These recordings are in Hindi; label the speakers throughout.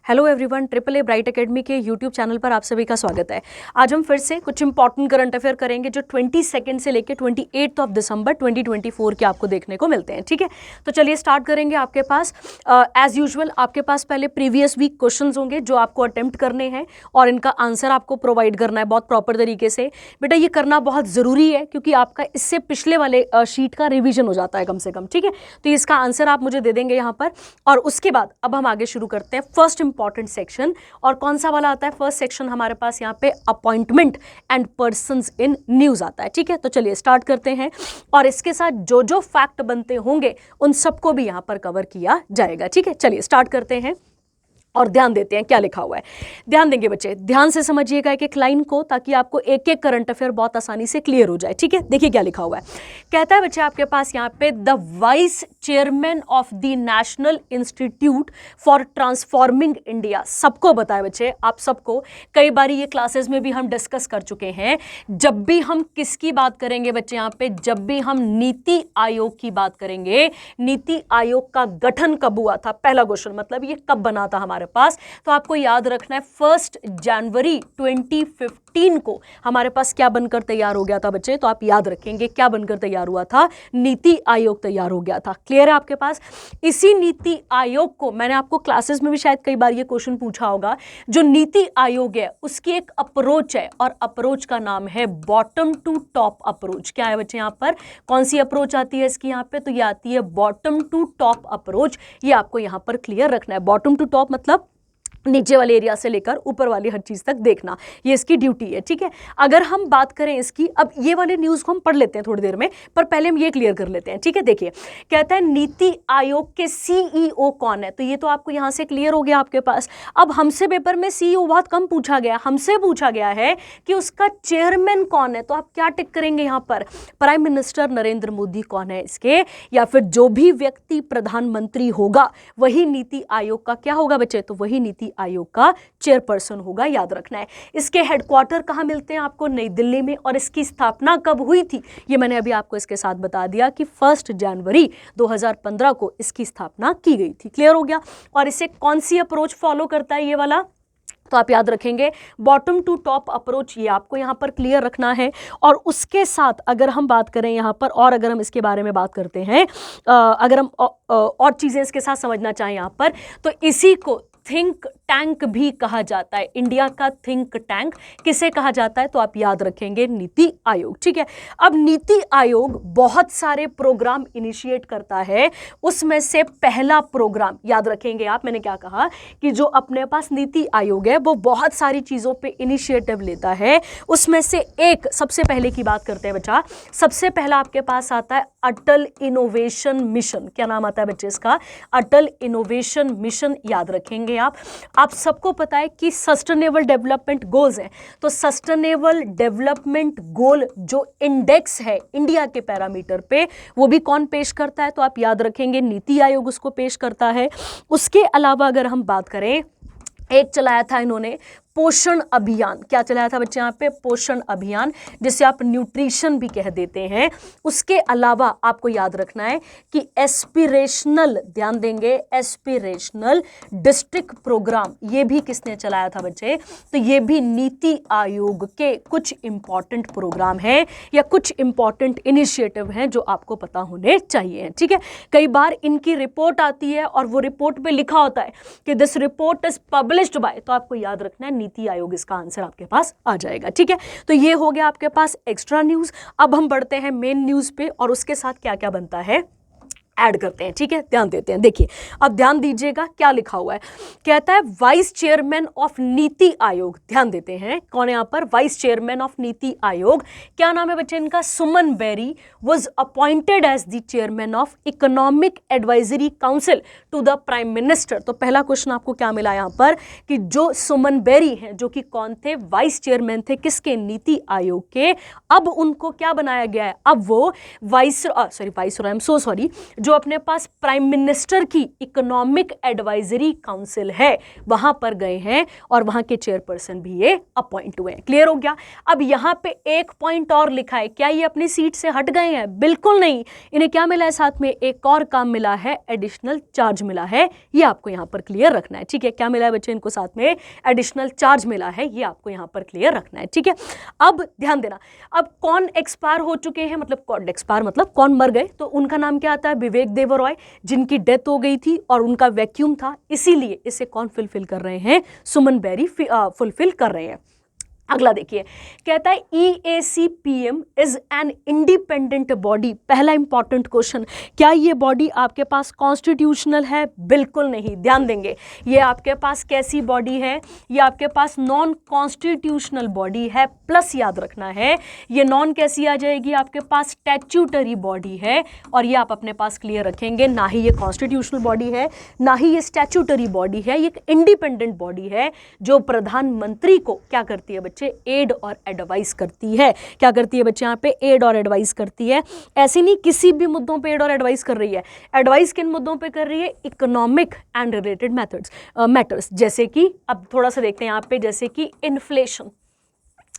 Speaker 1: Hello everyone, triple a bright academy के यूट्यूब चैनल पर आप सभी का स्वागत है। आज हम फिर से कुछ इंपॉर्टेंट करंट अफेयर करेंगे जो 22 से लेकर 28 दिसंबर 2024 के आपको देखने को मिलते हैं। ठीक है, तो चलिए स्टार्ट करेंगे। आपके पास एज यूजुअल आपके पास पहले प्रीवियस वीक क्वेश्चंस होंगे जो आपको अटेम्प्ट करने हैं और इनका आंसर आपको प्रोवाइड करना है बहुत प्रॉपर तरीके से। बेटा ये करना बहुत ज़रूरी है क्योंकि आपका इससे पिछले वाले शीट का रिविजन हो जाता है कम से कम। ठीक है, तो इसका आंसर आप मुझे दे देंगे यहाँ पर और उसके बाद अब हम आगे शुरू करते हैं फर्स्ट इंपॉर्टेंट सेक्शन। और कौन सा वाला आता है फर्स्ट सेक्शन? हमारे पास यहाँ पे appointment and persons in news आता है। ठीक है, तो चलिए स्टार्ट करते हैं और इसके साथ जो जो फैक्ट बनते होंगे उन सबको भी यहाँ पर कवर किया जाएगा। ठीक है, चलिए स्टार्ट करते हैं और ध्यान देते हैं क्या लिखा हुआ है। ध्यान देंगे बच्चे, ध्यान से समझिएगा एक एक लाइन को ताकि आपको एक एक करंट अफेयर बहुत आसानी से क्लियर हो जाए। ठीक है, देखिए क्या लिखा हुआ है। कहता है बच्चे आपके पास यहाँ पे the vice chairman of the national institute for transforming India. सबको बताए बच्चे, आप सबको कई बार ये क्लासेस में भी हम डिस्कस कर चुके हैं। जब भी हम किसकी बात करेंगे बच्चे यहाँ पे, जब भी हम नीति आयोग की बात करेंगे, नीति आयोग का गठन कब हुआ था, पहला क्वेश्चन, मतलब ये कब बना था हमारे पास, तो आपको याद रखना है 1 जनवरी 2015 को हमारे पास क्या बनकर तैयार हो गया था बच्चे। तो आप याद रखेंगे क्या बनकर तैयार हुआ था, नीति आयोग तैयार हो गया था। क्लियर है आपके पास? इसी नीति आयोग को मैंने आपको क्लासेस में भी शायद कई बार ये क्वेश्चन पूछा होगा। जो नीति आयोग है उसकी एक अप्रोच है और अप्रोच का नाम है बॉटम टू टॉप अप्रोच। क्या है बच्चे यहाँ पर, कौन सी अप्रोच आती है इसकी यहाँ पे? तो ये आती है बॉटम टू टॉप अप्रोच। ये आपको यहाँ पर क्लियर रखना है। बॉटम टू टॉप मतलब नीचे वाले एरिया से लेकर ऊपर वाली हर चीज तक देखना, ये इसकी ड्यूटी है। ठीक है, अगर हम बात करें इसकी, अब ये वाले न्यूज को हम पढ़ लेते हैं थोड़ी देर में, पर पहले हम ये क्लियर कर लेते हैं। ठीक है, देखिए कहता है नीति आयोग के सीईओ कौन है, तो ये तो आपको यहां से क्लियर हो गया आपके पास। अब हमसे पेपर में सीईओ बहुत कम पूछा गया, हमसे पूछा गया है कि उसका चेयरमैन कौन है। तो आप क्या टिक करेंगे यहाँ पर? प्राइम मिनिस्टर नरेंद्र मोदी कौन है इसके, या फिर जो भी व्यक्ति प्रधानमंत्री होगा वही नीति आयोग का क्या होगा बच्चे, तो वही नीति आयोग का चेयरपर्सन होगा। याद रखना है। इसके हेडक्वार्टर कहां मिलते हैं आपको? नई दिल्ली में। और इसकी स्थापना कब हुई थी, ये मैंने अभी आपको इसके साथ बता दिया कि 1 जनवरी 2015 को इसकी स्थापना की गई थी। क्लियर हो गया? और इसे कौन सी अप्रोच फॉलो करता है ये वाला, तो आप याद रखेंगे बॉटम टू टॉप अप्रोच, ये आपको यहाँ पर क्लियर रखना है। और उसके साथ अगर हम बात करें यहाँ पर, और अगर हम इसके बारे में बात करते हैं, अगर हम और चीज़ें इसके साथ समझना चाहें यहाँ पर, तो इसी को थिंक टैंक भी कहा जाता है। इंडिया का थिंक टैंक किसे कहा जाता है, तो आप याद रखेंगे नीति आयोग। ठीक है, अब नीति आयोग बहुत सारे प्रोग्राम इनिशिएट करता है, उसमें से पहला प्रोग्राम याद रखेंगे आप, मैंने क्या कहा कि जो अपने पास नीति आयोग है वो बहुत सारी चीज़ों पे इनिशिएटिव लेता है। उसमें से एक सबसे पहले की बात करते हैं बच्चा, सबसे पहला आपके पास आता है अटल इनोवेशन मिशन। क्या नाम आता है बच्चे इसका? अटल इनोवेशन मिशन। याद रखेंगे आप सबको पता है कि सस्टेनेबल डेवलपमेंट गोल्स हैं, तो सस्टेनेबल डेवलपमेंट गोल जो इंडेक्स है इंडिया के पैरामीटर पे, वो भी कौन पेश करता है, तो आप याद रखेंगे नीति आयोग उसको पेश करता है। उसके अलावा अगर हम बात करें, एक चलाया था इन्होंने पोषण अभियान। क्या चलाया था बच्चे यहाँ पे? पोषण अभियान, जिसे आप न्यूट्रिशन भी कह देते हैं। उसके अलावा आपको याद रखना है कि एस्पिरेशनल, ध्यान देंगे, एस्पिरेशनल डिस्ट्रिक्ट प्रोग्राम, ये भी किसने चलाया था बच्चे, तो ये भी नीति आयोग के कुछ इंपॉर्टेंट प्रोग्राम हैं या कुछ इंपॉर्टेंट इनिशिएटिव हैं जो आपको पता होने चाहिए। ठीक है, कई बार इनकी रिपोर्ट आती है और वो रिपोर्ट पे लिखा होता है कि this report is published by, तो आपको याद रखना है नीति आयोग, इसका आंसर आपके पास आ जाएगा। ठीक है, तो ये हो गया आपके पास एक्स्ट्रा न्यूज। अब हम बढ़ते हैं मेन न्यूज पे और उसके साथ क्या क्या बनता है ऐड करते हैं। ठीक है, ध्यान देते हैं। देखिए अब ध्यान दीजिएगा क्या लिखा हुआ है। कहता है vice chairman of NITI Aayog. ध्यान देते हैं कौन है यहाँ पर, vice chairman of NITI Aayog. क्या नाम है बच्चे इनका? Suman Bery was appointed as the chairman of economic advisory council to the prime minister. तो पहला क्वेश्चन आपको क्या मिला यहाँ पर कि जो सुमन बेरी हैं, जो कि कौन थे, वाइस चेयरमैन थे किसके, नीति आयोग के, अब उनको क्या बनाया गया है, अब वो वाइस जो अपने पास प्राइम मिनिस्टर की इकोनॉमिक एडवाइजरी काउंसिल है वहां पर गए हैं और वहां के चेयरपर्सन भी ये अपॉइंट हुए हैं। क्लियर हो गया। अब यहां पे एक पॉइंट और लिखा है, क्या ये अपनी सीट से हट गए हैं? बिल्कुल नहीं। इन्हें क्या मिला है? साथ में एक और काम मिला है, एडिशनल चार्ज मिला है। ये आपको यहां पर क्लियर रखना है, ठीक है। क्या मिला है बच्चे? इनको साथ में एडिशनल चार्ज मिला है, ये आपको यहां पर क्लियर रखना है, ठीक है। अब ध्यान देना, अब कौन एक्सपायर हो चुके हैं, मतलब कौन एक्सपायर मतलब कौन मर गए, तो उनका नाम क्या आता है? विवेक देवरॉय, जिनकी डेथ हो गई थी और उनका वैक्यूम था, इसीलिए इसे कौन फुलफिल कर रहे हैं? सुमन बेरी फुलफिल कर रहे हैं। अगला देखिए, कहता है EACPM is an independent body. पहला इंपॉर्टेंट क्वेश्चन, क्या ये बॉडी आपके पास कॉन्स्टिट्यूशनल है? बिल्कुल नहीं। ध्यान देंगे, ये आपके पास कैसी बॉडी है? ये आपके पास नॉन कॉन्स्टिट्यूशनल बॉडी है। प्लस याद रखना है, ये नॉन कैसी आ जाएगी? आपके पास स्टैट्यूटरी बॉडी है, और ये आप अपने पास क्लियर रखेंगे, ना ही ये कॉन्स्टिट्यूशनल बॉडी है, ना ही ये स्टैट्यूटरी बॉडी है। ये एक इंडिपेंडेंट बॉडी है जो प्रधानमंत्री को क्या करती है बच्चे? एड और एडवाइस करती है। क्या करती है बच्चे? यहाँ पे एड और एडवाइस करती है। ऐसी नहीं किसी भी मुद्दों पे एड और एडवाइस कर रही है। एडवाइस किन मुद्दों पे कर रही है? इकोनॉमिक एंड रिलेटेड मैटर्स, जैसे कि अब थोड़ा सा देखते हैं यहाँ पे, जैसे कि इन्फ्लेशन,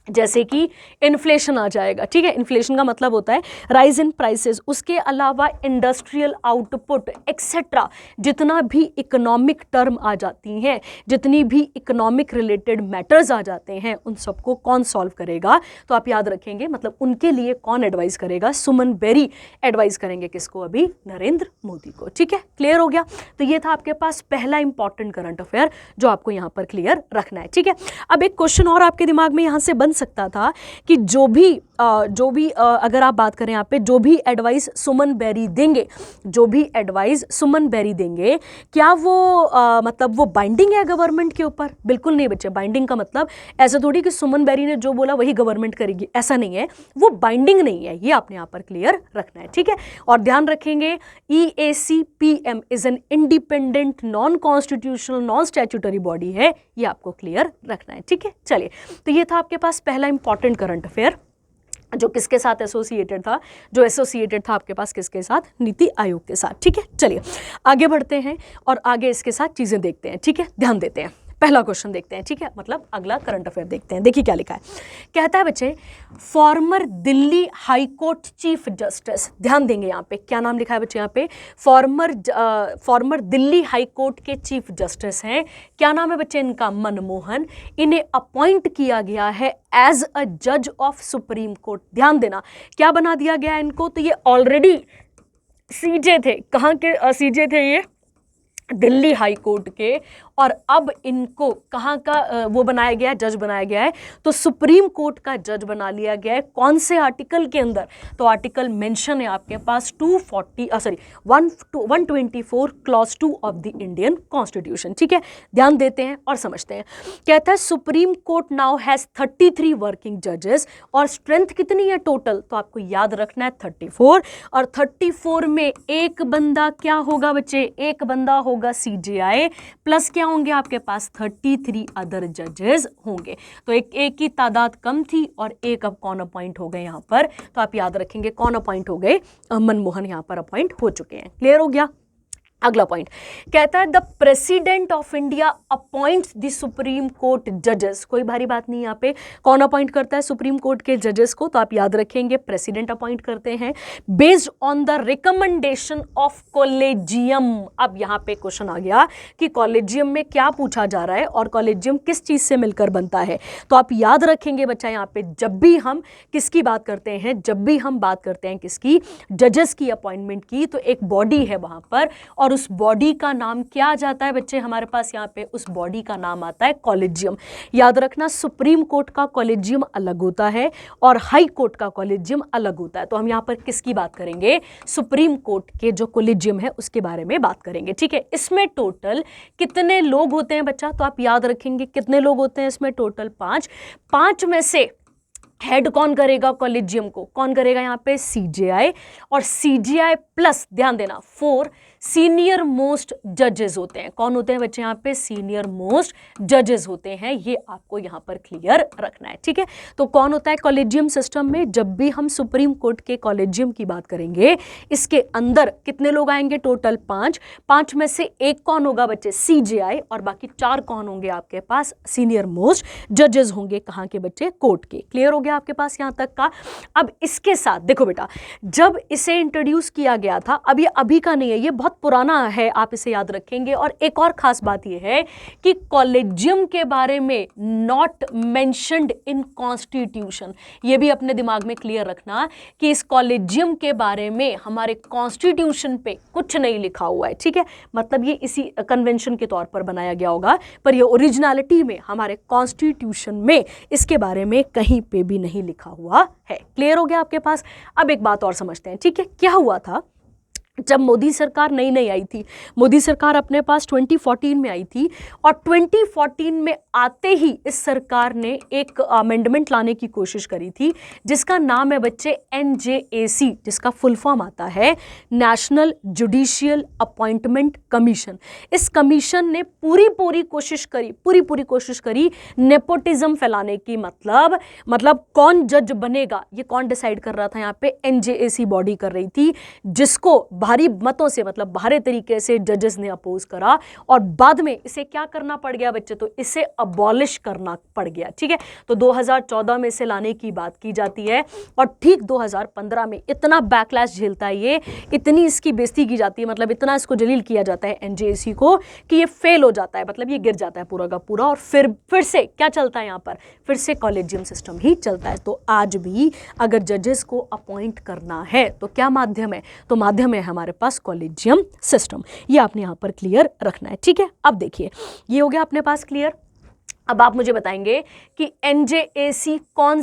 Speaker 1: जैसे कि इन्फ्लेशन आ जाएगा, ठीक है। इन्फ्लेशन का मतलब होता है राइज इन प्राइसेस। उसके अलावा इंडस्ट्रियल आउटपुट एक्सेट्रा, जितना भी इकोनॉमिक टर्म आ जाती हैं, जितनी भी इकोनॉमिक रिलेटेड मैटर्स आ जाते हैं, उन सबको कौन सॉल्व करेगा? तो आप याद रखेंगे, मतलब उनके लिए कौन एडवाइस करेगा? सुमन बेरी एडवाइस करेंगे किसको? अभी नरेंद्र मोदी को, ठीक है। क्लियर हो गया। तो ये था आपके पास पहला इंपॉर्टेंट करंट अफेयर जो आपको यहाँ पर क्लियर रखना है, ठीक है। अब एक क्वेश्चन और आपके दिमाग में यहाँ से बन सकता था कि जो भी अगर आप बात करें यहाँ पे, जो भी एडवाइस सुमन बेरी देंगे, जो भी एडवाइस सुमन बेरी देंगे, क्या वो मतलब वो बाइंडिंग है गवर्नमेंट के ऊपर? बिल्कुल नहीं बच्चे। बाइंडिंग का मतलब ऐसा थोड़ी कि सुमन बेरी ने जो बोला वही गवर्नमेंट करेगी, ऐसा नहीं है। वो बाइंडिंग नहीं है, ये आपने यहाँ पर क्लियर रखना है, ठीक है। और ध्यान रखेंगे, EACPM is an independent non constitutional non statutory body है, ये आपको क्लियर रखना है, ठीक है। चलिए, तो ये था आपके पास पहला इंपॉर्टेंट करंट अफेयर जो किसके साथ एसोसिएटेड था? जो एसोसिएटेड था आपके पास किसके साथ? नीति आयोग के साथ, ठीक है। चलिए आगे बढ़ते हैं और आगे इसके साथ चीजें देखते हैं, ठीक है। ध्यान देते हैं, पहला क्वेश्चन देखते हैं, ठीक है। मतलब अगला करंट अफेयर देखते हैं। देखिए क्या लिखा है, कहता है बच्चे, farmer Delhi high court chief justice. ध्यान देंगे यहाँ पे क्या नाम लिखा है बच्चे? यहाँ पे फॉर्मर दिल्ली हाई कोर्ट के चीफ जस्टिस हैं। क्या नाम है बच्चे इनका? मनमोहन। इन्हें अपॉइंट किया गया है एज अ जज ऑफ सुप्रीम कोर्ट। ध्यान देना, क्या बना दिया गया है इनको? तो ये ऑलरेडी सीजे थे। कहाँ के सीजे थे? ये दिल्ली हाई कोर्ट के, और अब इनको कहाँ का वो बनाया गया है? जज बनाया गया है। तो सुप्रीम कोर्ट का जज बना लिया गया है। कौन से आर्टिकल के अंदर? तो आर्टिकल मेंशन है आपके पास 124 clause 2 of the Indian constitution, ठीक है। ध्यान देते हैं और समझते हैं। कहता है supreme court now has 33 working जजेस, और स्ट्रेंथ कितनी है टोटल? तो आपको याद रखना है 34, और 34 में एक बंदा क्या होगा बच्चे? एक बंदा होगा CJI, प्लस क्या होंगे आपके पास? 33 अदर जजेस होंगे। तो एक की तादाद कम थी और एक अब कौन अपॉइंट हो गए यहाँ पर? तो आप याद रखेंगे कौन अपॉइंट हो गए? मनमोहन यहाँ पर अपॉइंट हो चुके हैं। क्लियर हो गया। अगला पॉइंट कहता है the president of India appoints the supreme court जजेस। कोई भारी बात नहीं, यहाँ पे कौन अपॉइंट करता है सुप्रीम कोर्ट के जजेस को? तो आप याद रखेंगे प्रेसिडेंट अपॉइंट करते हैं based on the recommendation of collegium. अब यहाँ पे क्वेश्चन आ गया कि कॉलेजियम में क्या पूछा जा रहा है और कॉलेजियम किस चीज से मिलकर बनता है। तो आप याद रखेंगे बच्चा, यहाँ पे जब भी हम किसकी बात करते हैं, जब भी हम बात करते हैं किसकी? जजेस की अपॉइंटमेंट की, तो एक बॉडी है वहां पर, और उस बॉडी का नाम क्या आ जाता है बच्चे हमारे पास? यहाँ पे उस बॉडी का नाम आता है कॉलेजियम। याद रखना, सुप्रीम कोर्ट का कॉलेजियम अलग होता है और हाई कोर्ट का कॉलेजियम अलग होता है। तो हम यहाँ पर किसकी बात करेंगे? सुप्रीम कोर्ट के जो कॉलेजियम है उसके बारे में बात करेंगे, ठीक है। इसमें टोटल कितने लोग होते हैं बच्चा? तो आप याद रखेंगे कितने लोग होते हैं इसमें? टोटल 5 में से हेड कौन करेगा कॉलेजियम को? कौन करेगा यहाँ पे? CJI, और CJI प्लस ध्यान देना 4 सीनियर मोस्ट जजेस होते हैं। कौन होते हैं बच्चे यहाँ पे? सीनियर मोस्ट जजेस होते हैं। ये आपको यहाँ पर क्लियर रखना है, ठीक है। तो कौन होता है कॉलेजियम सिस्टम में? जब भी हम सुप्रीम कोर्ट के कॉलेजियम की बात करेंगे, इसके अंदर कितने लोग आएंगे? टोटल 5। 5 में से एक कौन होगा बच्चे? CJI, और बाकी 4 कौन होंगे आपके पास? सीनियर मोस्ट जजेस होंगे। कहाँ के बच्चे? कोर्ट के। क्लियर हो गया आपके पास यहाँ तक का? अब इसके साथ देखो बेटा, जब इसे इंट्रोड्यूस किया गया था, अब ये अभी का नहीं है, ये बहुत पुराना है, आप इसे याद रखेंगे। और एक और खास बात ये है कि कॉलेजियम के बारे में नॉट मेंशन्ड इन कॉन्स्टिट्यूशन, ये भी अपने दिमाग में क्लियर रखना कि इस कॉलेजियम के बारे में हमारे कॉन्स्टिट्यूशन पे कुछ नहीं लिखा हुआ है, ठीक है। मतलब ये इसी कन्वेंशन के तौर पर बनाया गया होगा, पर ये ओरिजिनलिटी में हमारे कॉन्स्टिट्यूशन में इसके बारे में कहीं पे भी नहीं लिखा हुआ है। क्लियर हो गया आपके पास? अब एक बात और समझते हैं, ठीक है। क्या हुआ था जब मोदी सरकार नई आई थी? मोदी सरकार अपने पास 2014 में आई थी, और 2014 में आते ही इस सरकार ने एक अमेंडमेंट लाने की कोशिश करी थी, जिसका नाम है बच्चे NJAC, जिसका फुल फॉर्म आता है नेशनल जुडिशियल अपॉइंटमेंट कमीशन। इस कमीशन ने पूरी कोशिश करी नेपोटिज्म फैलाने की। मतलब कौन जज बनेगा ये कौन डिसाइड कर रहा था? यहाँ पे NJAC बॉडी कर रही थी, जिसको भारी मतों से, मतलब भारी तरीके से जजेस ने अपोज करा, और बाद में इसे क्या करना पड़ गया बच्चे? तो इसे अबॉलिश करना पड़ गया, ठीक है। तो 2014 में इसे लाने की बात की जाती है, और ठीक 2015 में इतना बैकलैश झेलता है ये, इतनी इसकी बेइज्जती की जाती है, मतलब इतना इसको जलील किया जाता है NJAC को, कि ये फेल हो जाता है, मतलब ये गिर जाता है पूरा का पूरा। और फिर से क्या चलता है यहाँ पर? फिर से कॉलेजियम सिस्टम ही चलता है। तो आज भी अगर जजेस को अपॉइंट करना है तो क्या माध्यम है? तो माध्यम है हमारे पास कॉलेजियम सिस्टम। ये आपने यहां पर क्लियर रखना है, ठीक है। अब देखिए, ये हो गया अपने पास क्लियर। अब आप मुझे बताएंगे कि NJAC कौन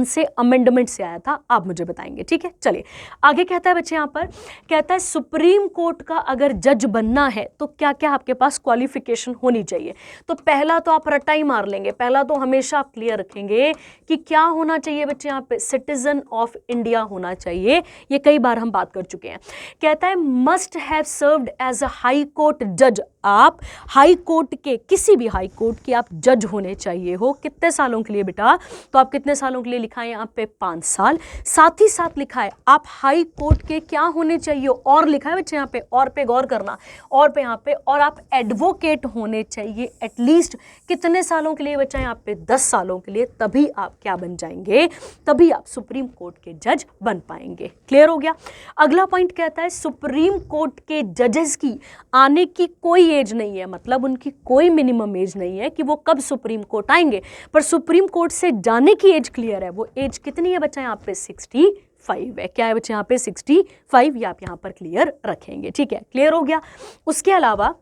Speaker 1: से अमेंडमेंट से आया था, आप मुझे बताएंगे, ठीक है। चलिए आगे कहता है बच्चे, यहां पर कहता है सुप्रीम कोर्ट का अगर जज बनना है तो क्या क्या आपके पास क्वालिफिकेशन होनी चाहिए। तो पहला तो आप रट्टा ही मार लेंगे, पहला तो हमेशा आप क्लियर रखेंगे कि क्या होना चाहिए बच्चे? यहाँ पे सिटीजन ऑफ इंडिया होना चाहिए। ये कई बार हम बात कर चुके हैं। कहता है must have served as a high court जज। आप हाई कोर्ट के, किसी भी हाई कोर्ट के आप जज होने चाहिए हो। कितने सालों के लिए बेटा? तो आप कितने सालों के लिए लिखा है यहाँ पे? 5 साल। साथ ही साथ लिखा है आप हाई कोर्ट के क्या होने चाहिए, और लिखा है बच्चे यहाँ पे, और पे गौर करना, और पे यहाँ पे, और आप एडवोकेट होने चाहिए एटलीस्ट कितने सालों के लिए बच्चा? यहाँ पे 10 सालों के लिए। तभी आप क्या बन जाएंगे? तभी आप सुप्रीम कोर्ट के जज बन पाएंगे। क्लियर हो गया? अगला पॉइंट कहता है सुप्रीम कोर्ट के जजेस की आने की कोई एज नहीं है, मतलब उनकी कोई मिनिमम एज नहीं है कि वो कब सुप्रीम कोर्ट आएंगे, पर सुप्रीम कोर्ट से जाने की एज क्लियर है। वो एज कितनी है बच्चा? यहाँ पे 65 है। क्या है बच्चा? यहाँ पे 65। ये आप यहाँ पर क्लियर रखेंगे, ठीक है। क्लियर हो गया? उसके अलावा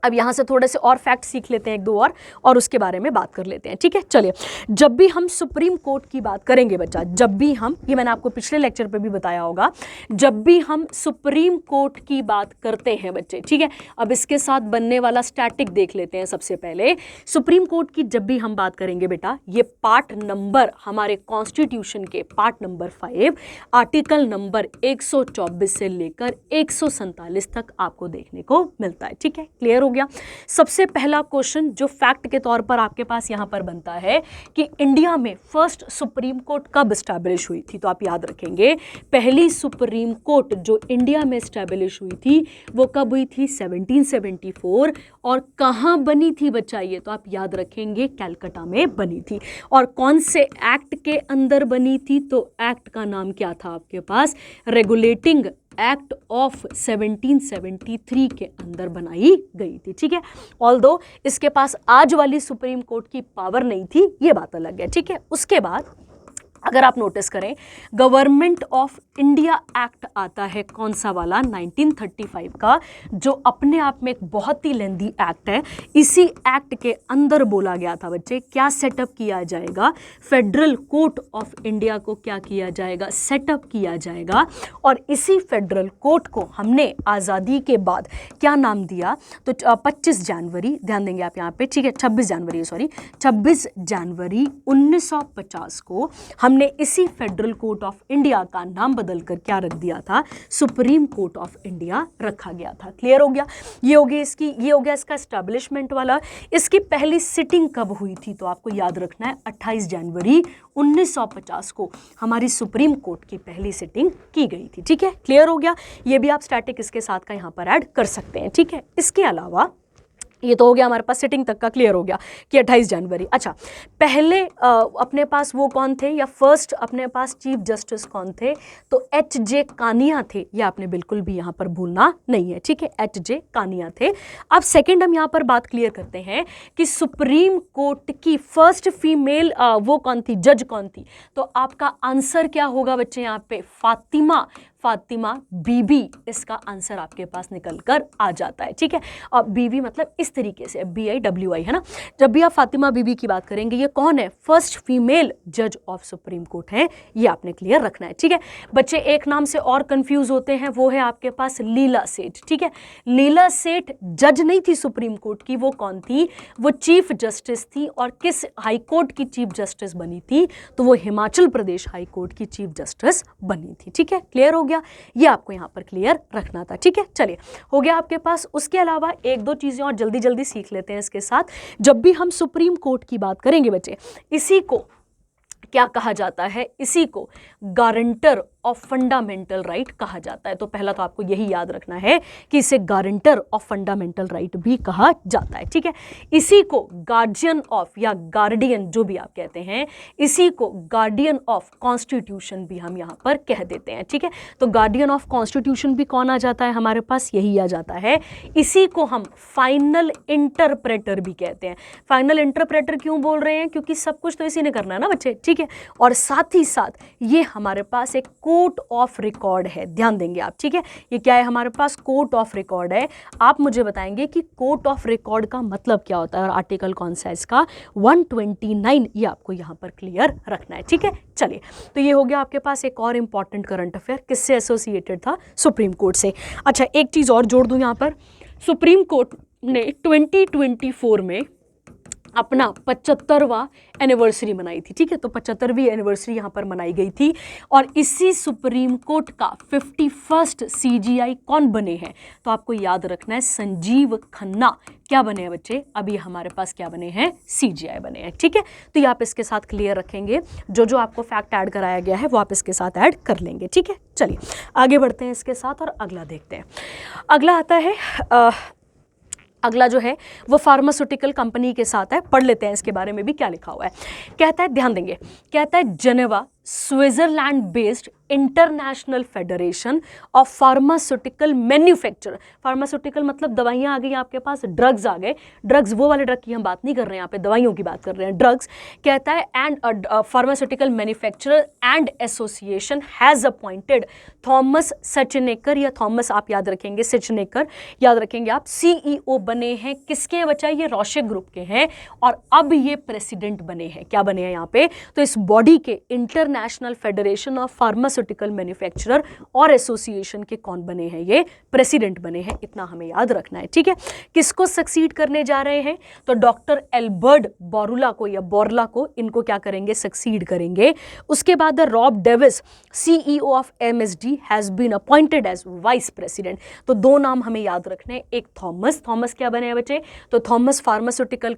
Speaker 1: अब यहाँ से थोड़े से और फैक्ट सीख लेते हैं, एक दो और उसके बारे में बात कर लेते हैं, ठीक है। चलिए, जब भी हम सुप्रीम कोर्ट की बात करेंगे बच्चा, जब भी हम, ये मैंने आपको पिछले लेक्चर पे भी बताया होगा, जब भी हम सुप्रीम कोर्ट की बात करते हैं बच्चे, ठीक है। अब इसके साथ बनने वाला स्टैटिक देख लेते हैं। सबसे पहले सुप्रीम कोर्ट की जब भी हम बात करेंगे बेटा, ये पार्ट नंबर हमारे कॉन्स्टिट्यूशन के पार्ट नंबर 5 आर्टिकल नंबर 124 से लेकर 147 तक आपको देखने को मिलता है, ठीक है। क्लियर हो गया? सबसे पहला क्वेश्चन जो फैक्ट के तौर पर आपके पास यहां पर बनता है कि इंडिया में फर्स्ट सुप्रीम कोर्ट कब एस्टैब्लिश हुई थी, तो आप याद रखेंगे पहली सुप्रीम कोर्ट जो इंडिया में एस्टैब्लिश हुई थी वो कब हुई थी? 1774। और कहां बनी थी बच्चा? ये तो आप याद रखेंगे कैलकाटा में बनी थी। और कौन से एक्ट के अंदर बनी थी? तो एक्ट का नाम क्या था आपके पास? रेगुलेटिंग एक्ट ऑफ 1773 के अंदर बनाई गई थी, ठीक है। ऑल्दो इसके पास आज वाली सुप्रीम कोर्ट की पावर नहीं थी, ये बात अलग है, ठीक है। उसके बाद अगर आप नोटिस करें, गवर्नमेंट ऑफ इंडिया एक्ट आता है, कौन सा वाला? 1935 का, जो अपने आप में एक बहुत ही लेंदी एक्ट है। इसी एक्ट के अंदर बोला गया था बच्चे क्या सेटअप किया जाएगा? फेडरल कोर्ट ऑफ इंडिया को क्या किया जाएगा? सेटअप किया जाएगा। और इसी फेडरल कोर्ट को हमने आज़ादी के बाद क्या नाम दिया? तो 25 जनवरी, ध्यान देंगे आप यहाँ पे, ठीक है, 26 जनवरी 1950 को हमने इसी फेडरल कोर्ट ऑफ इंडिया का नाम बदलकर क्या रख दिया था, सुप्रीम कोर्ट ऑफ इंडिया रखा गया था। क्लियर हो गया। ये हो गया इसका एस्टैब्लिशमेंट वाला। इसकी पहली सिटिंग कब हुई थी, तो आपको याद रखना है 28 जनवरी 1950 को हमारी सुप्रीम कोर्ट की पहली सिटिंग की गई थी। ठीक है, क्लियर हो गया। ये भी आप स्टैटिक इसके साथ का यहाँ पर ऐड कर सकते हैं। ठीक है, इसके अलावा ये तो हो गया हमारे पास सिटिंग तक का, क्लियर हो गया कि 28 जनवरी। अच्छा, पहले अपने पास वो कौन थे, या फर्स्ट अपने पास चीफ जस्टिस कौन थे, तो एच.जे. कानिया थे। ये आपने बिल्कुल भी यहाँ पर भूलना नहीं है। ठीक है, एच.जे. कानिया थे। अब सेकंड हम यहाँ पर बात क्लियर करते हैं कि सुप्रीम कोर्ट की फर्स्ट फीमेल वो कौन थी, जज कौन थी, तो आपका आंसर क्या होगा बच्चे यहाँ पे, फातिमा बीबी, इसका आंसर आपके पास निकल कर आ जाता है। ठीक है, और बीबी मतलब इस तरीके से BIWI है ना। जब भी आप फातिमा बीबी की बात करेंगे, ये कौन है, फर्स्ट फीमेल जज ऑफ सुप्रीम कोर्ट है। ये आपने क्लियर रखना है। ठीक है बच्चे, एक नाम से और कंफ्यूज होते हैं, वो है आपके पास लीला सेठ। ठीक है, लीला सेठ जज नहीं थी सुप्रीम कोर्ट की, वो कौन थी, वो चीफ जस्टिस थी। और किस हाई कोर्ट की चीफ जस्टिस बनी थी, तो वो हिमाचल प्रदेश हाई कोर्ट की चीफ जस्टिस बनी थी। ठीक है, क्लियर हो गया। ये आपको यहां पर क्लियर रखना था। ठीक है, चलिए हो गया आपके पास। उसके अलावा एक दो चीजें और जल्दी जल्दी सीख लेते हैं इसके साथ। जब भी हम सुप्रीम कोर्ट की बात करेंगे बच्चे, इसी को क्या कहा जाता है, इसी को गारंटर ऑफ फंडामेंटल राइट कहा जाता है। तो पहला तो आपको यही याद रखना है कि इसे गारंटर ऑफ फंडामेंटल राइट भी कहा जाता है। ठीक है, इसी को गार्जियन ऑफ या गार्डियन जो भी आप कहते हैं, इसी को गार्डियन ऑफ कॉन्स्टिट्यूशन भी हम यहाँ पर कह देते हैं। ठीक है, तो गार्डियन ऑफ कॉन्स्टिट्यूशन भी कौन आ जाता है हमारे पास, यही आ जाता है। इसी को हम फाइनल इंटरप्रेटर भी कहते हैं। फाइनल इंटरप्रेटर क्यों बोल रहे हैं, क्योंकि सब कुछ तो इसी ने करना है ना बच्चे। ठीक है, और साथ ही साथ ये हमारे पास एक कोर्ट ऑफ रिकॉर्ड है, ध्यान देंगे आप। ठीक है, ये क्या है हमारे पास, कोर्ट ऑफ रिकॉर्ड है। आप मुझे बताएंगे कि कोर्ट ऑफ रिकॉर्ड का मतलब क्या होता है और आर्टिकल कौन सा है इसका, 129। ये आपको यहां पर क्लियर रखना है। ठीक है, चलिए तो ये हो गया आपके पास एक और इंपॉर्टेंट करंट अफेयर, किससे एसोसिएटेड था, सुप्रीम कोर्ट से। अच्छा, एक चीज और जोड़ दूं यहां पर, सुप्रीम कोर्ट ने 2024 में अपना 75वां एनिवर्सरी मनाई थी। ठीक है, तो 75वीं एनिवर्सरी यहाँ पर मनाई गई थी। और इसी सुप्रीम कोर्ट का 51st CGI कौन बने हैं, तो आपको याद रखना है संजीव खन्ना। क्या बने हैं बच्चे, अभी हमारे पास क्या बने हैं, CGI बने हैं। ठीक है, तो ये आप इसके साथ क्लियर रखेंगे, जो आपको फैक्ट ऐड कराया गया है वो आप इसके साथ ऐड कर लेंगे। ठीक है, चलिए आगे बढ़ते हैं इसके साथ और अगला देखते हैं। अगला आता है अगला जो है वो फार्मास्यूटिकल कंपनी के साथ है, पढ़ लेते हैं इसके बारे में भी क्या लिखा हुआ है। कहता है, ध्यान देंगे, कहता है Geneva Switzerland based international federation of pharmaceutical manufacture. Pharmaceutical मतलब दवाइयाँ आ गई आपके पास, ड्रग्स आ गए, ड्रग्स वो वाले ड्रग की हम बात नहीं कर रहे हैं यहाँ पे, दवाइयों की बात कर रहे हैं, ड्रग्स। कहता है and pharmaceutical manufacturer and association has appointed Thomas Sachnekar, या थॉमस आप याद रखेंगे, सचनेकर याद रखेंगे आप, CEO बने हैं। किसके बच्चा, ये रोशे ग्रुप के हैं, और अब ये प्रेसिडेंट बने हैं। क्या बने हैं यहाँ पे, तो इस बॉडी के international federation of pharmaceutical manufacturer और एसोसिएशन के कौन बने हैं, ये प्रेसिडेंट बने हैं। इतना हमें याद रखना है। ठीक है, किसको सक्सीड करने जा रहे हैं, तो डॉक्टर एल्बर्ट बोरुला को या बोरला को, इनको क्या करेंगे, सक्सीड करेंगे। उसके बाद Rob Davis CEO of MSD has been appointed as vice president. तो दो नाम हमें याद रखने हैं, एक थॉमस क्या बने हैं बच्चे, तो थॉमस फार्मास्यूटिकल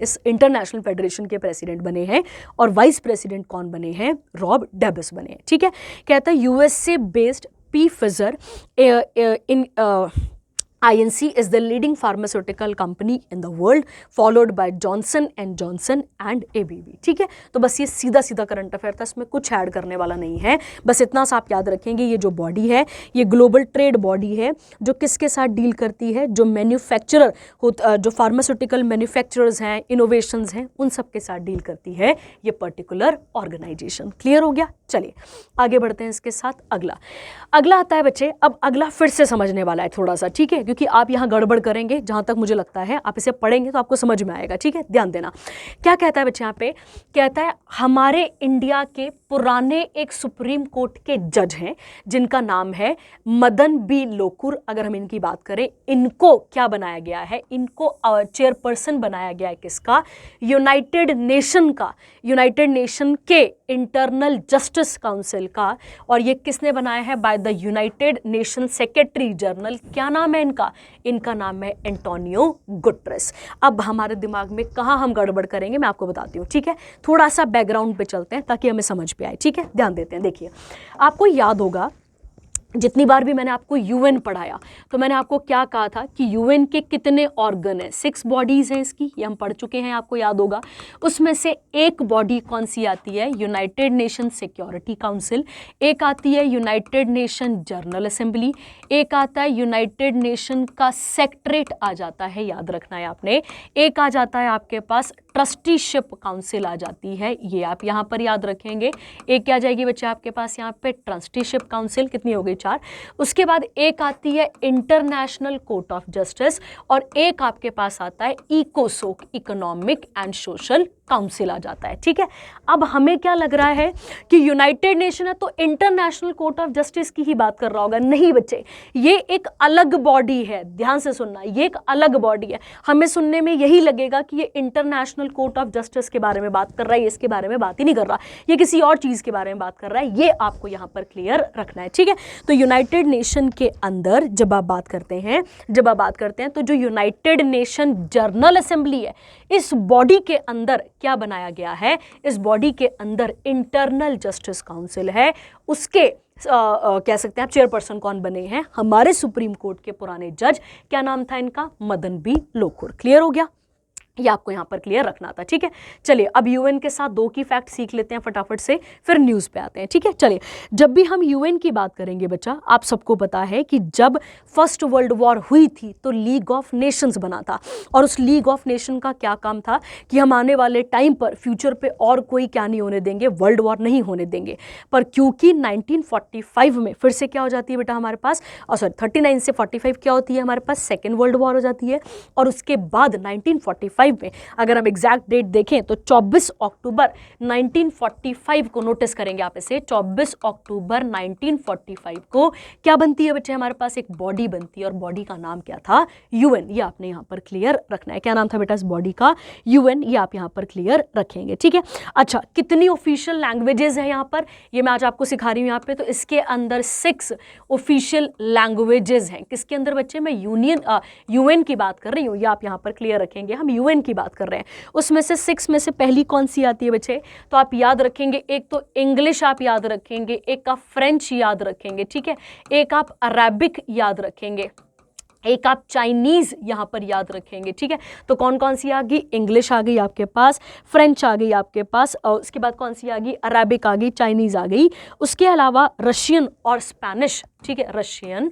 Speaker 1: इस इंटरनेशनल फेडरेशन के प्रेसिडेंट बने हैं, और वाइस प्रेसिडेंट कौन बने हैं, रॉब डेविस बने हैं। ठीक है, कहता है USA based Pfizer in INC is the leading pharmaceutical company in the world, followed by Johnson and Johnson and ABB। ठीक है, तो बस ये सीधा सीधा करंट अफेयर था, इसमें कुछ ऐड करने वाला नहीं है, बस इतना सा आप याद रखेंगे। ये जो बॉडी है ये ग्लोबल ट्रेड बॉडी है, जो किसके साथ डील करती है, जो मैन्युफैक्चरर जो फार्मास्यूटिकल मैन्युफैक्चरर्स हैं, इनोवेशंस हैं, उन सब के साथ डील करती है ये पर्टिकुलर ऑर्गेनाइजेशन। क्लियर हो गया, चलिए आगे बढ़ते हैं इसके साथ। अगला आता है बच्चे, अब अगला फिर से समझने वाला है थोड़ा सा। ठीक है, क्योंकि आप यहाँ गड़बड़ करेंगे, जहाँ तक मुझे लगता है आप इसे पढ़ेंगे तो आपको समझ में आएगा, ठीक है, ध्यान देना। क्या कहता है बच्चे यहाँ पे, कहता है हमारे इंडिया के पुराने एक सुप्रीम कोर्ट के जज हैं जिनका नाम है मदन बी लोकुर। अगर हम इनकी बात करें, इनको क्या बनाया गया है, इनको चेयरपर्सन बनाया गया है किसका, यूनाइटेड नेशन का, यूनाइटेड नेशन के इंटरनल जस्टिस काउंसिल का। और ये किसने बनाया है, by the United nation secretary general. क्या नाम है इनका, इनका नाम है एंटोनियो गुटरेस। अब हमारे दिमाग में कहाँ हम गड़बड़ करेंगे मैं आपको बताती हूँ, ठीक है। थोड़ा सा बैकग्राउंड पे चलते हैं ताकि हमें समझ पे आए, ठीक है, ध्यान देते हैं। देखिए, आपको याद होगा जितनी बार भी मैंने आपको यूएन पढ़ाया तो मैंने आपको क्या कहा था कि यूएन के कितने ऑर्गन हैं, 6 बॉडीज़ हैं इसकी, ये हम पढ़ चुके हैं, आपको याद होगा। उसमें से एक बॉडी कौन सी आती है, यूनाइटेड नेशन सिक्योरिटी काउंसिल, एक आती है यूनाइटेड नेशन जनरल असेंबली, एक आता है यूनाइटेड नेशन का सेक्रेटरीट आ जाता है, याद रखना है आपने, एक आ जाता है आपके पास ट्रस्टीशिप काउंसिल आ जाती है, ये आप यहाँ पर याद रखेंगे। एक क्या आ जाएगी बच्चे आपके पास यहाँ पे, ट्रस्टीशिप काउंसिल, कितनी हो गई, 4। उसके बाद एक आती है इंटरनेशनल कोर्ट ऑफ जस्टिस, और एक आपके पास आता है इकोसोक, इकोनॉमिक एंड सोशल काउंसिल आ जाता है, ठीक है। अब हमें क्या लग रहा है कि यूनाइटेड नेशन है तो इंटरनेशनल कोर्ट ऑफ जस्टिस की ही बात कर रहा होगा। नहीं बच्चे, ये एक अलग बॉडी है, ध्यान से सुनना, ये एक अलग बॉडी है। हमें सुनने में यही लगेगा कि ये इंटरनेशनल कोर्ट ऑफ जस्टिस के बारे में बात कर रहा है, इसके बारे में बात ही नहीं कर रहा, ये किसी और चीज के बारे में बात कर रहा है। ये आपको यहां पर क्लियर रखना है, ठीक है। तो यूनाइटेड नेशन के अंदर जब आप बात करते हैं तो जो यूनाइटेड नेशन जनरल असेंबली है, इस बॉडी के अंदर क्या बनाया गया है, इस बॉडी के अंदर इंटरनल जस्टिस काउंसिल है। उसके कह सकते हैं आप चेयरपर्सन कौन बने हैं, हमारे सुप्रीम कोर्ट के पुराने जज, क्या नाम था इनका, मदन बी लोकुर। क्लियर हो गया, ये आपको यहां पर क्लियर रखना था, ठीक है। चलिए अब यूएन के साथ 2 की फैक्ट सीख लेते हैं फटाफट से, फिर न्यूज़ पे आते हैं, ठीक है। चलिए, जब भी हम यूएन की बात करेंगे बच्चा, आप सबको पता है कि जब फर्स्ट वर्ल्ड वॉर हुई थी तो लीग ऑफ नेशंस बना था, और उस लीग ऑफ नेशन का क्या काम था कि हम आने वाले टाइम पर फ्यूचर पे और कोई क्या नहीं होने देंगे, वर्ल्ड वॉर नहीं होने देंगे। पर क्योंकि 1945 में फिर से क्या हो जाती है बेटा हमारे पास, 39 से 45 क्या होती है हमारे पास, सेकेंड वर्ल्ड वॉर हो जाती है। और उसके बाद 1945 में, अगर हम एग्जैक्ट डेट देखें तो 24 अक्टूबर 1945 को, नोटिस करेंगे आप इसे, 24 अक्टूबर 1945 को क्या बनती है बच्चे, हमारे पास एक बॉडी बनती है, और बॉडी का नाम क्या था, यूएन। ये आपने यहां पर क्लियर रखना है, क्या नाम था बेटा इस बॉडी का, यूएन। ये आप यहां पर क्लियर रखेंगे, ठीक है। अच्छा, कितनी ऑफिशियल लैंग्वेजेस है यहां पर, ये मैं आज आपको सिखा रही हूं यहां पे। तो इसके अंदर 6 ऑफिशियल लैंग्वेजेस हैं। किसके अंदर बच्चे, मैं यूएन की बात कर रही हूं, ये आप यहां पर क्लियर रखेंगे, हम यूएन की बात कर रहे हैं। उसमें से 6 में से पहली कौन सी आती है बच्चे, तो आप याद रखेंगे, एक तो इंग्लिश आप याद रखेंगे, एक आप फ्रेंच याद रखेंगे, ठीक है, एक आप अरेबिक याद रखेंगे, एक आप चाइनीज यहां पर याद रखेंगे, ठीक है। तो कौन कौन सी आ गई, इंग्लिश आ गई आपके पास, फ्रेंच आ गई आपके पास, और उसके बाद कौन सी आ गई, अरेबिक आ गई, चाइनीज आ गई। उसके अलावा रशियन और स्पेनिश, ठीक है, रशियन,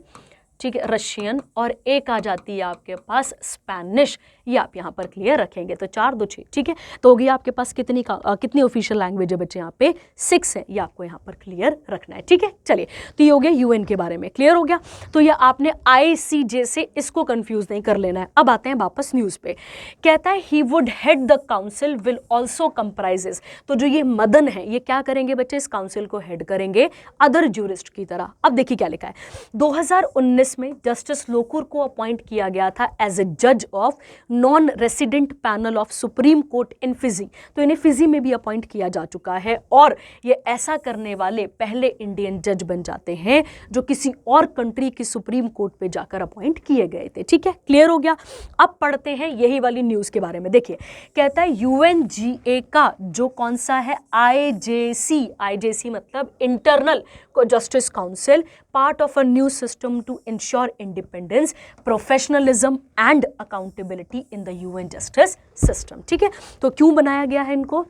Speaker 1: ठीक है, रशियन, और एक आ जाती है आपके पास स्पेनिश। ये आप यहाँ पर क्लियर रखेंगे। तो 4 2 6, ठीक है। तो हो गया आपके पास कितनी ऑफिशियल लैंग्वेज है बच्चे, यहाँ पे 6 है, ये आपको यहाँ पर क्लियर रखना है, ठीक है। चलिए, तो ये हो गया यूएन के बारे में, क्लियर हो गया। तो ये आपने आईसीजे से इसको कंफ्यूज नहीं कर लेना है। अब आते हैं वापस न्यूज़ पे। कहता है he would head the council will also comprises. तो जो ये मदन है, ये क्या करेंगे बच्चे, इस काउंसिल को हेड करेंगे अदर ज्यूरिस्ट की तरह। अब देखिए क्या लिखा है, 2019 में जस्टिस लोकुर को अपॉइंट किया गया था एज ए जज of non resident panel of supreme court in Fiji. तो इन्हें फिजी में भी अपॉइंट किया जा चुका है, और ये ऐसा करने वाले पहले इंडियन जज बन जाते हैं जो किसी और कंट्री की सुप्रीम कोर्ट पे जाकर अपॉइंट किए गए थे, ठीक है, क्लियर हो गया। अब पढ़ते हैं यही वाली न्यूज के बारे में। देखिए, कहता है यूएनजीए का जो कौन सा है, आईजेसी मतलब internal justice council, part of a new system to ensure independence, professionalism and accountability in the UN justice system, ठीक है। तो क्यों बनाया गया है इनको,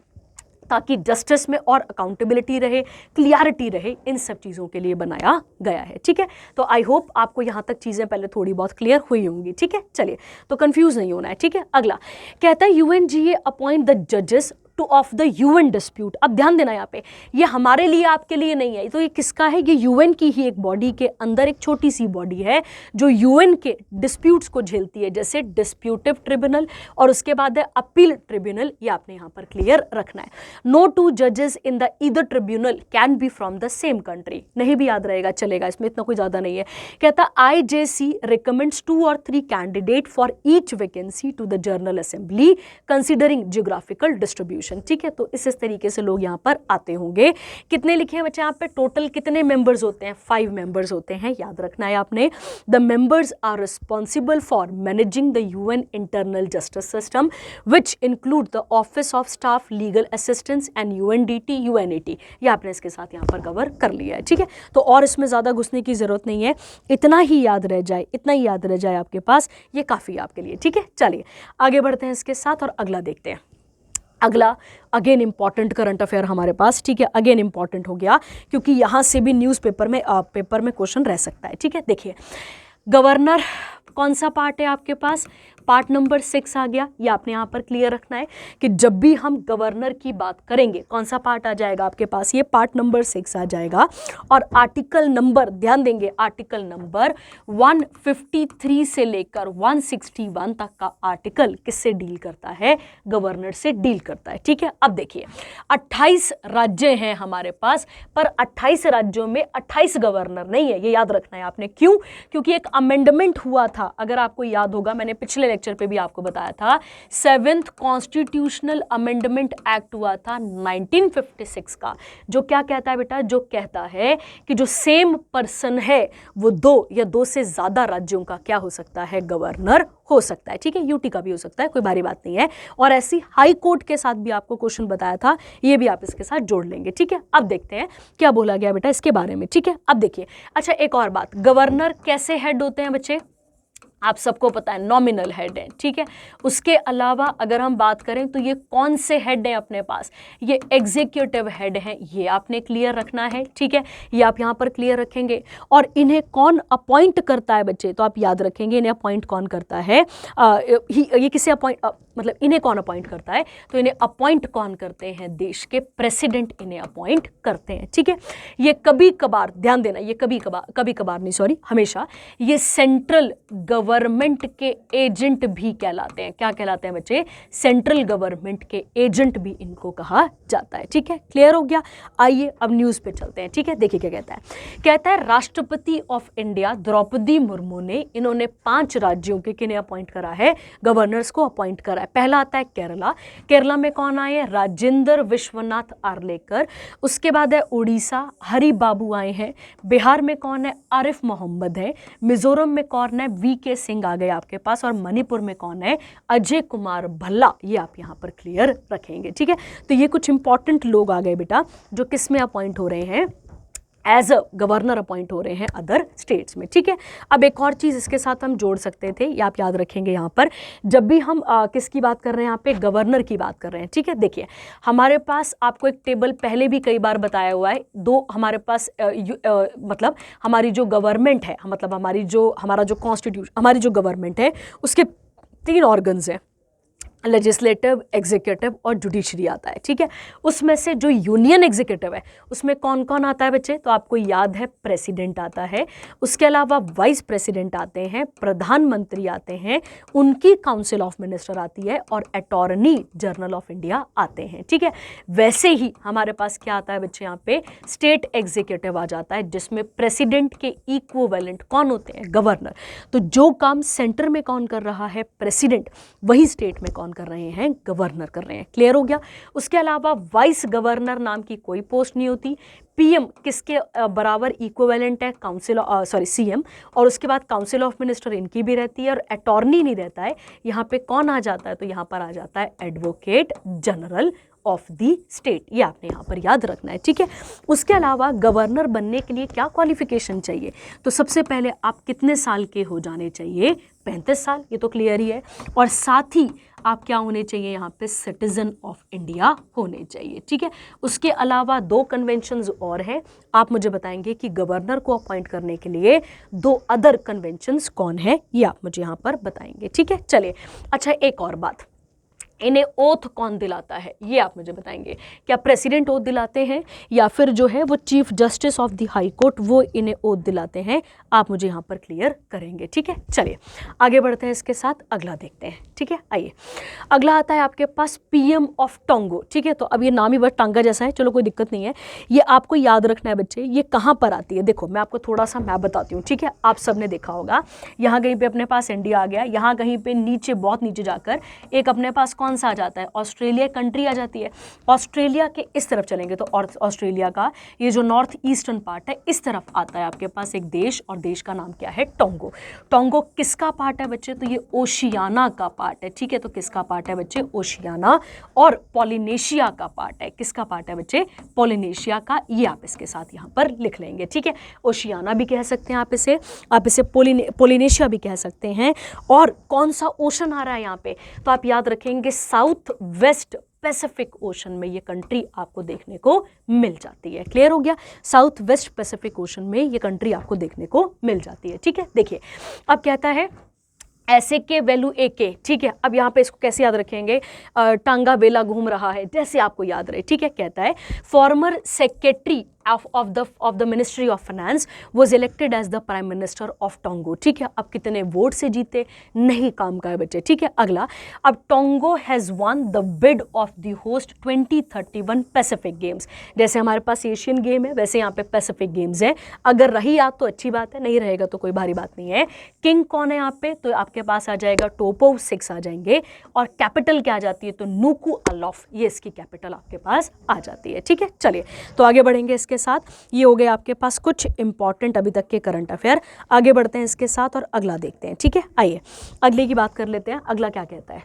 Speaker 1: ताकि जस्टिस में और अकाउंटेबिलिटी रहे, क्लियरिटी रहे, इन सब चीज़ों के लिए बनाया गया है, ठीक है। तो आई होप आपको यहाँ तक चीज़ें पहले थोड़ी बहुत क्लियर हुई होंगी, ठीक है। चलिए, तो कंफ्यूज नहीं होना है, ठीक है। अगला कहता है यूएनजीए अपॉइंट द जजेस ऑफ द यूएन डिस्प्यूट। अब ध्यान देना यहाँ पे, ये हमारे लिए आपके लिए नहीं है, तो ये किसका है, ये यूएन की ही एक बॉडी के अंदर एक छोटी सी बॉडी है जो यूएन के डिस्प्यूट्स को झेलती है, जैसे डिस्प्यूटिव ट्रिब्यूनल और उसके बाद है अपील ट्रिब्यूनल। ये आपने यहाँ पर क्लियर रखना है। नो टू जजेस in the either tribunal can be from the same country, नहीं भी याद रहेगा चलेगा, इसमें इतना कोई ज्यादा नहीं है। कहता IJC recommends 2 or 3 candidate for each vacancy to the general assembly considering geographical distribution. ठीक है, तो इस तरीके से लोग यहाँ पर आते होंगे। कितने लिखे हैं बच्चे यहाँ पे, टोटल कितने मेंबर्स होते हैं, 5 मेंबर्स होते हैं, याद रखना है आपने। The members are responsible for managing the UN internal justice system which include the office of staff, legal assistance and UNDT, UNAT. ये आपने इसके साथ यहाँ पर कवर कर लिया है। ठीक है, तो और इसमें ज़्यादा घुसने की ज़रूरत नहीं है, इतना ही याद रह जाए, इतना ही याद रह जाए आपके पास, ये काफ़ी आपके लिए। ठीक है, चलिए आगे बढ़ते हैं इसके साथ और अगला देखते हैं। अगला अगेन इंपॉर्टेंट करंट अफेयर हमारे पास। ठीक है, अगेन इंपॉर्टेंट हो गया क्योंकि यहाँ से भी न्यूज़पेपर में क्वेश्चन रह सकता है। ठीक है, देखिए गवर्नर कौन सा पार्ट है आपके पास, पार्ट नंबर 6 आ गया। ये आपने यहाँ पर क्लियर रखना है कि जब भी हम गवर्नर की बात करेंगे कौन सा पार्ट आ जाएगा आपके पास, ये पार्ट नंबर 6 आ जाएगा। और आर्टिकल नंबर ध्यान देंगे, आर्टिकल नंबर 153 से लेकर 161 तक का आर्टिकल किससे डील करता है, गवर्नर से डील करता है। ठीक है, अब देखिए 28 राज्य हैं हमारे पास, पर 28 राज्यों में 28 गवर्नर नहीं है, ये याद रखना है आपने। क्यों, क्योंकि एक अमेंडमेंट हुआ था, अगर आपको याद होगा, मैंने पिछले लेक्चर पे भी आपको बताया था, 7th कॉन्स्टिट्यूशनल अमेंडमेंट एक्ट हुआ था 1956 का, जो क्या कहता है बेटा, जो कहता है कि जो सेम पर्सन है वो 2 या 2 से ज्यादा राज्यों का क्या हो सकता है, गवर्नर हो सकता है। ठीक है, यूटी का भी हो सकता है, कोई भारी बात नहीं है। और ऐसी हाई कोर्ट के साथ भी आपको क्वेश्चन बताया था, ये भी आप इसके साथ जोड़ लेंगे। ठीक है, अब देखते हैं क्या बोला गया बेटा इसके बारे में। ठीक है, अब देखिए, अच्छा एक और बात, गवर्नर कैसे हेड होते हैं बच्चे, आप सबको पता है नॉमिनल हेड है। ठीक है, उसके अलावा अगर हम बात करें तो ये कौन से हेड हैं अपने पास, ये एग्जीक्यूटिव हेड हैं, ये आपने क्लियर रखना है। ठीक है, ये आप यहाँ पर क्लियर रखेंगे। और इन्हें कौन अपॉइंट करता है बच्चे, तो आप याद रखेंगे इन्हें अपॉइंट कौन करता है, ये किसे अपॉइंट, मतलब इन्हें कौन अपॉइंट करता है, तो इन्हें अपॉइंट कौन करते हैं, देश के प्रेसिडेंट इन्हें अपॉइंट करते हैं। ठीक है, ये कभी कभार ध्यान देना, ये कभी कभार नहीं, सॉरी हमेशा, ये सेंट्रल गवर्नमेंट के एजेंट भी कहलाते हैं। क्या कहलाते हैं बच्चे, सेंट्रल गवर्नमेंट के एजेंट भी इनको कहा जाता है। ठीक है, क्लियर हो गया। आइए अब न्यूज़ पे चलते हैं। ठीक है, देखिए क्या कहता है राष्ट्रपति ऑफ इंडिया द्रौपदी मुर्मू ने, इन्होंने 5 राज्यों के किन्हें अपॉइंट करा है, गवर्नर्स को अपॉइंट करा है। पहला आता है केरला, केरला में कौन आए हैं, राजेंद्र विश्वनाथ आर्लेकर। उसके बाद है उड़ीसा, हरि बाबू आए हैं। बिहार में कौन है, आरिफ मोहम्मद है। मिजोरम में कौन है, वीके सिंह आ गए आपके पास। और मणिपुर में कौन है, अजय कुमार भल्ला। ये आप यहाँ पर क्लियर रखेंगे। ठीक है, तो ये कुछ इंपॉर्टेंट लोग आ गए बेटा जो किस में अपॉइंट हो रहे हैं, एज अ गवर्नर अपॉइंट हो रहे हैं अदर स्टेट्स में। ठीक है, अब एक और चीज़ इसके साथ हम जोड़ सकते थे, ये आप याद रखेंगे यहाँ पर, जब भी हम किसकी बात कर रहे हैं, यहाँ पे गवर्नर की बात कर रहे हैं। ठीक है, देखिए हमारे पास आपको एक टेबल पहले भी कई बार बताया हुआ है, 2 हमारे पास मतलब हमारी जो गवर्नमेंट है, मतलब हमारा जो कॉन्स्टिट्यूशन, हमारी जो गवर्नमेंट है उसके 3 ऑर्गन्स हैं, लेजिस्लेटिव, एग्जीक्यूटिव और जुडिशरी आता है। ठीक है, उसमें से जो यूनियन एग्जीक्यूटिव है उसमें कौन कौन आता है बच्चे, तो आपको याद है प्रेसिडेंट आता है, उसके अलावा वाइस प्रेसिडेंट आते हैं, प्रधानमंत्री आते हैं, उनकी काउंसिल ऑफ मिनिस्टर आती है और अटॉर्नी जनरल ऑफ इंडिया आते हैं। ठीक है, वैसे ही हमारे पास क्या आता है बच्चे, यहाँ पे स्टेट एग्जीक्यूटिव आ जाता है, जिसमें प्रेसिडेंट के इक्विवेलेंट कौन होते हैं, गवर्नर। तो जो काम सेंटर में कौन कर रहा है, प्रेसिडेंट, वही स्टेट में कौन कर रहे हैं, गवर्नर कर रहे हैं। क्लियर हो गया। उसके अलावा वाइस गवर्नर नाम की कोई पोस्ट नहीं होती। पीएम किसके बराबर इक्विवेलेंट है, काउंसिल सीएम, और उसके बाद काउंसिल ऑफ मिनिस्टर इनकी भी रहती है, और अटॉर्नी नहीं रहता है। यहाँ पे कौन आ जाता है, तो यहाँ पर आ जाता है advocate general of the state. ये आपने यहाँ पर याद रखना है। ठीक है, उसके अलावा गवर्नर बनने के लिए क्या क्वालिफिकेशन चाहिए, तो सबसे पहले आप कितने साल के हो जाने चाहिए, 35 साल, ये तो क्लियर ही है। और साथ ही आप क्या होने चाहिए, यहाँ पे सिटीजन ऑफ इंडिया होने चाहिए। ठीक है, उसके अलावा 2 कन्वेंशंस और हैं, आप मुझे बताएंगे कि गवर्नर को अपॉइंट करने के लिए 2 अदर कन्वेंशंस कौन है, ये आप मुझे यहाँ पर बताएंगे। ठीक है, चलिए अच्छा एक और बात, इन्हें ओथ कौन दिलाता है, ये आप मुझे बताएंगे। क्या प्रेसिडेंट ओथ दिलाते हैं या फिर जो है वो chief justice of the high court वो इन्हें ओथ दिलाते हैं, आप मुझे यहाँ पर क्लियर करेंगे। ठीक है, चलिए आगे बढ़ते हैं इसके साथ, अगला देखते हैं। ठीक है, आइए अगला आता है आपके पास पीएम ऑफ टोंगो। ठीक है, तो अब ये नाम ही बस टांगा जैसा है, चलो कोई दिक्कत नहीं है, ये आपको याद रखना है बच्चे। ये कहाँ पर आती है, देखो मैं आपको थोड़ा सा मैप बताती हूँ। ठीक है, आप सबने देखा होगा यहाँ कहीं पे अपने पास इंडिया आ गया, यहाँ कहीं पे नीचे बहुत नीचे जाकर एक अपने पास कौन सा आ जाता है, ऑस्ट्रेलिया कंट्री आ जाती है। ऑस्ट्रेलिया के इस तरफ चलेंगे तो ऑस्ट्रेलिया का ये जो नॉर्थ ईस्टर्न पार्ट है इस तरफ आता है आपके पास एक देश, और देश का नाम क्या है, टोंगो। टोंगो किसका पार्ट है बच्चे, तो ये ओशियाना का पार्ट है। ठीक है, तो किसका पार्ट है बच्चे, ओशियाना, और पॉलिनेशिया का पार्ट है। किसका पार्ट है बच्चे, पॉलिनेशिया का, ये आप इसके साथ यहाँ पर लिख लेंगे। ठीक है, ओशियाना भी कह सकते हैं आप इसे पोलिनेशिया भी कह सकते हैं। और कौन सा ओशन आ रहा है यहाँ पे, तो आप याद रखेंगे साउथ वेस्ट पैसिफिक ओशन में ये कंट्री आपको देखने को मिल जाती है। क्लियर हो गया, साउथ वेस्ट पैसिफिक ओशन में ये कंट्री आपको देखने को मिल जाती है। ठीक है, देखिए अब कहता है ऐसे के वैल्यू ए के। ठीक है, अब यहाँ पे इसको कैसे याद रखेंगे, टांगा बेला घूम रहा है जैसे आपको याद रहे। ठीक है, कहता है former secretary of the Ministry of Finance was elected as the Prime Minister of Tongo। ठीक है, अब कितने वोट से जीते, नहीं काम का है बच्चे। ठीक है, अगला, अब Tonga has won the bid of the host 2031 Pacific Games. जैसे हमारे पास एशियन गेम है वैसे यहाँ पे पैसिफिक गेम्स है। अगर रही याद तो अच्छी बात है, नहीं रहेगा तो कोई भारी बात नहीं है। किंग कौन है यहाँ पे, तो आपके पास आ जाएगा टोपो 6 आ जाएंगे, और कैपिटल क्या आ जाती है, तो नुकु अलोफ, ये इसकी कैपिटल आपके पास आ जाती है। ठीक है, चलिए तो आगे बढ़ेंगे के साथ। ये हो गए आपके पास कुछ इंपॉर्टेंट अभी तक के करंट अफेयर। आगे बढ़ते हैं इसके साथ और अगला देखते हैं। ठीक है, आइए अगले की बात कर लेते हैं। अगला क्या कहता है,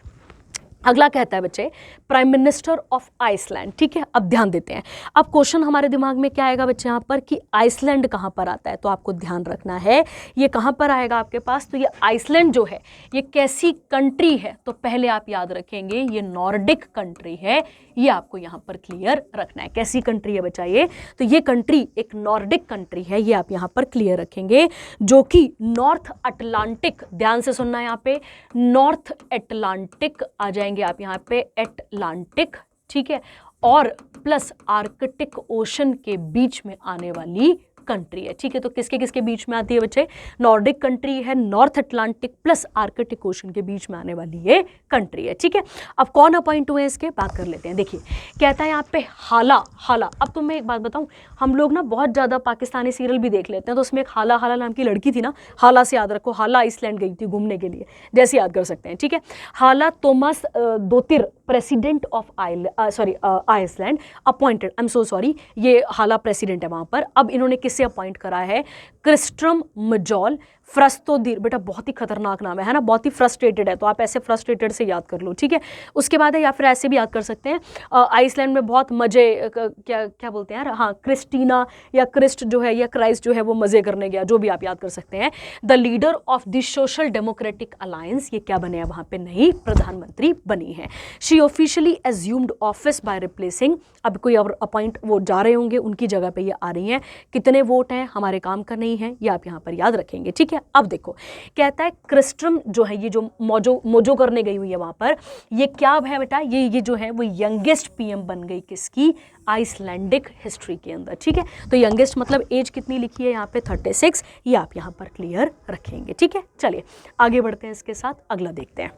Speaker 1: अगला कहता है बच्चे प्राइम मिनिस्टर ऑफ आइसलैंड। ठीक है, अब ध्यान देते हैं। अब क्वेश्चन हमारे दिमाग में क्या आएगा बच्चे यहाँ पर कि आइसलैंड कहाँ पर आता है, तो आपको ध्यान रखना है ये कहाँ पर आएगा आपके पास, तो ये आइसलैंड जो है ये कैसी कंट्री है, तो पहले आप याद रखेंगे ये नॉर्डिक कंट्री है। ये आपको यहाँ पर क्लियर रखना है, कैसी कंट्री है बच्चा ये, तो ये कंट्री एक नॉर्डिक कंट्री है। ये आप यहाँ पर क्लियर रखेंगे, जो कि नॉर्थ अटलांटिक, ध्यान से सुनना यहाँ पे, नॉर्थ अटलांटिक आ जाएंगे आप यहाँ पे, अटलांटिक। ठीक है, और प्लस आर्कटिक ओशन के बीच में आने वाली कंट्री है। ठीक है, तो किसके किसके बीच में आती है बच्चे, नॉर्डिक कंट्री है, north Atlantic plus Arctic ocean के बीच में आने वाली ये कंट्री है। ठीक है, अब कौन अपॉइंट हुए इसके, बात कर लेते हैं। देखिए कहता है यहाँ पे हाला। अब तो मैं एक बात बताऊं, हम लोग ना बहुत ज़्यादा पाकिस्तानी सीरियल भी देख लेते हैं, तो उसमें एक हाला नाम की लड़की थी ना, हाला से याद रखो, हाला आइसलैंड गई थी घूमने के लिए, जैसे याद कर सकते हैं। ठीक है, Halla Tomasdottir president of Iceland appointed, I am so sorry, ये हाला प्रेसिडेंट है वहाँ पर। अब इन्होंने किससे अपॉइंट करा है, क्रिस्ट्रम मजॉल फ्रस्तोदिर, बेटा बहुत ही खतरनाक नाम है ना, बहुत ही फ्रस्ट्रेटेड है, तो आप ऐसे फ्रस्ट्रेटेड से याद कर लो। ठीक है, उसके बाद है, या फिर ऐसे भी याद कर सकते हैं, आइसलैंड में बहुत मजे, क्या बोलते हैं यार, हाँ क्रिस्टीना या क्रिस्ट जो है या क्राइस्ट जो है वो मजे करने गया, जो भी आप याद कर सकते हैं। The leader of the social democratic alliance, ये क्या बने हैं वहाँ पे, नई प्रधानमंत्री बनी है। She officially assumed office by replacing, अब कोई और अपॉइंट वो जा रहे होंगे उनकी जगह पे ये आ रही हैं। कितने वोट हैं, हमारे काम का नहीं है, ये आप यहाँ पर याद रखेंगे। ठीक है, अब देखो कहता है क्रिस्ट्रम जो है, ये जो मोजो करने गई हुई है वहां पर, ये क्या है बेटा, ये जो है वो यंगेस्ट पीएम बन गई, किसकी, आइसलैंडिक हिस्ट्री के अंदर। ठीक है, तो यंगेस्ट मतलब एज कितनी लिखी है यहाँ पे, 36, ये आप यहाँ पर क्लियर रखेंगे। ठीक है, चलिए आगे बढ़ते हैं इसके साथ, अगला देखते हैं।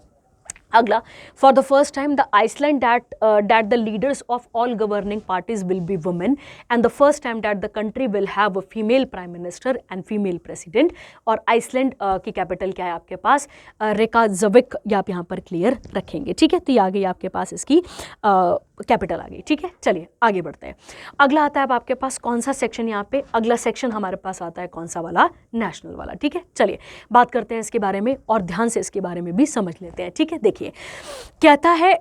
Speaker 1: अगला, for the first time the Iceland that the leaders of all governing parties will be women, and the first time that the country will have a female prime minister and female president. और आइसलैंड की कैपिटल क्या है आपके पास, रेकाजविक, ये आप यहाँ पर क्लियर रखेंगे। ठीक है, तो ये आ गई आपके पास इसकी कैपिटल आ गई। ठीक है, चलिए आगे बढ़ते हैं। अगला आता है अब आपके पास कौन सा सेक्शन, यहाँ पे अगला सेक्शन हमारे पास आता है कौन सा वाला, नेशनल वाला। ठीक है, चलिए बात करते हैं इसके बारे में और ध्यान से इसके बारे में भी समझ लेते हैं। ठीक है, देखिए कहता है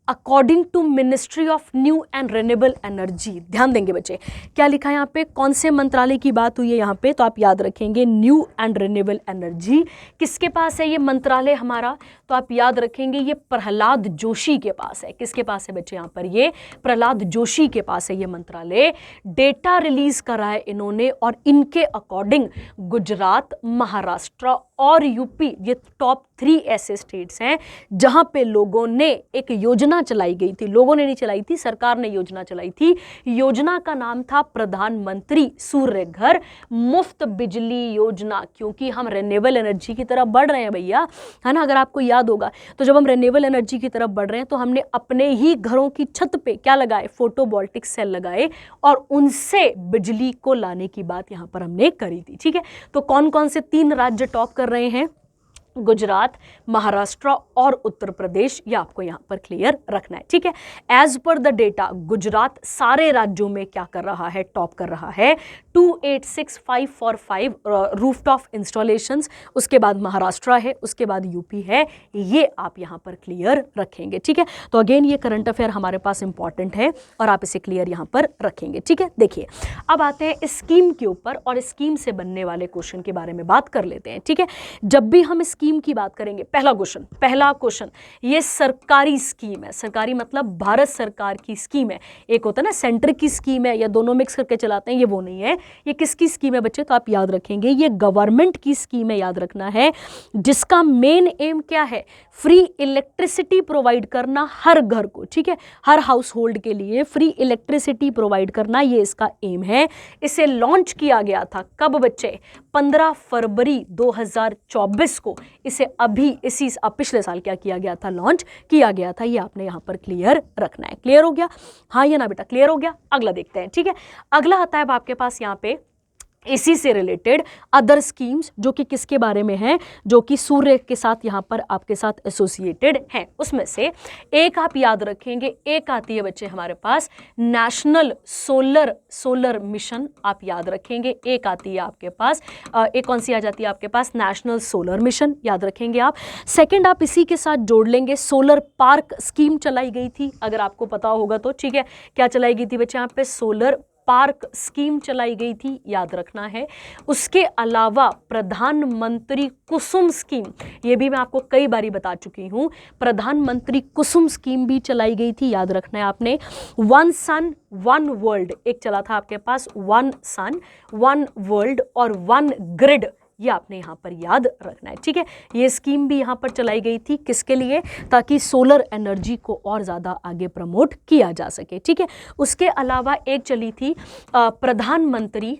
Speaker 1: according to ministry of new and renewable energy, ध्यान देंगे बच्चे, क्या लिखा है यहाँ पे, कौन से मंत्रालय की बात हुई है यहाँ पे, तो आप याद रखेंगे न्यू एंड रिन्यूएबल एनर्जी। किसके पास है ये मंत्रालय हमारा, तो आप याद रखेंगे ये प्रहलाद जोशी के पास है। किसके पास है बच्चे यहाँ पर, ये प्रहलाद जोशी के पास है ये मंत्रालय। डेटा रिलीज करा है इन्होंने, और इनके अकॉर्डिंग गुजरात, महाराष्ट्र और यूपी, ये टॉप 3 ऐसे स्टेट्स हैं जहां पे लोगों ने एक योजना योजना चलाई गई थी, लोगों ने नहीं चलाई थी, सरकार ने योजना चलाई थी। योजना का नाम था प्रधानमंत्री सूर्य घर मुफ्त बिजली योजना, क्योंकि हम रिन्यूएबल एनर्जी की तरफ बढ़ रहे हैं भैया, है ना। अगर आपको याद होगा तो जब हम रिन्यूएबल एनर्जी की तरफ बढ़ रहे हैं तो हमने अपने ही घरों की छत पे क्या लगाए, फोटोवोल्टिक सेल लगाए और उनसे बिजली को लाने की बात यहां पर हमने करी थी, ठीक है। तो कौन कौन से 3 राज्य टॉप कर रहे हैं, गुजरात, महाराष्ट्र और उत्तर प्रदेश, ये आपको यहां पर क्लियर रखना है, ठीक है। As per the data Gujarat सारे राज्यों में क्या कर रहा है, टॉप कर रहा है, 286,545 रूफटॉप इंस्टॉलेशंस। उसके बाद महाराष्ट्र है, उसके बाद यूपी है, ये आप यहां पर क्लियर रखेंगे, ठीक है। तो अगेन ये करंट अफेयर हमारे पास इंपॉर्टेंट है और आप इसे क्लियर यहां पर रखेंगे, ठीक है। देखिए अब आते हैं स्कीम के ऊपर और स्कीम से बनने वाले क्वेश्चन के बारे में बात कर लेते हैं, ठीक है। जब भी हम स्कीम की बात करेंगे, पहला क्वेश्चन, ये सरकारी स्कीम है, सरकारी मतलब भारत सरकार की स्कीम है। एक होता है ना सेंटर की स्कीम है या दोनों मिक्स करके चलाते हैं, ये वो नहीं है। ये किसकी स्कीम है बच्चे, तो आप याद रखेंगे ये गवर्नमेंट की स्कीम है, याद रखना है, जिसका मेन एम क्या है, फ्री इलेक्ट्रिसिटी प्रोवाइड करना हर घर को, ठीक है, हर हाउस होल्ड के लिए फ्री इलेक्ट्रिसिटी प्रोवाइड करना, ये इसका एम है। इसे लॉन्च किया गया था कब बच्चे, 15 फरवरी 2024 को। इसे अभी इसी पिछले साल क्या किया गया था, लॉन्च किया गया था। ये आपने यहां पर क्लियर रखना है। क्लियर हो गया, हाँ या ना बेटा, क्लियर हो गया। अगला देखते हैं, ठीक है। अगला आता है अब आपके पास यहां पे इसी से रिलेटेड अदर स्कीम्स, जो कि किसके बारे में है, जो कि सूर्य के साथ यहां पर आपके साथ एसोसिएटेड हैं। उसमें से एक आप याद रखेंगे, एक आती है बच्चे हमारे पास नेशनल सोलर मिशन, आप याद रखेंगे। एक आती है आपके पास, एक कौन सी आ जाती है आपके पास, नेशनल सोलर मिशन, याद रखेंगे आप। सेकंड आप इसी के साथ जोड़ लेंगे, सोलर पार्क स्कीम चलाई गई थी, अगर आपको पता होगा तो, ठीक है। क्या चलाई गई थी बच्चे यहाँ पे, सोलर पार्क स्कीम चलाई गई थी, याद रखना है। उसके अलावा प्रधानमंत्री कुसुम स्कीम, ये भी मैं आपको कई बारी बता चुकी हूं, प्रधानमंत्री कुसुम स्कीम भी चलाई गई थी, याद रखना है आपने। वन सन वन वर्ल्ड एक चला था आपके पास, वन सन वन वर्ल्ड और वन ग्रिड, ये आपने यहाँ पर याद रखना है, ठीक है। ये स्कीम भी यहाँ पर चलाई गई थी, किसके लिए, ताकि सोलर एनर्जी को और ज़्यादा आगे प्रमोट किया जा सके, ठीक है। उसके अलावा एक चली थी प्रधानमंत्री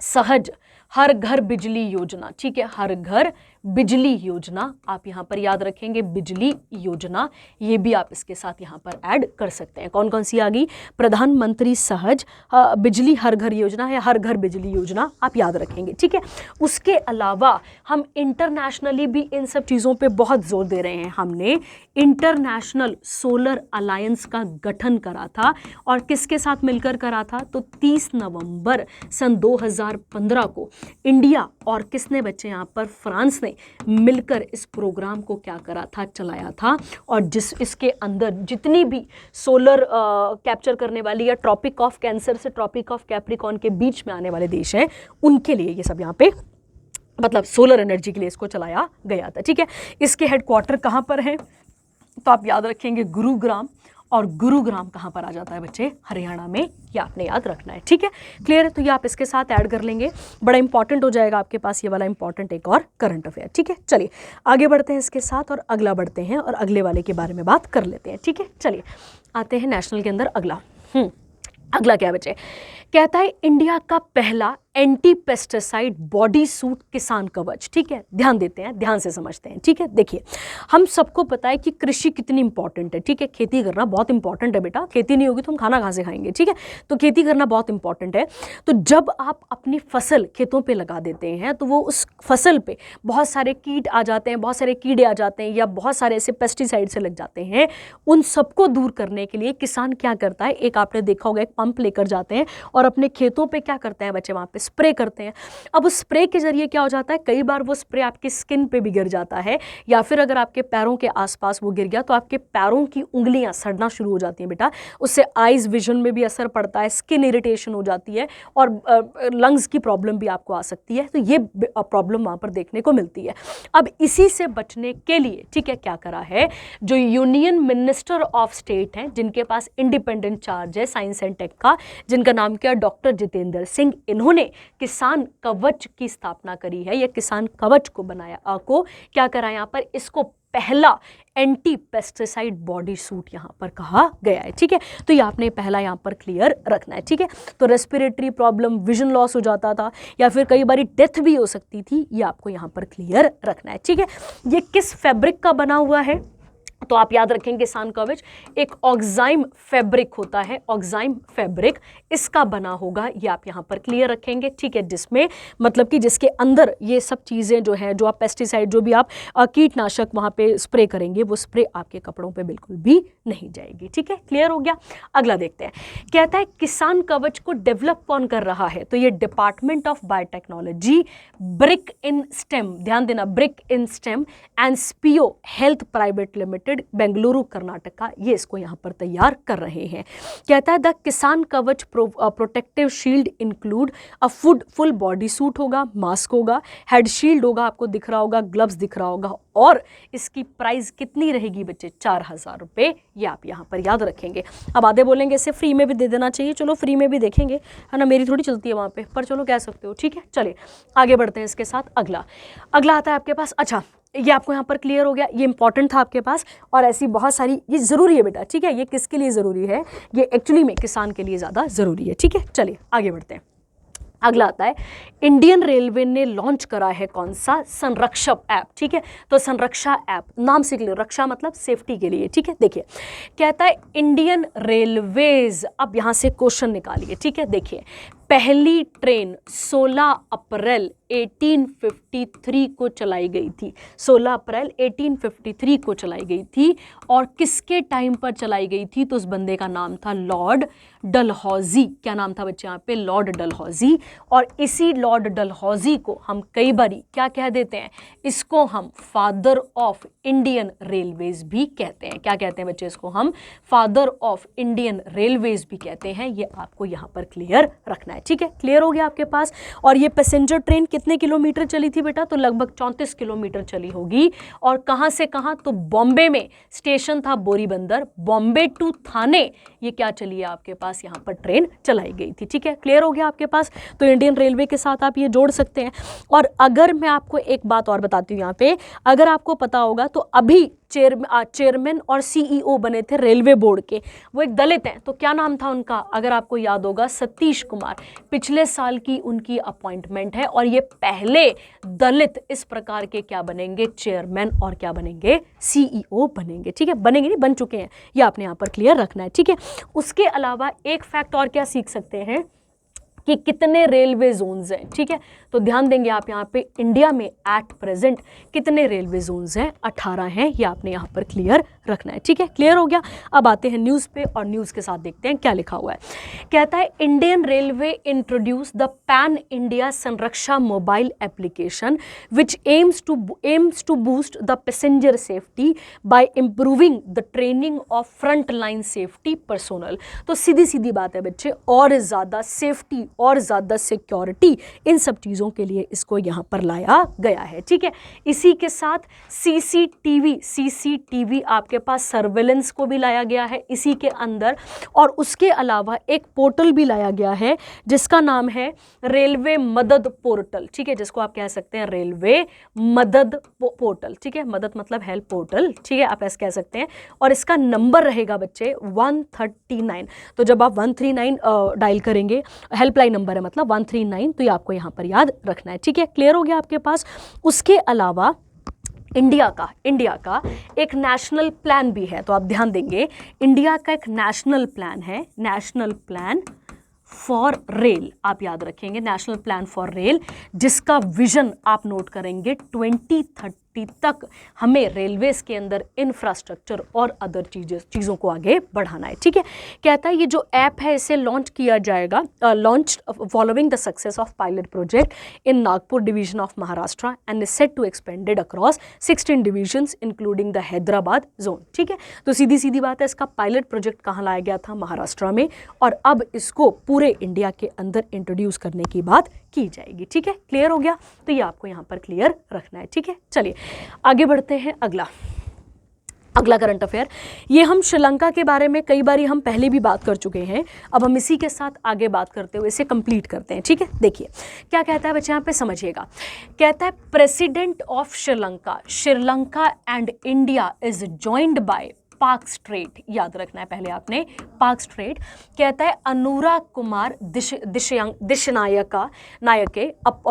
Speaker 1: सहज हर घर बिजली योजना, ठीक है, हर घर बिजली योजना, आप यहाँ पर याद रखेंगे बिजली योजना, ये भी आप इसके साथ यहाँ पर ऐड कर सकते हैं। कौन कौन सी आ गई, प्रधानमंत्री सहज बिजली हर घर योजना है, हर घर बिजली योजना आप याद रखेंगे, ठीक है। उसके अलावा हम इंटरनेशनली भी इन सब चीज़ों पे बहुत जोर दे रहे हैं। हमने इंटरनेशनल सोलर अलायंस का गठन करा था, और किसके साथ मिलकर करा था, तो 30 नवंबर सन 2015 को इंडिया और किसने बच्चे यहाँ पर, फ्रांस ने मिलकर इस प्रोग्राम को क्या करा था, चलाया था। और इसके अंदर जितनी भी सोलर कैप्चर करने वाली या ट्रॉपिक ऑफ कैंसर से ट्रॉपिक ऑफ कैप्रिकॉर्न के बीच में आने वाले देश हैं, उनके लिए ये सब यहाँ पे मतलब सोलर एनर्जी के लिए इसको चलाया गया था, ठीक है। इसके हेडक्वार्टर कहाँ पर है, तो आप याद रखेंगे गुरुग्राम, और गुरुग्राम कहाँ पर आ जाता है बच्चे, हरियाणा में, ये आपने याद रखना है, ठीक है। क्लियर है, तो ये आप इसके साथ ऐड कर लेंगे, बड़ा इंपॉर्टेंट हो जाएगा आपके पास ये वाला इंपॉर्टेंट एक और करंट अफेयर, ठीक है। चलिए आगे बढ़ते हैं इसके साथ और अगला बढ़ते हैं और अगले वाले के बारे में बात कर लेते हैं, ठीक है। चलिए आते हैं नेशनल के अंदर अगला। अगला क्या बच्चे, कहता है इंडिया का पहला एंटी पेस्टिसाइड बॉडी सूट किसान कवच, ठीक है। ध्यान देते हैं, ध्यान से समझते हैं, ठीक है। देखिए हम सबको पता है कि कृषि कितनी इंपॉर्टेंट है, ठीक है। खेती करना बहुत इंपॉर्टेंट है बेटा, खेती नहीं होगी तो हम खाना कहाँ से खाएंगे, ठीक है। तो खेती करना बहुत इंपॉर्टेंट है। तो जब आप अपनी फसल खेतों पे लगा देते हैं तो वो उस फसल पे बहुत सारे कीट आ जाते हैं, बहुत सारे कीड़े आ जाते हैं, या बहुत सारे ऐसे पेस्टिसाइड से लग जाते हैं। उन सबको दूर करने के लिए किसान क्या करता है, एक आपने देखा होगा, एक पंप लेकर जाते हैं और अपने खेतों पे क्या करते हैं बच्चे, वहाँ पे स्प्रे करते हैं। अब उस स्प्रे के जरिए क्या हो जाता है, कई बार वो स्प्रे आपकी स्किन पे भी गिर जाता है, या फिर अगर आपके पैरों के आसपास वो गिर गया तो आपके पैरों की उंगलियां सड़ना शुरू हो जाती हैं बेटा। उससे आईज विजन में भी असर पड़ता है, स्किन इरिटेशन हो जाती है, और लंग्स की प्रॉब्लम भी आपको आ सकती है। तो ये प्रॉब्लम वहाँ पर देखने को मिलती है। अब इसी से बचने के लिए, ठीक है, क्या करा है, जो यूनियन मिनिस्टर ऑफ स्टेट हैं, जिनके पास इंडिपेंडेंट चार्ज है साइंस एंड टेक का, जिनका नाम क्या, डॉक्टर जितेंद्र सिंह, इन्होंने किसान कवच की स्थापना करी है, या किसान कवच को बनाया, क्या करा यहाँ पर, इसको पहला एंटी पेस्टिसाइड बॉडी सूट यहाँ पर कहा गया है। ठीक है, तो ये आपने पहला यहाँ पर क्लियर रखना है। ठीक है, तो रेस्पिरेटरी प्रॉब्लम, विजन लॉस हो जाता था या फिर कई बार डेथ भी हो सकती थी, ये आपको यहाँ पर क्लियर रखना है। ठीक है, ये किस फैब्रिक का बना हुआ है, तो आप याद रखेंगे किसान कवच एक ऑक्साइम फैब्रिक होता है, ऑक्साइम फैब्रिक इसका बना होगा, ये आप यहाँ पर क्लियर रखेंगे। ठीक है, जिसमें मतलब कि जिसके अंदर ये सब चीज़ें जो है, जो आप पेस्टिसाइड, जो भी आप कीटनाशक वहाँ पे स्प्रे करेंगे, वो स्प्रे आपके कपड़ों पे बिल्कुल भी नहीं जाएगी। ठीक है, क्लियर हो गया। अगला देखते हैं, कहता है किसान कवच को डेवलप कौन कर रहा है, तो ये department of biotechnology, brick in stem, ध्यान देना, brick in stem and Spio health private limited, Bengaluru Karnataka, ये इसको यहां पर तैयार कर रहे हैं। कहता है द किसान कवच protective shield include a full body suit होगा, मास्क होगा, हेड शील्ड होगा, आपको दिख रहा होगा, ग्लव्स दिख रहा होगा, और इसकी प्राइस कितनी रहेगी बच्चे, 4000 रुपये, ये आप यहाँ पर याद रखेंगे। अब आधे बोलेंगे इसे फ्री में भी दे देना चाहिए, चलो फ्री में भी देखेंगे, है ना, मेरी थोड़ी चलती है वहाँ पे, पर चलो कह सकते हो। ठीक है, चलिए आगे बढ़ते हैं इसके साथ। अगला आता है आपके पास, अच्छा ये आपको यहाँ पर क्लियर हो गया, ये इंपॉर्टेंट था आपके पास, और ऐसी बहुत सारी, ये ज़रूरी है बेटा। ठीक है, ये किसके लिए ज़रूरी है, ये एक्चुअली में किसान के लिए ज़्यादा ज़रूरी है। ठीक है, चलिए आगे बढ़ते हैं। अगला आता है, इंडियन रेलवे ने लॉन्च करा है कौन सा, संरक्षक ऐप। ठीक है, तो संरक्षा ऐप, नाम से क्लियर, रक्षा मतलब सेफ्टी के लिए। ठीक है, देखिए कहता है इंडियन रेलवेज, अब यहाँ से क्वेश्चन निकालिए। ठीक है, देखिए पहली ट्रेन 16 अप्रैल 1853 को चलाई गई थी, 16 अप्रैल 1853 को चलाई गई थी, और किसके टाइम पर चलाई गई थी, तो उस बंदे का नाम था लॉर्ड डलहौजी। क्या नाम था बच्चे यहाँ पे, लॉर्ड डलहौजी। और इसी लॉर्ड डलहौजी को हम कई बारी क्या कह देते हैं, इसको हम फादर ऑफ इंडियन रेलवेज भी कहते हैं। क्या कहते हैं बच्चे, इसको हम फादर ऑफ इंडियन रेलवेज भी कहते हैं, ये आपको यहाँ पर क्लियर रखना है। ठीक है, क्लियर हो गया आपके पास। और ये पैसेंजर ट्रेन कितने किलोमीटर चली थी बेटा, तो लगभग 34 किलोमीटर चली होगी, और कहाँ से कहाँ, तो बॉम्बे में स्टेशन था बोरीबंदर, बॉम्बे टू थाने, ये क्या चली है आपके पास, यहाँ पर ट्रेन चलाई गई थी। ठीक है, क्लियर हो गया आपके पास। तो इंडियन रेलवे के साथ आप ये जोड़ सकते हैं। और अगर मैं आपको एक बात और बताती हूँ यहाँ पे, अगर आपको पता होगा तो अभी चेयरमैन और सीईओ बने थे रेलवे बोर्ड के, वो एक दलित हैं, तो क्या नाम था उनका, अगर आपको याद होगा, सतीश कुमार। पिछले साल की उनकी अपॉइंटमेंट है, और ये पहले दलित इस प्रकार के क्या बनेंगे, चेयरमैन, और क्या बनेंगे, सीईओ बनेंगे। ठीक है, बनेंगे नहीं, बन चुके हैं, ये आपने यहाँ पर क्लियर रखना है। ठीक है, उसके अलावा एक फैक्ट और क्या सीख सकते हैं कि कितने रेलवे जोन्स हैं। ठीक है, तो ध्यान देंगे आप यहाँ पे, इंडिया में एट प्रेजेंट कितने रेलवे जोन्स हैं, 18 हैं, ये आपने यहाँ पर क्लियर रखना है। ठीक है, क्लियर हो गया। अब आते हैं न्यूज़ पे, और न्यूज़ के साथ देखते हैं क्या लिखा हुआ है। कहता है Indian railway introduce the pan India Sanraksha mobile application which aims to boost the passenger safety by improving the training of front line safety personnel. तो सीधी सीधी बात है बच्चे, और ज़्यादा सेफ्टी और ज़्यादा सिक्योरिटी, इन सब चीज़ों के लिए इसको यहाँ पर लाया गया है। ठीक है, इसी के साथ सीसीटीवी आपके पास सर्वेलेंस को भी लाया गया है इसी के अंदर, और उसके अलावा एक पोर्टल भी लाया गया है जिसका नाम है रेलवे मदद पोर्टल। ठीक है, जिसको आप कह सकते हैं रेलवे मदद पोर्टल। ठीक है, मदद मतलब हेल्प पोर्टल। ठीक है, आप ऐसे कह सकते हैं, और इसका नंबर रहेगा बच्चे 139। तो जब आप 139 डायल करेंगे, हेल्पलाइन नंबर है मतलब 139, तो ये आपको यहाँ पर याद रखना है। ठीक है, क्लियर हो गया आपके पास। उसके अलावा इंडिया का एक नेशनल प्लान भी है, तो आप ध्यान देंगे, इंडिया का एक नेशनल प्लान है, नेशनल प्लान फॉर रेल, आप याद रखेंगे, नेशनल प्लान फॉर रेल, जिसका विजन आप नोट करेंगे 2030 तक हमें रेलवेज के अंदर इंफ्रास्ट्रक्चर और अदर चीज़ों को आगे बढ़ाना है। ठीक है, कहता है ये जो ऐप है इसे लॉन्च किया जाएगा, launch following the success of pilot project in Nagpur division of Maharashtra and is set to expanded across 16 divisions including the Hyderabad zone. ठीक है, तो सीधी सीधी बात है, इसका पायलट प्रोजेक्ट कहाँ लाया गया था, महाराष्ट्र में, और अब इसको पूरे इंडिया के अंदर इंट्रोड्यूस करने की बात की जाएगी। ठीक है, क्लियर हो गया। तो ये आपको यहाँ पर क्लियर रखना है। ठीक है, चलिए आगे बढ़ते हैं। अगला अगला करंट अफेयर, ये हम श्रीलंका के बारे में कई बार हम पहले भी बात कर चुके हैं, अब हम इसी के साथ आगे बात करते हुए इसे कंप्लीट करते हैं। ठीक है, देखिए क्या कहता है बच्चे, यहाँ पे समझिएगा। कहता है president of Sri Lanka, Sri Lanka and India is joined by Palk strait, याद रखना है पहले आपने पाक स्ट्रेट। कहता है Anurag Kumar Dissanayaka Nayake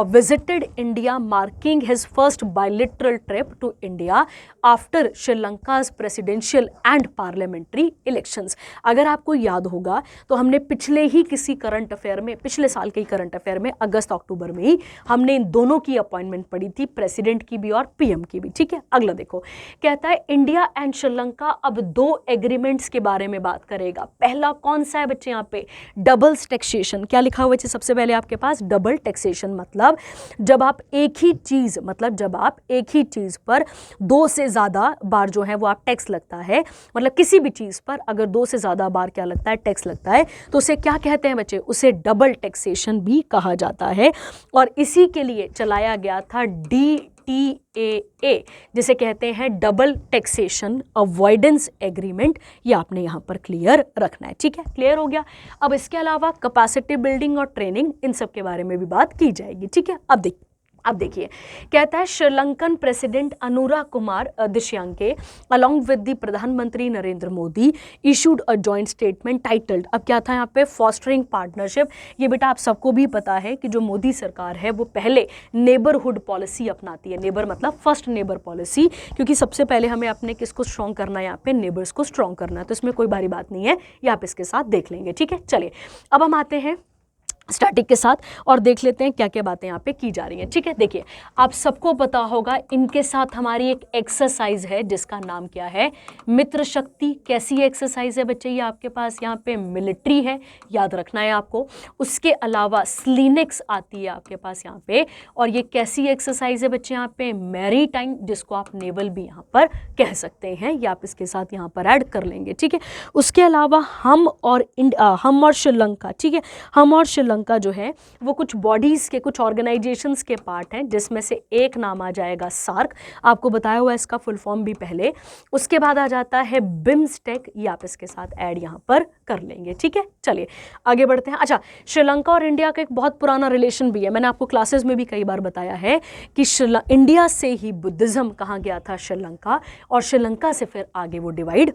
Speaker 1: visited India marking his first bilateral trip to India after Sri Lanka's presidential and parliamentary elections. अगर आपको याद होगा तो हमने पिछले ही किसी करंट अफेयर में, पिछले साल के ही करंट अफेयर में अगस्त अक्टूबर में ही हमने इन दोनों की अपॉइंटमेंट पढ़ी थी, प्रेसिडेंट की भी और पीएम की भी। ठीक है, अगला देखो, कहता है इंडिया एंड श्रीलंका अब 2 एग्रीमेंट्स के बारे में बात करेगा। पहला कौन सा है बच्चे, यहाँ पे डबल टैक्सेशन। क्या लिखा हुआ है सबसे पहले आपके पास, डबल टैक्सेशन, मतलब जब आप एक ही चीज, मतलब जब आप एक ही चीज पर 2 से ज्यादा बार जो है वो आप टैक्स लगता है, मतलब किसी भी चीज पर अगर 2 से ज्यादा बार क्या लगता है, टैक्स लगता है, तो उसे क्या कहते हैं बच्चे, उसे डबल टैक्सेशन भी कहा जाता है। और इसी के लिए चलाया गया था DTAA, जिसे कहते हैं डबल टैक्सेशन अवॉइडेंस एग्रीमेंट। ये आपने यहाँ पर क्लियर रखना है। ठीक है, क्लियर हो गया। अब इसके अलावा कैपेसिटी बिल्डिंग और ट्रेनिंग, इन सब के बारे में भी बात की जाएगी। ठीक है, अब देखिए कहता है Sri Lankan president Anurag Kumar Dissanayake along with the प्रधानमंत्री Narendra Modi issued a joint statement titled. अब क्या था यहाँ पे, फॉस्टरिंग पार्टनरशिप। ये बेटा आप सबको भी पता है कि जो मोदी सरकार है वो पहले नेबरहुड पॉलिसी अपनाती है। नेबर मतलब फर्स्ट नेबर पॉलिसी, क्योंकि सबसे पहले हमें अपने किसको स्ट्रॉन्ग करना है, यहाँ पे नेबर्स को स्ट्रॉन्ग करना है, तो इसमें कोई भारी बात नहीं है, ये आप इसके साथ देख लेंगे। ठीक है, चलिए अब हम आते हैं स्टैटिक के साथ और देख लेते हैं क्या क्या बातें यहाँ पे की जा रही हैं। ठीक है, देखिए आप सबको पता होगा इनके साथ हमारी एक एक्सरसाइज है जिसका नाम क्या है, मित्र शक्ति। कैसी एक्सरसाइज है बच्चे, ये आपके पास यहाँ पे मिलिट्री है, याद रखना है आपको। उसके अलावा स्लीनेक्स आती है आपके पास यहाँ पे, और ये कैसी एक्सरसाइज है बच्चे, यहाँ पे मैरी टाइम, जिसको आप नेवल भी यहाँ पर कह सकते हैं, ये आप इसके साथ यहाँ पर ऐड कर लेंगे। ठीक है, उसके अलावा हम और श्रीलंका, ठीक है, हम और श्रीलंका जो है वो कुछ बॉडीज के, कुछ ऑर्गेनाइजेशंस के पार्ट हैं, जिसमें से एक नाम आ जाएगा सार्क, आपको बताया हुआ है इसका फुल फॉर्म भी पहले। उसके बाद आ जाता है बिम्स्टेक, ये आप इसके साथ ऐड यहाँ पर कर लेंगे। ठीक है, चलिए आगे बढ़ते हैं। अच्छा, श्रीलंका और इंडिया का एक बहुत पुराना रिलेशन भी है, मैंने आपको क्लासेस में भी कई बार बताया है कि इंडिया से ही बुद्धिज्म कहाँ गया था, श्रीलंका, और श्रीलंका से फिर आगे वो डिवाइड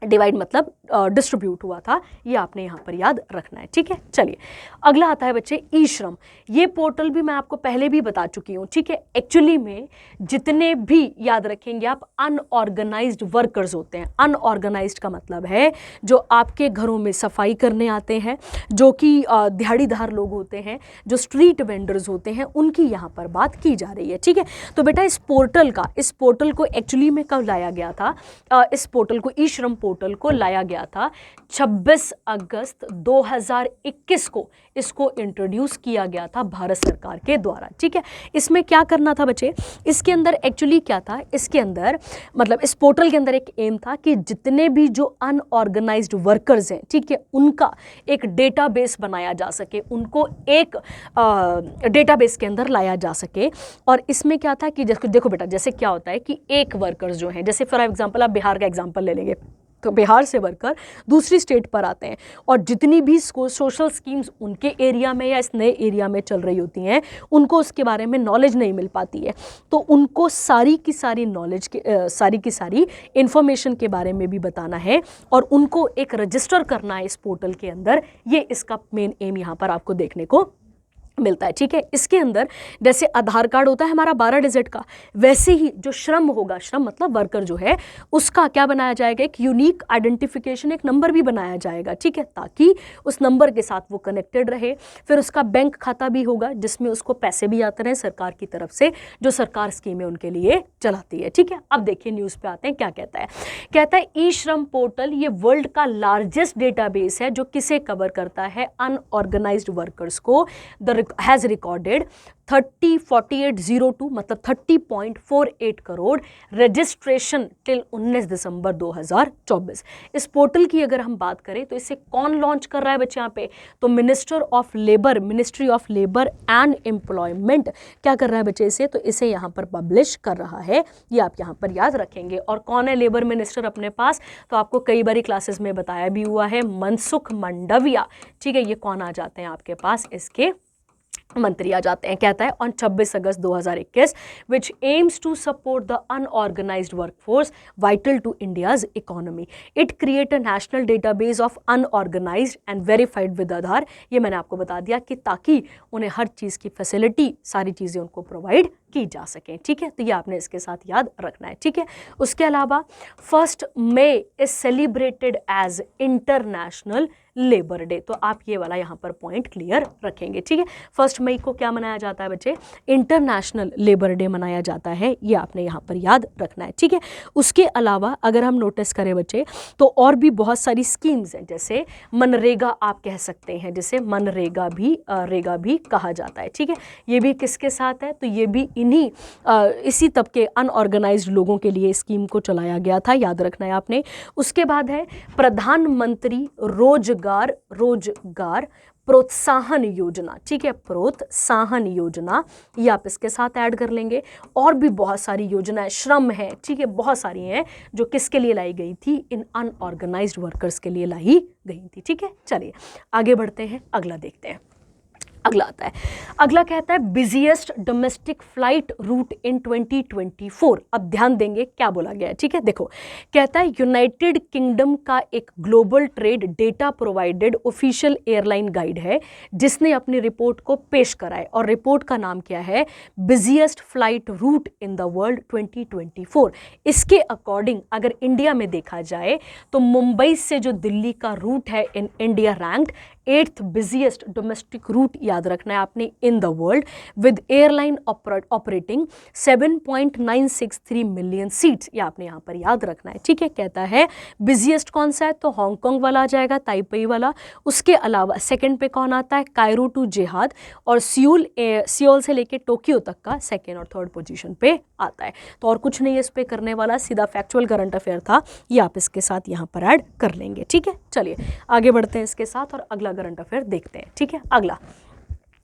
Speaker 1: मतलब डिस्ट्रीब्यूट हुआ था, ये आपने यहाँ पर याद रखना है। ठीक है, चलिए अगला आता है बच्चे ई श्रम। ये पोर्टल भी मैं आपको पहले भी बता चुकी हूँ। ठीक है, एक्चुअली में जितने भी, याद रखेंगे आप, अनऑर्गेनाइज्ड वर्कर्स होते हैं, अनऑर्गेनाइज्ड का मतलब है जो आपके घरों में सफाई करने आते हैं, जो कि दिहाड़ीदार लोग होते हैं, जो स्ट्रीट वेंडर्स होते हैं, उनकी यहाँ पर बात की जा रही है। ठीक है, तो बेटा इस पोर्टल को एक्चुअली में कब लाया गया था, इस पोर्टल को, ई श्रम पोर्टल को लाया गया था 26 अगस्त 2021 को, इसको इंट्रोड्यूस किया गया था भारत सरकार के द्वारा। ठीक है, इसमें क्या करना था बच्चे, इसके अंदर एक्चुअली क्या था, इसके अंदर मतलब इस पोर्टल के अंदर एक एम था कि जितने भी जो अनऑर्गेनाइज्ड वर्कर्स हैं, ठीक है, उनका एक डेटाबेस बनाया जा सके, उनको एक डेटाबेस के अंदर लाया जा सके। और इसमें क्या था कि देखो बेटा, जैसे क्या होता है कि एक वर्कर्स जो हैं, जैसे फॉर एग्जांपल आप बिहार का एग्जांपल ले लेंगे, तो बिहार से वर्कर दूसरी स्टेट पर आते हैं और जितनी भी सोशल स्कीम्स उनके एरिया में या इस नए एरिया में चल रही होती हैं, उनको उसके बारे में नॉलेज नहीं मिल पाती है, तो उनको सारी की सारी नॉलेज सारी की सारी इंफॉर्मेशन के बारे में भी बताना है और उनको एक रजिस्टर करना है इस पोर्टल के अंदर। ये इसका मेन एम यहाँ पर आपको देखने को मिलता है। ठीक है, इसके अंदर जैसे आधार कार्ड होता है हमारा 12 डिजिट का, वैसे ही जो श्रम होगा, श्रम मतलब वर्कर जो है, उसका क्या बनाया जाएगा, एक यूनिक आइडेंटिफिकेशन, एक नंबर भी बनाया जाएगा। ठीक है, ताकि उस नंबर के साथ वो कनेक्टेड रहे। फिर उसका बैंक खाता भी होगा जिसमें उसको पैसे भी आते रहे सरकार की तरफ से, जो सरकार स्कीमें उनके लिए चलाती है। ठीक है, अब देखिए न्यूज़ पे आते हैं, क्या कहता है। कहता है ई श्रम पोर्टल ये वर्ल्ड का लार्जेस्ट डेटाबेस है जो किसे कवर करता है, अनऑर्गेनाइज्ड वर्कर्स को। द हैज़ रिकॉर्डेड 304802 मतलब 30.48 करोड़ रजिस्ट्रेशन टिल 19 दिसंबर 2024। इस पोर्टल की अगर हम बात करें तो इसे कौन लॉन्च कर रहा है बच्चे यहाँ पे, तो ministry of labour and employment क्या कर रहा है बच्चे इसे, तो इसे यहाँ पर पब्लिश कर रहा है। ये आप यहाँ पर याद रखेंगे। और कौन है लेबर मिनिस्टर अपने पास, तो आपको कई बारी क्लासेस में बताया भी हुआ है, मनसुख मंडाविया। ठीक है, ये कौन आ जाते हैं आपके पास, इसके मंत्री आ जाते हैं। कहता है on 26 August 2021 which aims to support the unorganised workforce vital to India's economy, it create a national database of unorganised and verified with Aadhaar. ये मैंने आपको बता दिया कि ताकि उन्हें हर चीज़ की फैसिलिटी, सारी चीज़ें उनको प्रोवाइड की जा सकें। ठीक है, तो ये आपने इसके साथ याद रखना है। ठीक है, उसके अलावा 1 May is celebrated as international labour day, तो आप ये वाला यहाँ पर पॉइंट क्लियर रखेंगे। ठीक है, 1 मई को क्या मनाया जाता है बच्चे, इंटरनेशनल लेबर डे मनाया जाता है, ये आपने यहाँ पर याद रखना है। ठीक है, उसके अलावा अगर हम नोटिस करें बच्चे तो और भी बहुत सारी स्कीम्स हैं, जैसे मनरेगा आप कह सकते हैं, जिसे मनरेगा भी कहा जाता है। ठीक है, ये भी किसके साथ है, तो ये भी इसी तबके अनऑर्गेनाइज्ड लोगों के लिए स्कीम को चलाया गया था, याद रखना है आपने। उसके बाद है प्रधानमंत्री रोजगार प्रोत्साहन योजना। ठीक है, प्रोत्साहन योजना, ये आप इसके साथ ऐड कर लेंगे। और भी बहुत सारी योजनाएं, श्रम है, ठीक है, बहुत सारी हैं जो किसके लिए लाई गई थी, इन अनऑर्गेनाइज्ड वर्कर्स के लिए लाई गई थी। ठीक है, चलिए आगे बढ़ते हैं, अगला देखते हैं। अगला आता है, अगला कहता है बिजिएस्ट डोमेस्टिक फ्लाइट रूट इन 2024। अब ध्यान देंगे क्या बोला गया है। ठीक है, देखो कहता है यूनाइटेड किंगडम का एक global trade data provided official airline guide है जिसने अपनी रिपोर्ट को पेश करा है, और रिपोर्ट का नाम क्या है, busiest flight route in the world 2024। इसके अकॉर्डिंग अगर इंडिया में देखा जाए तो मुंबई से जो दिल्ली का रूट है in India ranked 8th busiest domestic route, याद रखना है आपने, in the world with airline operating 7.963 million seats, ये आपने यहाँ पर याद रखना है। ठीक है, कहता है बिजिएस्ट कौन सा है, तो हांगकांग वाला आ जाएगा, ताइपेई वाला। उसके अलावा सेकंड पे कौन आता है, कायरो टू जिहाद, और सियोल से लेके टोक्यो तक का सेकंड और थर्ड पोजीशन पे आता है। तो और कुछ नहीं है इस पे करने वाला, सीधा फैक्चुअल करंट अफेयर था, ये आप इसके साथ यहाँ पर ऐड कर लेंगे। ठीक है, चलिए आगे बढ़ते हैं इसके साथ और अगला करंट अफेयर देखते हैं। ठीक है, अगला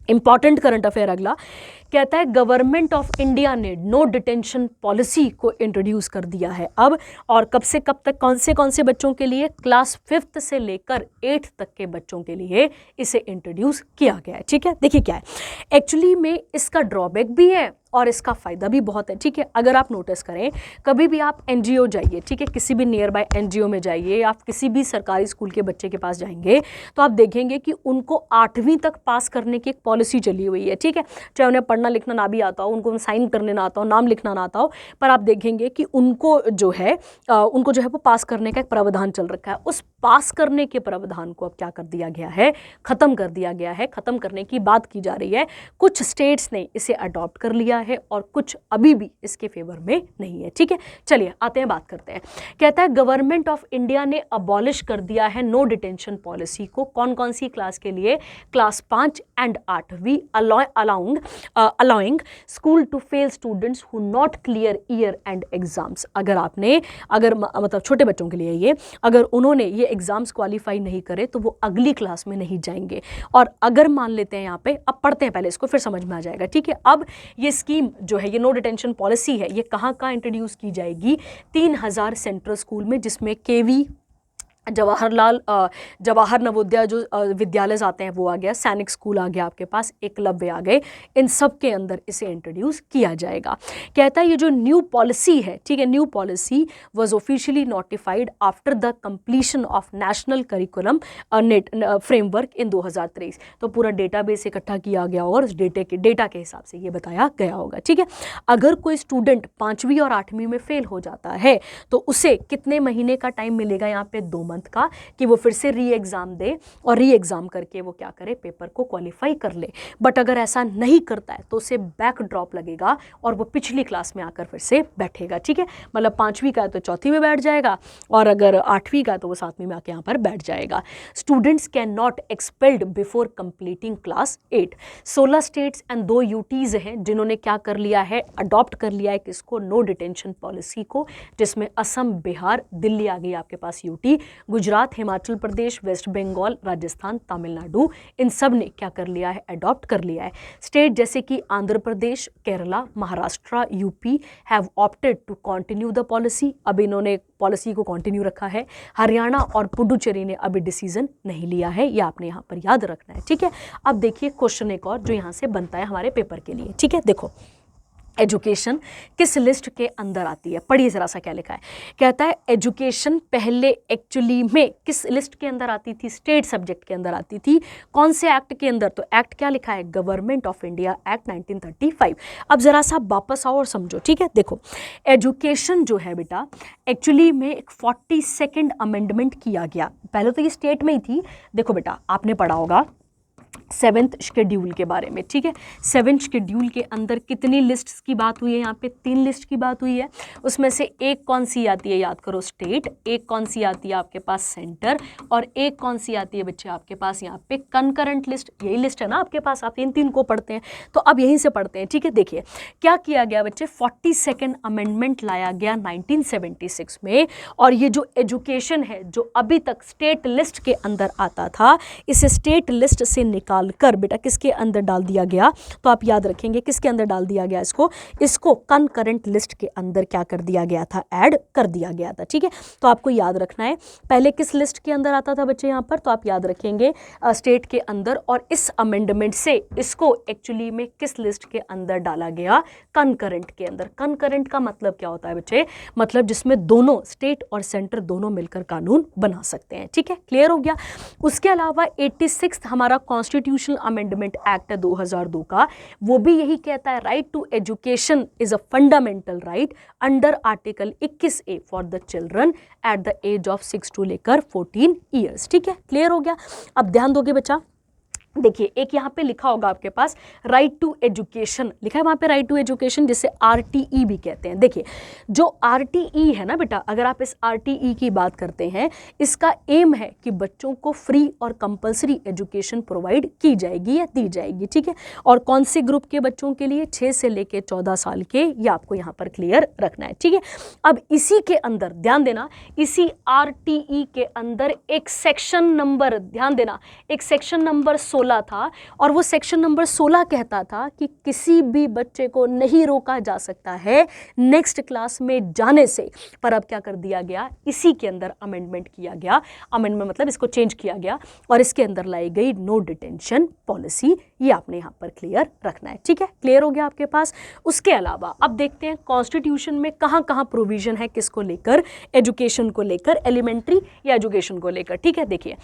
Speaker 1: इंपॉर्टेंट करंट अफेयर अगला कहता है गवर्नमेंट ऑफ इंडिया ने नो डिटेंशन पॉलिसी को इंट्रोड्यूस कर दिया है अब, और कब से कब तक, कौन से बच्चों के लिए, क्लास 5th से लेकर 8th तक के बच्चों के लिए इसे इंट्रोड्यूस किया गया है। ठीक है, देखिए क्या है, एक्चुअली में इसका ड्रॉबैक भी है और इसका फ़ायदा भी बहुत है। ठीक है, अगर आप नोटिस करें, कभी भी आप एनजीओ जाइए, ठीक है, किसी भी नियर बाय एनजीओ में जाइए, आप किसी भी सरकारी स्कूल के बच्चे के पास जाएंगे तो आप देखेंगे कि उनको 8वीं तक पास करने की एक पॉलिसी चली हुई है। ठीक है, चाहे उन्हें पढ़ना लिखना ना भी आता हो, उनको साइन करने ना आता हो, नाम लिखना ना आता हो, पर आप देखेंगे कि उनको जो है वो पास करने का एक प्रावधान चल रखा है। उस पास करने के प्रावधान को अब क्या कर दिया गया है, ख़त्म कर दिया गया है, ख़त्म करने की बात की जा रही है। कुछ स्टेट्स ने इसे अडॉप्ट कर लिया है और कुछ अभी भी इसके फेवर में नहीं है। ठीक है, चलिए आते हैं, बात करते हैं। कहता है गवर्नमेंट ऑफ इंडिया ने अबॉलिश कर दिया है नो डिटेंशन पॉलिसी को, कौन कौन सी क्लास के लिए, क्लास 5 एंड 8वीं, allowing school to fail students who not clear year end exams. अगर मतलब छोटे बच्चों के लिए ये, अगर उन्होंने ये एग्जाम्स क्वालिफाई नहीं करे तो वो अगली क्लास में नहीं जाएंगे। और अगर मान लेते हैं यहाँ पे, अब पढ़ते हैं पहले इसको, फिर समझ में आ जाएगा। ठीक है, अब ये स्कीम जो है, ये नो डिटेंशन पॉलिसी है, ये कहाँ इंट्रोड्यूस की जाएगी, 3000 सेंट्रल स्कूल में, जिसमें केवी, जवाहर नवोदय जो विद्यालय आते हैं वो आ गया, सैनिक स्कूल आ गया आपके पास, एकलव्य आ गए, इन सब के अंदर इसे इंट्रोड्यूस किया जाएगा। कहता है ये जो न्यू पॉलिसी है, ठीक है, new policy was officially notified after the completion of national curriculum framework in 2023। तो पूरा डेटाबेस इकट्ठा किया गया और उस डेटा के हिसाब से ये बताया गया होगा। ठीक है, अगर कोई स्टूडेंट 5वीं और 8वीं में फेल हो जाता है तो उसे कितने महीने का टाइम मिलेगा, यहाँ पे 2 मंथ का कि वो फिर से री एग्ज़ाम दे और री एग्ज़ाम करके वो क्या करे, पेपर को क्वालिफाई कर ले। बट अगर ऐसा नहीं करता है तो उसे बैक ड्रॉप लगेगा और वो पिछली क्लास में आकर फिर से बैठेगा, ठीक है। मतलब 5वीं का है तो 4वीं में बैठ जाएगा और अगर 8वीं का है तो वो 7वीं में आके यहाँ पर बैठ जाएगा। Students can not expelled before completing class 8। 16 states and 2 UTs हैं जिन्होंने क्या कर लिया है, अडॉप्ट कर लिया है किसको, नो डिटेंशन पॉलिसी को, जिसमें असम, बिहार, दिल्ली आ गई आपके पास यूटी, गुजरात, हिमाचल प्रदेश, वेस्ट बंगाल, राजस्थान, तमिलनाडु, इन सब ने क्या कर लिया है, अडॉप्ट कर लिया है। स्टेट जैसे कि Andhra Pradesh, Kerala, Maharashtra, UP have opted to continue the policy, अब इन्होंने पॉलिसी को कंटिन्यू रखा है। हरियाणा और पुडुचेरी ने अभी डिसीजन नहीं लिया है, ये आपने यहाँ पर याद रखना है, ठीक है। अब देखिए क्वेश्चन एक और जो यहाँ से बनता है हमारे पेपर के लिए, ठीक है। देखो एजुकेशन किस लिस्ट के अंदर आती है, पढ़िए जरा सा क्या लिखा है। कहता है एजुकेशन पहले एक्चुअली में किस लिस्ट के अंदर आती थी, स्टेट सब्जेक्ट के अंदर आती थी। कौन से एक्ट के अंदर, तो एक्ट क्या लिखा है, गवर्नमेंट ऑफ इंडिया एक्ट 1935। अब जरा सा वापस आओ और समझो, ठीक है। देखो एजुकेशन जो है बेटा एक्चुअली में एक 42nd अमेंडमेंट किया गया, पहले तो ये स्टेट में ही थी। देखो बेटा आपने पढ़ा होगा 7th शेड्यूल के बारे में, ठीक है। 7th शेड्यूल के अंदर कितनी लिस्ट्स की बात हुई है, यहाँ पे 3 लिस्ट की बात हुई है। उसमें से एक कौन सी आती है, याद करो, स्टेट, एक कौन सी आती है आपके पास सेंटर, और एक कौन सी आती है बच्चे आपके पास यहाँ पे कंकरेंट लिस्ट। यही लिस्ट है ना आपके पास, आप इन 3 को पढ़ते हैं, तो अब यहीं से पढ़ते हैं, ठीक है। देखिए क्या किया गया बच्चे, 42nd अमेंडमेंट लाया गया 1976 में, और ये जो एजुकेशन है जो अभी तक स्टेट लिस्ट के अंदर आता था, इसे स्टेट लिस्ट से निकाल कर बेटा किसके अंदर डाल दिया गया, तो आप याद रखेंगे किसके अंदर डाल दिया गया, इसको कंकरेंट लिस्ट के अंदर क्या कर दिया गया था, ऐड कर दिया गया था, ठीक है। तो आपको याद रखना है पहले किस लिस्ट के अंदर आता था बच्चे यहाँ पर, तो आप याद रखेंगे स्टेट के अंदर, और इस अमेंडमेंट से इसको एक्चुअली में किस लिस्ट के अंदर डाला गया, कंकरेंट के अंदर। कंकरेंट का मतलब क्या होता है बच्चे, मतलब जिसमें दोनों स्टेट और सेंटर दोनों मिलकर कानून बना सकते हैं, ठीक है, क्लियर हो गया। उसके अलावा 86 हमारा कॉन्स्टिट्यूशनल अमेंडमेंट एक्ट है 2002 का, वो भी यही कहता है right to education is a fundamental right under article 21A for the children at the age of 6 to लेकर 14 ईयर्स, ठीक है, क्लियर हो गया। अब ध्यान दोगे बच्चा, देखिए एक यहाँ पे लिखा होगा आपके पास राइट टू एजुकेशन, लिखा है वहाँ पे राइट टू एजुकेशन, जिसे RTE भी कहते हैं। देखिए जो RTE है ना बेटा, अगर आप इस RTE की बात करते हैं, इसका एम है कि बच्चों को फ्री और कंपलसरी एजुकेशन प्रोवाइड की जाएगी या दी जाएगी, ठीक है। और कौन से ग्रुप के बच्चों के लिए, 6 से लेके 14 साल के, ये आपको यहाँ पर क्लियर रखना है, ठीक है। अब इसी के अंदर ध्यान देना, इसी RTE के अंदर एक सेक्शन नंबर, ध्यान देना, एक सेक्शन नंबर 16 था, और वो सेक्शन नंबर 16 कहता था कि किसी भी बच्चे को नहीं रोका जा सकता है नेक्स्ट क्लास में जाने से। पर अब क्या कर दिया गया, इसी के अंदर अमेंडमेंट किया गया, अमेंडमेंट मतलब इसको चेंज किया गया, और इसके अंदर लाई गई नो डिटेंशन पॉलिसी। ये आपने यहाँ पर क्लियर रखना है, ठीक है, क्लियर हो गया आपके पास। उसके अलावा अब देखते हैं कॉन्स्टिट्यूशन में कहाँ कहाँ प्रोविजन है किसको लेकर, एजुकेशन को लेकर, एलिमेंट्री या एजुकेशन को लेकर, ठीक है। देखिए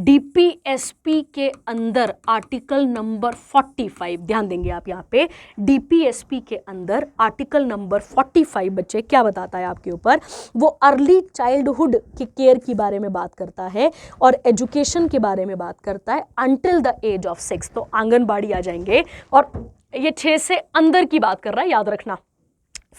Speaker 1: DPSP के अंदर आर्टिकल नंबर 45, ध्यान देंगे आप यहाँ पे, DPSP के अंदर आर्टिकल नंबर 45 बच्चे क्या बताता है आपके ऊपर, वो अर्ली चाइल्डहुड की केयर के बारे में बात करता है और एजुकेशन के बारे में बात करता है अंटिल द एज ऑफ 6, तो आंगनबाड़ी आ जाएंगे, और ये 6 से अंदर की बात कर रहा है, याद रखना।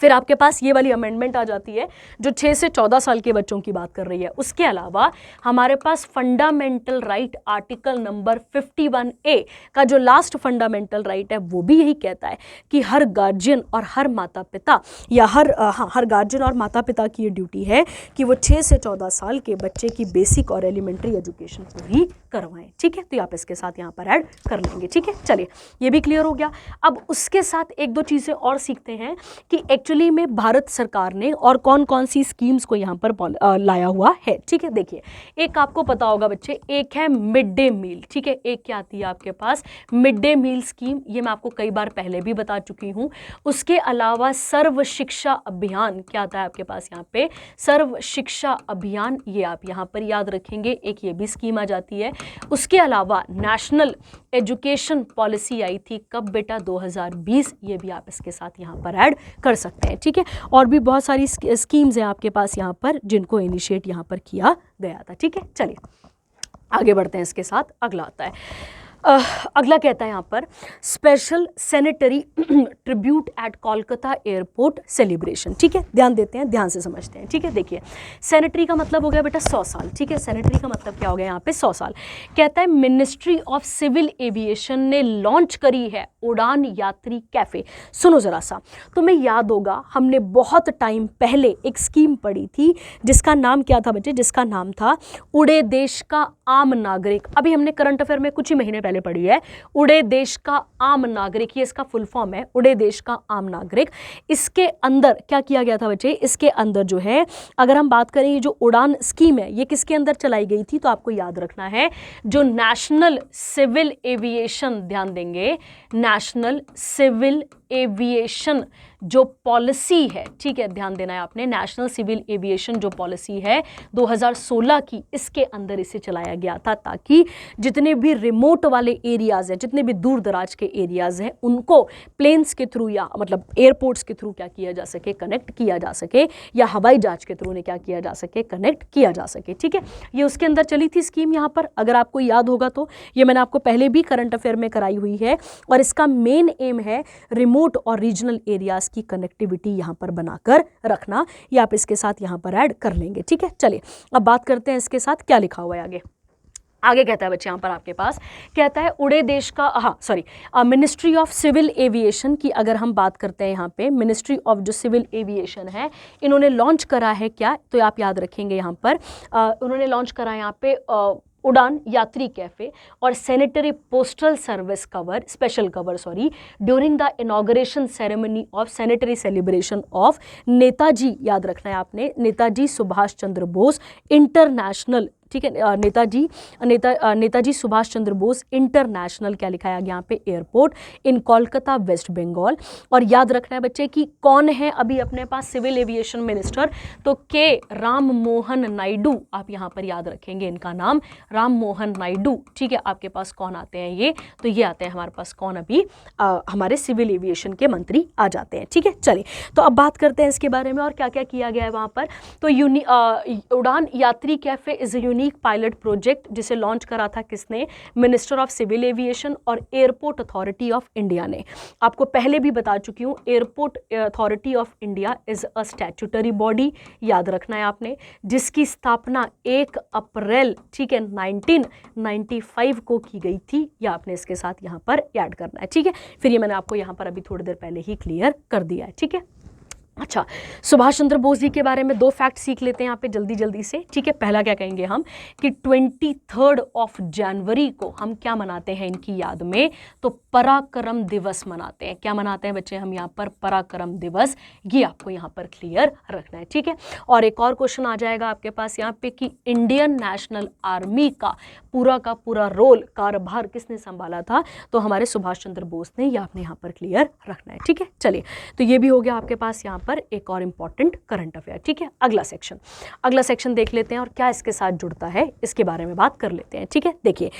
Speaker 1: फिर आपके पास ये वाली अमेंडमेंट आ जाती है जो 6 से 14 साल के बच्चों की बात कर रही है। उसके अलावा हमारे पास fundamental right article number 51A का जो लास्ट फंडामेंटल राइट है वो भी यही कहता है कि हर गार्जियन और हर माता पिता या हर गार्जियन और माता पिता की ये ड्यूटी है कि वो 6 से 14 साल के बच्चे की बेसिक और एलिमेंट्री एजुकेशन पूरी करवाएं, ठीक है। तो आप इसके साथ यहाँ पर ऐड कर लेंगे, ठीक है। चलिए ये भी क्लियर हो गया। अब उसके साथ एक दो चीज़ें और सीखते हैं कि एक्चुअली में भारत सरकार ने और कौन कौन सी स्कीम्स को यहाँ पर लाया हुआ है, ठीक है। देखिए एक आपको पता होगा बच्चे, एक है मिड डे मील, ठीक है। एक क्या आती है आपके पास, मिड डे मील स्कीम, ये मैं आपको कई बार पहले भी बता चुकी हूँ। उसके अलावा सर्व शिक्षा अभियान क्या आता है आपके पास यहाँ पे, सर्व शिक्षा अभियान, ये आप यहाँ पर याद रखेंगे, एक ये भी स्कीम आ जाती है। उसके अलावा नेशनल एजुकेशन पॉलिसी आई थी, कब बेटा? 2020। ये भी आप इसके साथ यहाँ पर ऐड कर सकते हैं, ठीक है। और भी बहुत सारी स्कीम्स हैं आपके पास यहाँ पर जिनको इनिशिएट यहाँ पर किया गया था, ठीक है। चलिए आगे बढ़ते हैं, इसके साथ अगला आता है। अगला कहता है यहाँ पर special centenary tribute at Kolkata airport celebration, ठीक है। ध्यान देते हैं, ध्यान से समझते हैं, ठीक है। देखिए सैनिटरी का मतलब हो गया बेटा 100 साल, ठीक है। सैनिटरी का मतलब क्या हो गया यहाँ पे? 100 साल। कहता है मिनिस्ट्री ऑफ सिविल एविएशन ने लॉन्च करी है उड़ान यात्री कैफे। सुनो जरा सा, तुम्हें याद होगा हमने बहुत टाइम पहले एक स्कीम पढ़ी थी जिसका नाम क्या था बच्चे? जिसका नाम था उड़े देश का आम नागरिक। अभी हमने करंट अफेयर में कुछ ही महीने पहले पढ़ी है, उड़े देश का आम नागरिक, ये इसका फुल फॉर्म है, उड़े देश का आम नागरिक। इसके अंदर क्या किया गया था बच्चे? इसके अंदर जो है, अगर हम बात करें ये जो उड़ान स्कीम है ये किसके अंदर चलाई गई थी? तो आपको याद रखना है जो नेशनल सिविल एविएशन, ध्यान देंगे, नेशनल सिविल एविएशन जो पॉलिसी है, ठीक है, ध्यान देना है आपने, नेशनल सिविल एविएशन जो पॉलिसी है 2016 की, इसके अंदर इसे चलाया गया था ताकि जितने भी रिमोट वाले एरियाज हैं, जितने भी दूर दराज के एरियाज हैं, उनको प्लेन्स के थ्रू या मतलब एयरपोर्ट्स के थ्रू क्या किया जा सके? कनेक्ट किया जा सके, या हवाई जहाज के थ्रू ने क्या किया जा सके? कनेक्ट किया जा सके, ठीक है। ये उसके अंदर चली थी स्कीम यहाँ पर, अगर आपको याद होगा तो ये मैंने आपको पहले भी करंट अफेयर में कराई हुई है। और इसका मेन एम है रिमोट और रीजनल एरियाज की कनेक्टिविटी यहाँ पर बनाकर रखना। ये आप इसके साथ यहाँ पर ऐड कर लेंगे, ठीक है। चलिए अब बात करते हैं इसके साथ क्या लिखा हुआ है आगे। आगे कहता है बच्चे यहाँ पर आपके पास, कहता है उड़े देश का, मिनिस्ट्री ऑफ सिविल एविएशन की अगर हम बात करते हैं यहाँ पे, मिनिस्ट्री ऑफ जो सिविल एविएशन है इन्होंने लॉन्च करा है क्या? तो आप याद रखेंगे यहाँ पर उन्होंने लॉन्च करा है यहाँ पे उड़ान यात्री कैफे और centenary postal service cover, special cover during the inauguration ceremony of centenary celebration of Netaji, याद रखना है आपने, नेताजी सुभाष चंद्र बोस इंटरनेशनल, ठीक है, नेताजी सुभाष चंद्र बोस इंटरनेशनल क्या लिखा है यहाँ पे? Airport in Kolkata West Bengal. और याद रखना है बच्चे कि कौन है अभी अपने पास सिविल एविएशन मिनिस्टर? तो के राम मोहन नायडू, आप यहाँ पर याद रखेंगे इनका नाम, राम मोहन नायडू, ठीक है। आपके पास कौन आते हैं ये? तो ये आते हैं हमारे पास कौन? अभी हमारे सिविल एविएशन के मंत्री आ जाते हैं, ठीक है। चलिए तो अब बात करते हैं इसके बारे में और क्या क्या किया गया है वहाँ पर। तो उड़ान Yatri cafe is unique pilot project जिसे लॉन्च करा था किसने? मिनिस्टर ऑफ सिविल एविएशन और एयरपोर्ट अथॉरिटी ऑफ इंडिया ने। आपको पहले भी बता चुकी हूँ, airport authority of India is a statutory body, याद रखना है आपने, जिसकी स्थापना 1 अप्रैल, ठीक है, 1995 को की गई थी। या आपने इसके साथ यहाँ पर ऐड करना है, ठीक है। फिर ये मैंने आपको यहाँ पर अभी थोड़ी देर पहले ही क्लियर कर दिया है, ठीक है। अच्छा, सुभाष चंद्र बोस जी के बारे में 2 फैक्ट सीख लेते हैं यहाँ पे जल्दी जल्दी से, ठीक है। पहला क्या कहेंगे हम कि 23 जनवरी को हम क्या मनाते हैं इनकी याद में? तो पराक्रम दिवस मनाते हैं। क्या मनाते हैं बच्चे हम यहाँ पर? पराक्रम दिवस। ये आपको यहाँ पर क्लियर रखना है, ठीक है। और एक और क्वेश्चन आ जाएगा आपके पास यहाँ पे कि इंडियन नेशनल आर्मी का पूरा रोल, कार्यभार किसने संभाला था? तो हमारे सुभाष चंद्र बोस ने। ये आपने यहाँ पर क्लियर रखना है, ठीक है। चलिए तो ये भी हो गया आपके पास यहाँ पर एक और इंपॉर्टेंट करंट अफेयर, ठीक है। अगला सेक्शन देख लेते हैं और क्या इसके साथ जुड़ता है इसके बारे में बात कर लेते हैं, ठीक है। देखिए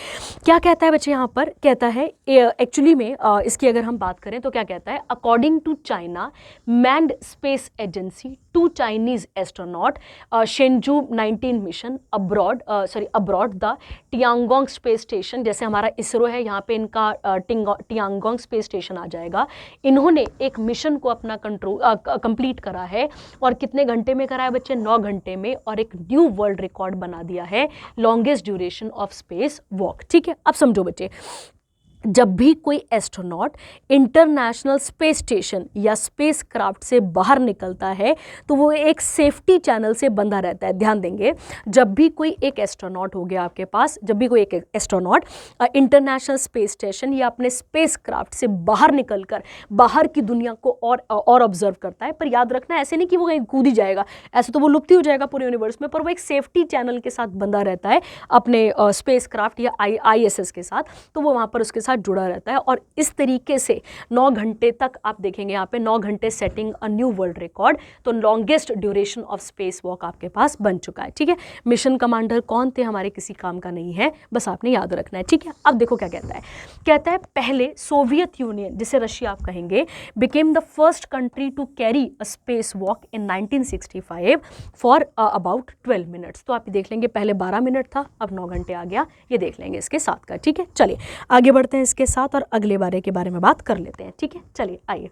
Speaker 1: क्या कहता है बच्चे यहाँ पर, कहता है एक्चुअली में इसकी अगर हम बात करें तो क्या कहता है, according to China manned space agency 2 Chinese astronaut Shenzhou 19 mission aboard the Tiangong space station, जैसे हमारा इसरो है यहाँ पे इनका टियांगोंग स्पेस स्टेशन आ जाएगा। इन्होंने एक मिशन को अपना कंप्लीट करा है और कितने घंटे में करा है बच्चे? 9 घंटे में, और एक न्यू वर्ल्ड रिकॉर्ड बना दिया है, longest duration of space walk, ठीक है। अब समझो बच्चे, जब भी कोई एस्ट्रोनॉट इंटरनेशनल स्पेस स्टेशन या स्पेस क्राफ्ट से बाहर निकलता है तो वो एक सेफ्टी चैनल से बंधा रहता है। ध्यान देंगे, जब भी कोई एक एस्ट्रोनॉट हो गया आपके पास, जब भी कोई एक एस्ट्रोनॉट इंटरनेशनल स्पेस स्टेशन या अपने स्पेस क्राफ्ट से बाहर निकलकर बाहर की दुनिया को और ऑब्जर्व करता है, पर याद रखना ऐसे नहीं कि वो कहीं कूद ही जाएगा, ऐसे तो वो लुप्त ही हो जाएगा पूरे यूनिवर्स में, पर वो एक सेफ्टी चैनल के साथ बंधा रहता है अपने स्पेस क्राफ्ट या ISS के साथ, तो वो वहाँ पर उसके साथ जुड़ा रहता है। और इस तरीके से 9 घंटे तक आप देखेंगे यहाँ पे 9 घंटे setting a new world record. तो longest duration of space walk आपके पास बन चुका है। ठीक है, मिशन कमांडर कौन थे, हमारे किसी काम का नहीं है, बस आपने याद रखना है। ठीक है, अब देखो क्या कहता है, कहता है पहले सोवियत यूनियन, जिसे रशिया आप कहेंगे, became the first country to carry a space walk in 1965 for about 12 minutes. तो आप देख लेंगे पहले 12 मिनट था, अब 9 घंटे आ गया, ये देख लेंगे इसके साथ का। ठीक है, चलिए आगे बढ़ते हैं इसके साथ और अगले बारे के बारे में बात कर लेते हैं। ठीक है, चलिए आइए।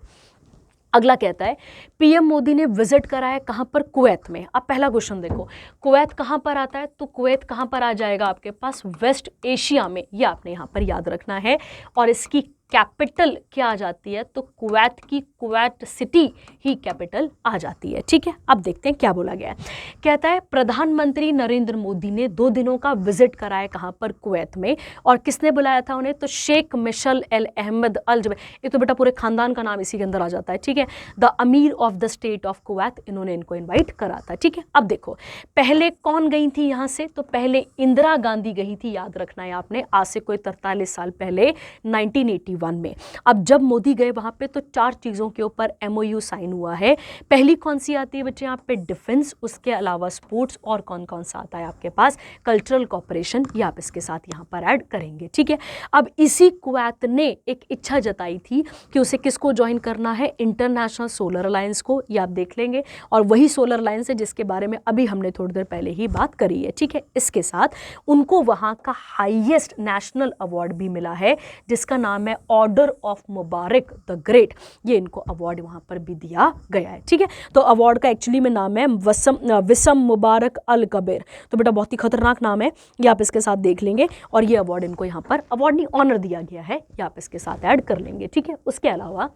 Speaker 1: अगला कहता है पीएम मोदी ने विजिट करा है कहाँ पर, कुवैत में। अब पहला क्वेश्चन देखो, कुवैत कहाँ पर आता है, तो कुवैत कहाँ पर आ जाएगा आपके पास, वेस्ट एशिया में, ये आपने यहाँ पर याद रखना है। और इसकी कैपिटल क्या आ जाती है, तो कुवैत की कुवैत सिटी ही कैपिटल आ जाती है। ठीक है, अब देखते हैं क्या बोला गया है। कहता है प्रधानमंत्री नरेंद्र मोदी ने 2 दिनों का विजिट करा है कहाँ पर, कुवैत में। और किसने बुलाया था उन्हें, तो शेख मिशल एल अहमद अल जबैर, ये तो बेटा पूरे खानदान का नाम इसी के अंदर आ जाता है। ठीक है, द अमीर of the state of Kuwait, इन्होंने इनको इन्वाइट करा था। ठीक है, अब देखो पहले कौन गई थी यहाँ से, तो पहले इंदिरा गांधी गई थी, याद रखना है आपने, आज से कोई 43 साल पहले 1981 में। अब जब मोदी गए वहां पे तो 4 चीजों के ऊपर MOU साइन हुआ है। पहली कौन सी आती है बच्चे यहाँ पे, डिफेंस, उसके अलावा स्पोर्ट्स, और कौन कौन सा आता है आपके पास, कल्चरल कॉपरेशन, ये आप इसके साथ यहाँ पर ऐड करेंगे। ठीक है, अब इसी कुवैत ने एक इच्छा जताई थी कि उसे किसको ज्वाइन करना है, इंटरनेशनल सोलर अलायंस को, ये आप देख लेंगे। और वही सोलर अलायंस है जिसके बारे में अभी हमने थोड़ी देर पहले ही बात करी है। ठीक है, इसके साथ उनको वहां का हाईएस्ट नेशनल अवार्ड भी मिला है, जिसका नाम है order of Mubarak the great, ये इनको अवार्ड वहां पर भी दिया गया है। ठीक है, तो अवार्ड का एक्चुअली में नाम है विसम मुबारक अल कबीर। तो बेटा बहुत ही खतरनाक नाम है, ये आप इसके साथ देख लेंगे। और ये अवार्ड इनको यहाँ पर, अवार्ड नहीं ऑनर दिया गया है, ये आप इसके साथ ऐड कर लेंगे। ठीक है, उसके अलावा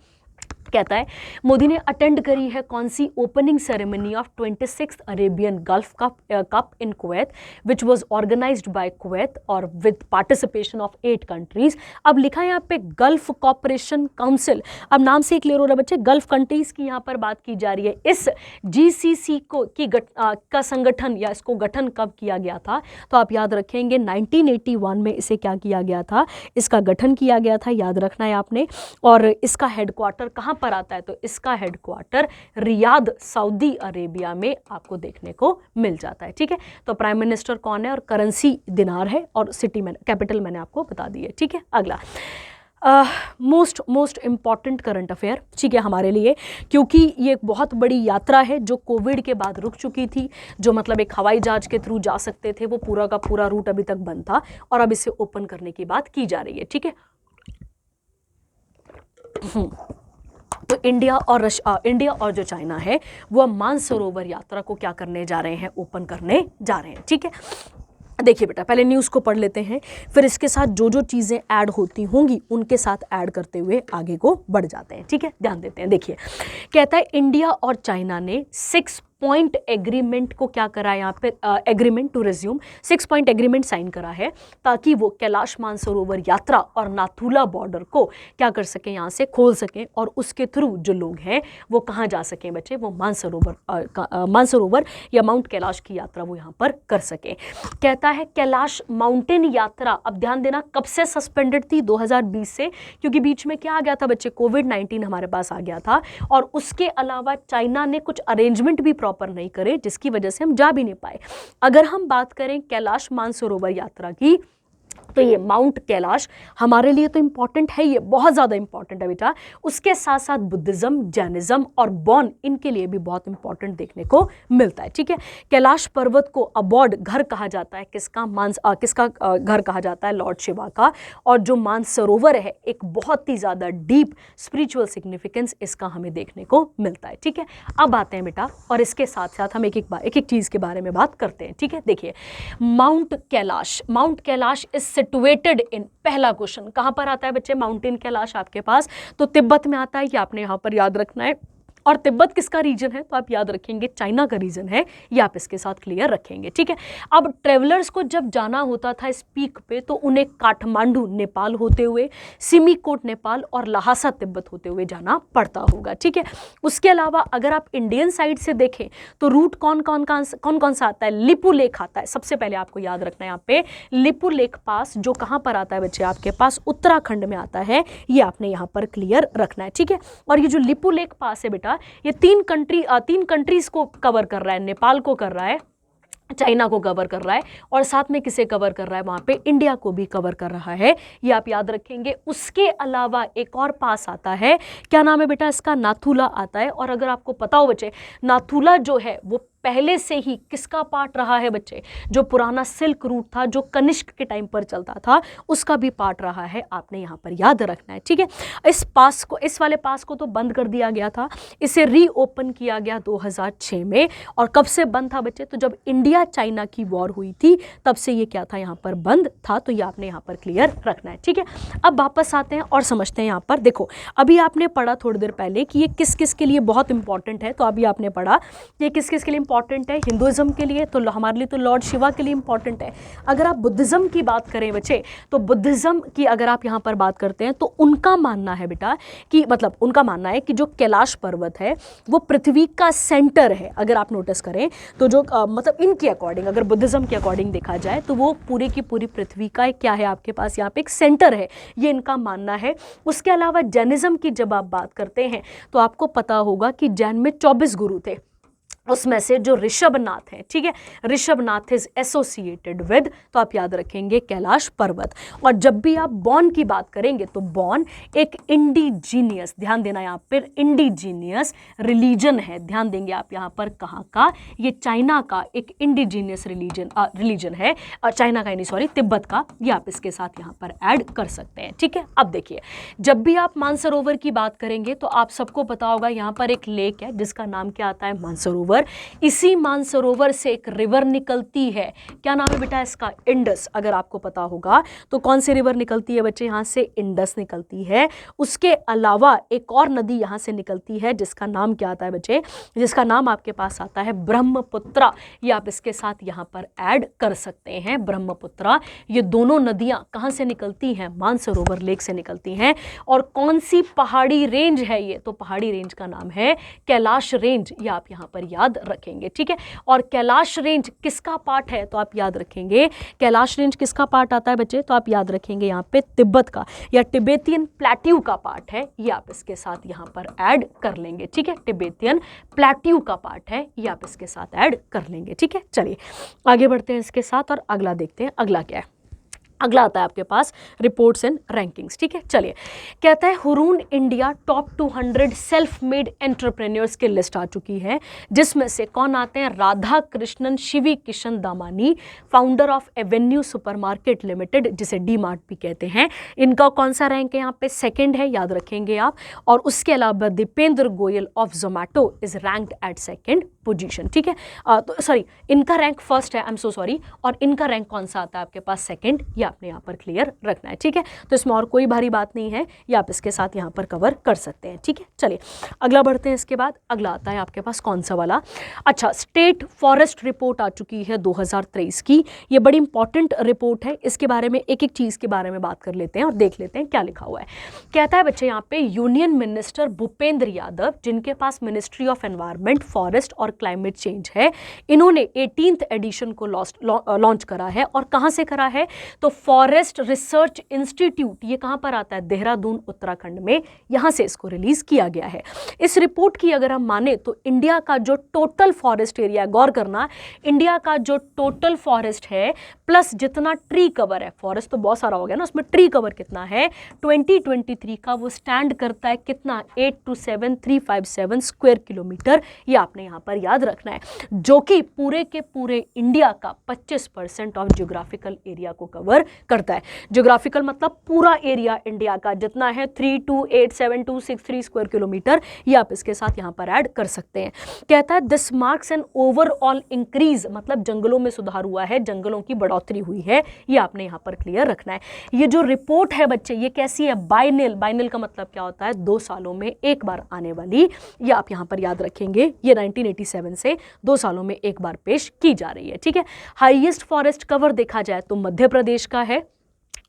Speaker 1: कहता है मोदी ने अटेंड करी है कौन सी, opening ceremony of 26th Arabian Gulf cup in Kuwait, which was organised by Kuwait और विद पार्टिसिपेशन ऑफ 8 कंट्रीज। अब लिखा है यहाँ पे गल्फ कॉपरेशन काउंसिल। अब नाम से क्लियर हो रहा है बच्चे, गल्फ कंट्रीज की यहाँ पर बात की जा रही है। इस GCC को का संगठन या इसको गठन कब किया गया था, तो आप याद रखेंगे 1981 में इसे क्या किया गया था, इसका गठन किया गया था, याद रखना है आपने। और इसका हेडक्वार्टर कहाँ पर आता है, तो इसका हेडक्वार्टर रियाद सऊदी अरेबिया में आपको देखने को मिल जाता है। ठीक है, तो प्राइम मिनिस्टर कौन है और करेंसी दिनार है और सिटी में कैपिटल मैंने आपको बता दी है। ठीक है, अगला मोस्ट इम्पॉर्टेंट करंट अफेयर, ठीक है हमारे लिए, क्योंकि ये एक बहुत बड़ी यात्रा है जो कोविड के बाद रुक चुकी थी। जो मतलब एक हवाई जहाज के थ्रू जा सकते थे, वो पूरा का पूरा रूट अभी तक बंद था और अब इसे ओपन करने की बात की जा रही है। ठीक है, तो इंडिया और जो चाइना है वो मानसरोवर यात्रा को क्या करने जा रहे हैं, ओपन करने जा रहे हैं। ठीक है, देखिए बेटा पहले न्यूज़ को पढ़ लेते हैं, फिर इसके साथ जो जो चीज़ें ऐड होती होंगी उनके साथ ऐड करते हुए आगे को बढ़ जाते हैं। ठीक है, ध्यान देते हैं। देखिए कहता है इंडिया और चाइना ने 6 पॉइंट एग्रीमेंट को क्या करा है यहाँ पे, agreement to resume, 6 point agreement sign करा है ताकि वो कैलाश मानसरोवर यात्रा और नाथुला बॉर्डर को क्या कर सकें, यहाँ से खोल सकें और उसके थ्रू जो लोग हैं वो कहाँ जा सकें बच्चे, वो मानसरोवर या माउंट कैलाश की यात्रा वो यहाँ पर कर सकें। कहता है कैलाश माउंटेन यात्रा, अब ध्यान देना कब से सस्पेंडेड थी, 2020 से, क्योंकि बीच में क्या आ गया था बच्चे, कोविड-19 हमारे पास आ गया था। और उसके अलावा चाइना ने कुछ अरेंजमेंट भी पर नहीं करे जिसकी वजह से हम जा भी नहीं पाए। अगर हम बात करें कैलाश मानसरोवर यात्रा की, तो ये माउंट कैलाश हमारे लिए तो इंपॉर्टेंट है, ये बहुत ज़्यादा इंपॉर्टेंट है बेटा। उसके साथ साथ बुद्धिज्म, जैनिज्म और बौन, इनके लिए भी बहुत इंपॉर्टेंट देखने को मिलता है। ठीक है, कैलाश पर्वत को अबॉर्ड घर कहा जाता है, किसका घर कहा जाता है, लॉर्ड शिवा का। और जो मानसरोवर है एक बहुत ही ज़्यादा डीप स्पिरिचुअल सिग्निफिकेंस इसका हमें देखने को मिलता है। ठीक है, अब आते हैं बेटा और इसके साथ साथ हम एक एक चीज़ के बारे में बात करते हैं। ठीक है, देखिए mount Kailash is situated in, पहला क्वेश्चन कहां पर आता है बच्चे, माउंटेन कैलाश आपके पास तो तिब्बत में आता है, ये आपने यहां पर याद रखना है। और तिब्बत किसका रीजन है, तो आप याद रखेंगे चाइना का रीजन है, ये आप इसके साथ क्लियर रखेंगे, ठीक है। अब ट्रेवलर्स को जब जाना होता था इस पीक पे तो उन्हें काठमांडू नेपाल होते हुए, सिमिकोट नेपाल और लहासा तिब्बत होते हुए जाना पड़ता होगा, ठीक है। उसके अलावा अगर आप इंडियन साइड से देखें तो रूट कौन कौन सा आता है, लिपू लेक आता है। सबसे पहले आपको याद रखना है यहाँ पे लिपू लेक पास जो कहाँ पर आता है बच्चे, आपके पास उत्तराखंड में आता है, ये आपने यहाँ पर क्लियर रखना है, ठीक है। और ये जो लिपू लेक पास है बेटा, ये तीन कंट्रीज को कवर कर रहा है, नेपाल को कर रहा है, चाइना को कवर कर रहा है, और साथ में किसे कवर कर रहा है, वहां पे इंडिया को भी कवर कर रहा है, ये आप याद रखेंगे। उसके अलावा एक और पास आता है, क्या नाम है बेटा इसका, नाथुला आता है। और अगर आपको पता हो बच्चे, नाथुला जो है वो पहले से ही किसका पार्ट रहा है बच्चे, जो पुराना सिल्क रूट था जो कनिष्क के टाइम पर चलता था, उसका भी पार्ट रहा है, आपने यहाँ पर याद रखना है, ठीक है। इस वाले पास को तो बंद कर दिया गया था, इसे रीओपन किया गया 2006 में। और कब से बंद था बच्चे, तो जब इंडिया चाइना की वॉर हुई थी तब से ये क्या था, यहाँ पर बंद था, तो ये आपने यहाँ पर क्लियर रखना है, ठीक है। अब वापस आते हैं और समझते हैं। यहाँ पर देखो, अभी आपने पढ़ा थोड़ी देर पहले कि ये किस किस के लिए बहुत इंपॉर्टेंट है, तो अभी आपने पढ़ा ये किस किस के लिए इंपॉर्टेंट है, हिंदुइज्म के लिए, तो हमारे लिए तो लॉर्ड शिवा के लिए इंपॉर्टेंट है। अगर आप बुद्धिज्म की बात करें बच्चे, तो बुद्धिज्म की अगर आप यहाँ पर बात करते हैं तो उनका मानना है बेटा कि मतलब उनका मानना है कि जो कैलाश पर्वत है वो पृथ्वी का सेंटर है। अगर आप नोटिस करें तो जो मतलब इनके अकॉर्डिंग, अगर बुद्धिज्म के अकॉर्डिंग देखा जाए तो वो पूरे की पूरी पृथ्वी का एक क्या है, आपके पास यहाँ पे एक सेंटर है, ये इनका मानना है। उसके अलावा जैनिज्म की जब आप बात करते हैं तो आपको पता होगा कि जैन में 24 गुरु थे, उसमें से जो ऋषभनाथ है, ठीक है, ऋषभनाथ इज एसोसिएटेड विद, तो आप याद रखेंगे कैलाश पर्वत। और जब भी आप बॉन की बात करेंगे तो बॉन एक इंडिजीनियस, ध्यान देना यहाँ पर, इंडिजीनियस रिलीजन है, ध्यान देंगे आप यहाँ पर, कहाँ का, ये चाइना का एक इंडिजीनियस रिलीजन है, चाइना का नहीं सॉरी, तिब्बत का, ये आप इसके साथ यहाँ पर ऐड कर सकते हैं, ठीक है। अब देखिए, जब भी आप मानसरोवर की बात करेंगे तो आप सबको पता होगा यहाँ पर एक लेक है जिसका नाम क्या आता है, मानसरोवर। इसी मानसरोवर से एक रिवर निकलती है, क्या नाम है बेटा इसका, इंडस। अगर आपको पता होगा तो कौन सी रिवर निकलती है बच्चे, यहाँ से इंडस निकलती है। उसके अलावा एक और नदी यहाँ से निकलती है जिसका नाम क्या आता है बच्चे, जिसका नाम आपके पास आता है ब्रह्मपुत्रा, ये आप इसके साथ यहाँ पर ऐड कर सकते हैं, ब्रह्मपुत्रा। ये दोनों नदियाँ कहाँ से निकलती हैं, मानसरोवर लेक से निकलती हैं। और कौन सी पहाड़ी रेंज है ये, तो पहाड़ी रेंज का नाम है कैलाश रेंज, ये आप यहाँ पर याद रखेंगे, ठीक है। और कैलाश रेंज किसका पार्ट है, तो आप याद रखेंगे कैलाश रेंज किसका पार्ट आता है बच्चे, तो आप याद रखेंगे यहाँ पे तिब्बत का या टिबेटियन प्लेट्यू का पार्ट है, ये आप इसके साथ यहाँ पर ऐड कर लेंगे, ठीक है। टिबेटियन प्लेट्यू का पार्ट है, ये आप इसके साथ ऐड कर लेंगे, ठीक है। चलिए आगे बढ़ते हैं इसके साथ और अगला देखते हैं, अगला क्या है। अगला आता है आपके पास रिपोर्ट्स एंड रैंकिंग्स, ठीक है। चलिए, कहता है Hurun India top 200 self made entrepreneurs की लिस्ट आ चुकी है, जिसमें से कौन आते हैं, Radha Krishnan Shivi Kishan Damani, founder of Avenue supermarket limited, जिसे डी मार्ट भी कहते हैं। इनका कौन सा रैंक है यहाँ पे, सेकंड है, याद रखेंगे आप। और उसके अलावा Deepinder Goyal of Zomato is ranked at second position, ठीक है। तो सॉरी, इनका रैंक फर्स्ट है, आई एम सो सॉरी, और इनका रैंक कौन सा आता है आपके पास, सेकंड, या आपने यहाँ पर क्लियर रखना है, ठीक है। तो इसमें और कोई भारी बात नहीं है, ये आप इसके साथ यहाँ पर कवर कर सकते हैं, ठीक है। चलिए अगला बढ़ते हैं। इसके बाद अगला आता है आपके पास कौन सा वाला, अच्छा, स्टेट फॉरेस्ट रिपोर्ट आ चुकी है 2023 की। ये बड़ी इंपॉर्टेंट रिपोर्ट है, इसके बारे में एक एक चीज़ के बारे में बात कर लेते हैं और देख लेते हैं क्या लिखा हुआ है। कहता है बच्चे यहाँ पे यूनियन मिनिस्टर भूपेंद्र यादव, जिनके पास मिनिस्ट्री ऑफ एनवायरमेंट, फॉरेस्ट और क्लाइमेट चेंज है, इन्होंने 18th एडिशन को लॉन्च करा है। और कहाँ से करा है, तो फॉरेस्ट रिसर्च इंस्टीट्यूट, ये कहाँ पर आता है, देहरादून उत्तराखंड में, यहाँ से इसको रिलीज किया गया है। इस रिपोर्ट की अगर हम माने तो इंडिया का जो टोटल फॉरेस्ट एरिया, गौर करना, इंडिया का जो टोटल फॉरेस्ट है प्लस जितना ट्री कवर है, फॉरेस्ट तो बहुत सारा हो गया ना, उसमें ट्री कवर कितना है 2023 का, वो स्टैंड करता है कितना, 827,357 स्क्वायर किलोमीटर, ये आपने यहाँ पर याद रखना है, जो कि पूरे के पूरे इंडिया का 25% ऑफ ज्योग्राफिकल एरिया को कवर करता है। ज्योग्राफिकल मतलब पूरा एरिया इंडिया का जितना है 3287,263 स्क्वायर किलोमीटर, ये आप इसके साथ यहाँ पर ऐड कर सकते हैं। कहता है this marks an overall increase, मतलब जंगलों में सुधार हुआ है, जंगलों की बढ़ोतरी हुई है, ये आपने यहाँ पर क्लियर रखना है। ये जो रिपोर्ट है बच्चे ये कैसी है, बाइनल। बाइनल का मतलब क्या होता है, 2 सालों में एक बार आने वाली, ये आप यहाँ पर याद रखेंगे। ये 1987 से 2 सालों में एक बार पेश की जा रही है, ठीक है। हाईएस्ट फॉरेस्ट कवर देखा जाए तो मध्य प्रदेश का है,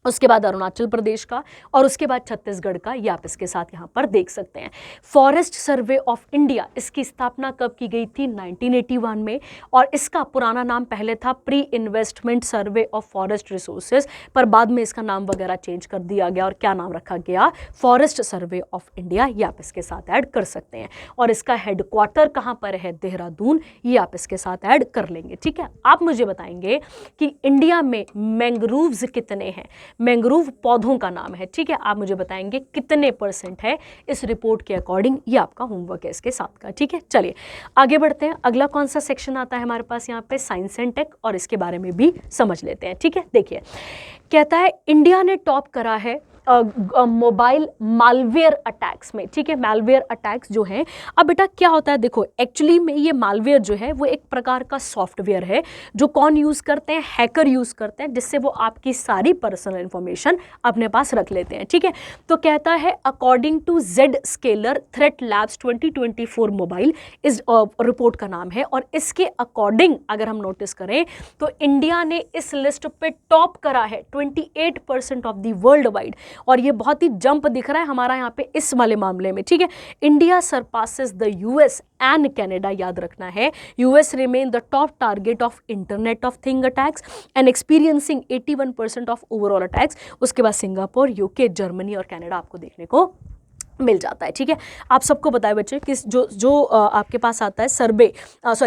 Speaker 1: उसके बाद अरुणाचल प्रदेश का, और उसके बाद छत्तीसगढ़ का, ये आप इसके साथ यहाँ पर देख सकते हैं। फॉरेस्ट सर्वे ऑफ इंडिया, इसकी स्थापना कब की गई थी, 1981 में, और इसका पुराना नाम पहले था pre investment survey of forest resources, पर बाद में इसका नाम वगैरह चेंज कर दिया गया और क्या नाम रखा गया, फॉरेस्ट सर्वे ऑफ इंडिया, ये आप इसके साथ ऐड कर सकते हैं। और इसका हेडक्वार्टर कहाँ पर है, देहरादून, ये आप इसके साथ ऐड कर लेंगे, ठीक है। आप मुझे बताएंगे कि इंडिया में मैंग्रोव्स कितने हैं, मैंग्रोव पौधों का नाम है, ठीक है। आप मुझे बताएंगे कितने % है इस रिपोर्ट के अकॉर्डिंग, ये आपका होमवर्क है इसके साथ का, ठीक है। चलिए आगे बढ़ते हैं। अगला कौन सा सेक्शन आता है हमारे पास यहाँ पे, साइंस एंड टेक, और इसके बारे में भी समझ लेते हैं, ठीक है। देखिए कहता है इंडिया ने टॉप करा है मोबाइल मालवेयर अटैक्स में, ठीक है। मालवेयर अटैक्स जो है, अब बेटा क्या होता है, देखो एक्चुअली में ये मालवेयर जो है वो एक प्रकार का सॉफ्टवेयर है जो कौन यूज़ करते हैं, हैकर यूज़ करते हैं, जिससे वो आपकी सारी पर्सनल इंफॉर्मेशन अपने पास रख लेते हैं, ठीक है। तो कहता है according to Zscaler threat labs 2024 mobile, इस रिपोर्ट का नाम है, और इसके अकॉर्डिंग अगर हम नोटिस करें तो इंडिया ने इस लिस्ट पे टॉप करा है 28% ऑफ द वर्ल्ड वाइड, और ये बहुत ही जंप दिख रहा है हमारा यहाँ पे इस वाले मामले में, ठीक है। India surpasses the US and Canada, याद रखना है। US remain the top target of internet of thing attacks and experiencing 81% of overall attacks. उसके बाद सिंगापुर, यूके, जर्मनी और कनाडा आपको देखने को मिल जाता है, ठीक है। आप सबको बताए बच्चे कि जो आपके पास आता है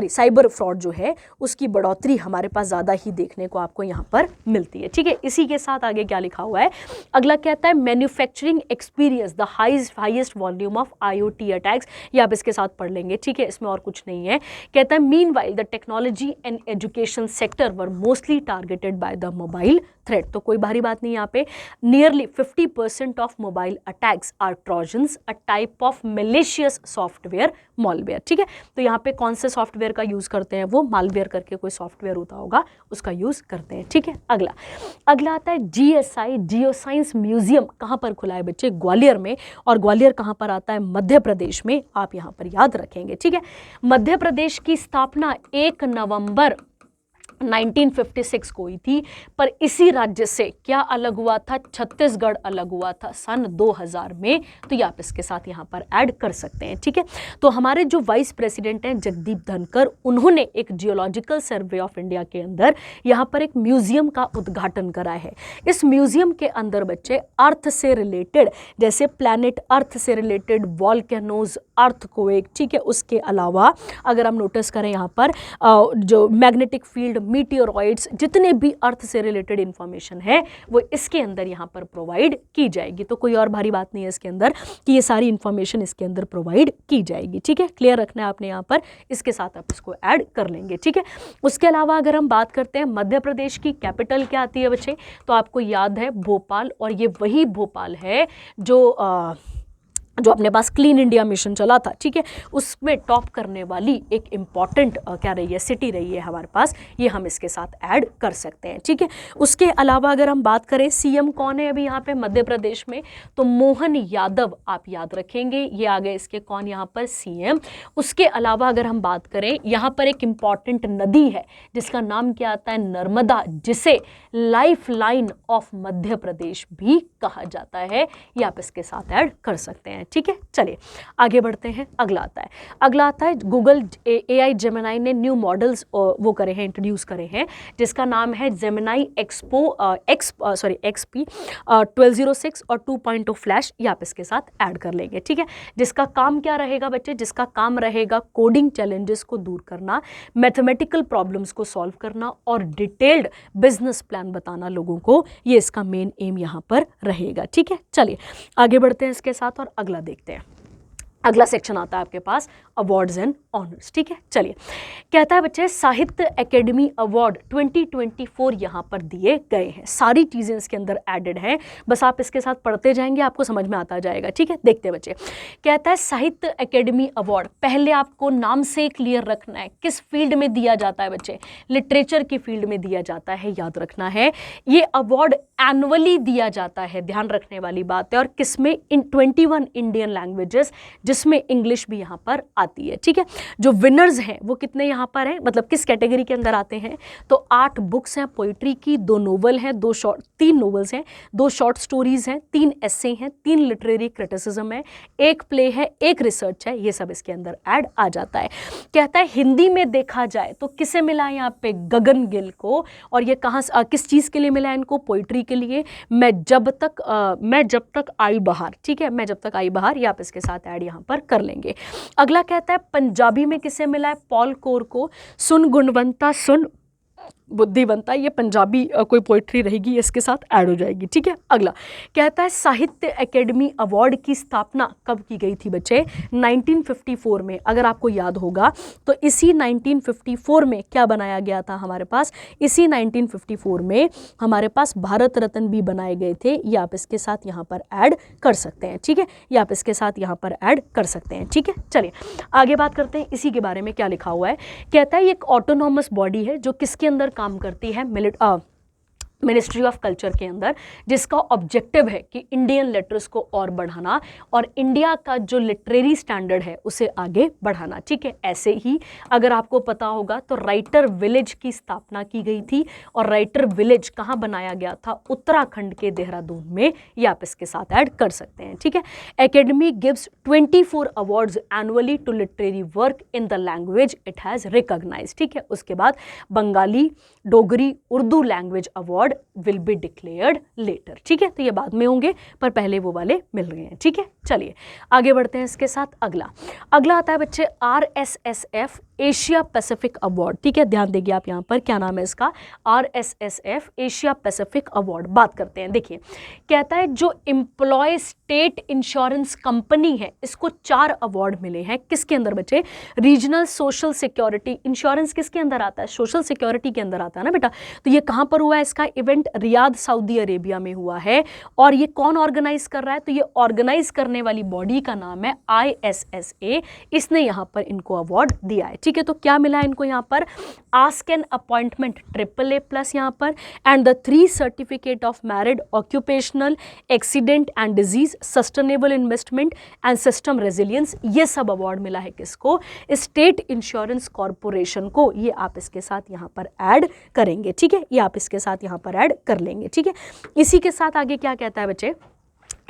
Speaker 1: साइबर फ्रॉड जो है उसकी बढ़ोतरी हमारे पास ज़्यादा ही देखने को आपको यहाँ पर मिलती है, ठीक है। इसी के साथ आगे क्या लिखा हुआ है, अगला कहता है manufacturing experience the highest volume of IoT attacks, ये आप इसके साथ पढ़ लेंगे, ठीक है। इसमें और कुछ नहीं है। कहता है meanwhile the technology and education sector were mostly targeted by the mobile threat, तो कोई भारी बात नहीं यहाँ पे। Nearly 50% of mobile attacks are trojans, a type of malicious software malware, ठीक है। तो यहाँ पे कौन से सॉफ्टवेयर का यूज करते हैं, वो मालवेयर करके कोई सॉफ्टवेयर होता होगा उसका यूज करते हैं, ठीक है। अगला आता है GSI जियो साइंस म्यूजियम, कहाँ पर खुला है बच्चे, ग्वालियर में, और ग्वालियर कहाँ पर आता है, मध्य प्रदेश में, आप यहाँ पर याद रखेंगे, ठीक है। मध्य प्रदेश की स्थापना 1 नवंबर 1956 को हुई थी, पर इसी राज्य से क्या अलग हुआ था, छत्तीसगढ़ अलग हुआ था सन 2000 में, तो ये आप इसके साथ यहाँ पर ऐड कर सकते हैं, ठीक है। तो हमारे जो वाइस प्रेसिडेंट हैं जगदीप धनखड़, उन्होंने एक जियोलॉजिकल सर्वे ऑफ इंडिया के अंदर यहाँ पर एक म्यूजियम का उद्घाटन करा है। इस म्यूजियम के अंदर बच्चे अर्थ से रिलेटेड, जैसे प्लैनेट अर्थ से रिलेटेड, वॉल्केनोज, अर्थक्वेक, ठीक है। उसके अलावा अगर हम नोटिस करें यहाँ पर जो मैग्नेटिक फील्ड, मीटियोरॉइड्स, जितने भी अर्थ से रिलेटेड इंफॉर्मेशन है वो इसके अंदर यहाँ पर प्रोवाइड की जाएगी। तो कोई और भारी बात नहीं है इसके अंदर कि ये सारी इंफॉर्मेशन इसके अंदर प्रोवाइड की जाएगी, ठीक है। क्लियर रखना है आपने यहाँ पर, इसके साथ आप इसको ऐड कर लेंगे, ठीक है। उसके अलावा अगर हम बात करते हैं मध्य प्रदेश की कैपिटल क्या आती है बच्चे, तो आपको याद है भोपाल, और ये वही भोपाल है जो अपने पास क्लीन इंडिया मिशन चला था, ठीक है। उसमें टॉप करने वाली एक इम्पॉर्टेंट क्या रही है, सिटी रही है हमारे पास, ये हम इसके साथ ऐड कर सकते हैं, ठीक है। उसके अलावा अगर हम बात करें CM कौन है अभी यहाँ पे मध्य प्रदेश में, तो मोहन यादव आप याद रखेंगे, ये आ गए इसके कौन यहाँ पर, CM। उसके अलावा अगर हम बात करें, यहाँ पर एक इम्पॉर्टेंट नदी है जिसका नाम क्या आता है, नर्मदा, जिसे life line of Madhya Pradesh भी कहा जाता है, ये आप इसके साथ ऐड कर सकते हैं, ठीक है। चलिए आगे बढ़ते हैं। अगला आता है गूगल AI जेमिनाई ने न्यू मॉडल्स वो करे हैं, इंट्रोड्यूस करे हैं, जिसका नाम है जेमिनाई XP 1206 और 2.0 फ्लैश, ये आप इसके साथ ऐड कर लेंगे, ठीक है। जिसका काम क्या रहेगा बच्चे, जिसका काम रहेगा कोडिंग चैलेंजेस को दूर करना, मैथमेटिकल प्रॉब्लम्स को सॉल्व करना और डिटेल्ड बिजनेस प्लान बताना लोगों को, ये इसका मेन एम यहाँ पर रहेगा, ठीक है। चलिए आगे बढ़ते हैं इसके साथ और अगला देखते हैं। अगला सेक्शन आता है आपके पास अवार्ड्स एंड ऑनर्स, ठीक है। चलिए, कहता है बच्चे साहित्य एकेडमी अवार्ड 2024 यहाँ पर दिए गए हैं। सारी चीज़ें इसके अंदर एडेड हैं, बस आप इसके साथ पढ़ते जाएंगे, आपको समझ में आता जाएगा, ठीक है। देखते हैं बच्चे, कहता है साहित्य एकेडमी अवार्ड, पहले आपको नाम से क्लियर रखना है किस फील्ड में दिया जाता है बच्चे, लिटरेचर की फील्ड में दिया जाता है, याद रखना है। ये अवार्ड एनुअली दिया जाता है, ध्यान रखने वाली बात है, और किसमें, इन 21 इंडियन लैंग्वेजेस, जिसमें इंग्लिश भी यहाँ पर आती है, ठीक है। जो विनर्स हैं वो कितने यहाँ पर हैं, मतलब किस कैटेगरी के अंदर आते हैं, तो 8 बुक्स हैं पोइट्री की, 2 नोवेल हैं, 3 नोवेल्स हैं, 2 शॉर्ट स्टोरीज हैं, 3 एस्से हैं, 3 लिटरेरी क्रिटिसिज्म है, 1 प्ले है, 1 रिसर्च है, ये सब इसके अंदर ऐड आ जाता है। कहता है हिंदी में देखा जाए तो किसे मिला है यहाँ पे, गगन गिल को, और ये कहाँ किस चीज़ के लिए मिला है इनको, पोइट्री के लिए, मैं जब तक आई बहार, ठीक है, मैं जब तक आई बहार, ये आप इसके साथ ऐड यहाँ पर कर लेंगे। अगला कहता है पंजाबी में किसे मिला है, पॉल कोर को, सुन गुणवंता सुन बुद्धिवंता, ये पंजाबी कोई पोइट्री रहेगी, इसके साथ ऐड हो जाएगी, ठीक है। अगला कहता है साहित्य एकेडमी अवार्ड की स्थापना कब की गई थी बच्चे, 1954 में। अगर आपको याद होगा तो इसी 1954 में क्या बनाया गया था हमारे पास, इसी 1954 में हमारे पास भारत रत्न भी बनाए गए थे, ये आप इसके साथ यहाँ पर ऐड कर सकते हैं, ठीक है, ये आप इसके साथ यहाँ पर ऐड कर सकते हैं, ठीक है। चलिए आगे बात करते हैं इसी के बारे में, क्या लिखा हुआ है। कहता है ये एक ऑटोनॉमस बॉडी है जो किसके अंदर काम करती है, मिनिस्ट्री ऑफ कल्चर के अंदर, जिसका ऑब्जेक्टिव है कि इंडियन लिटरेचर को और बढ़ाना और इंडिया का जो लिटरेरी स्टैंडर्ड है उसे आगे बढ़ाना, ठीक है। ऐसे ही अगर आपको पता होगा तो राइटर विलेज की स्थापना की गई थी, और राइटर विलेज कहाँ बनाया गया था, उत्तराखंड के देहरादून में, ये आप इसके साथ ऐड कर सकते हैं, ठीक है। Academy gives 24 awards annually to literary work in the language it has recognise, ठीक है। उसके बाद Bengali, Dogri, Urdu language award will be declared later, ठीक है। तो ये बाद में होंगे, पर पहले वो वाले मिल रहे हैं, ठीक है। चलिए आगे बढ़ते हैं इसके साथ। अगला आता है बच्चे RSSF एशिया पैसिफिक अवार्ड, ठीक है। ध्यान देंगे आप यहाँ पर, क्या नाम है इसका, RSSF एशिया पैसिफिक अवार्ड। बात करते हैं, देखिए कहता है जो एम्प्लॉय स्टेट इंश्योरेंस कंपनी है, इसको 4 अवार्ड मिले हैं, किसके अंदर बच्चे, रीजनल सोशल सिक्योरिटी इंश्योरेंस किसके अंदर आता है, सोशल सिक्योरिटी के अंदर आता है ना बेटा। तो ये कहाँ पर हुआ है, इसका इवेंट रियाद सऊदी अरेबिया में हुआ है, और ये कौन ऑर्गेनाइज कर रहा है, तो ये ऑर्गेनाइज करने वाली बॉडी का नाम है ISSA, इसने यहाँ पर इनको अवार्ड दिया है, ठीक है। तो क्या मिला है इनको यहाँ पर, आस्क एन अपॉइंटमेंट AAA+ यहाँ पर, and the 3 certificate of married, occupational accident and disease, sustainable investment and system resilience, ये सब अवार्ड मिला है किसको, स्टेट इंश्योरेंस कॉरपोरेशन को। ये आप इसके साथ यहाँ पर ऐड करेंगे, ठीक है, ये आप इसके साथ यहाँ पर ऐड कर लेंगे, ठीक है। इसी के साथ आगे क्या कहता है बच्चे,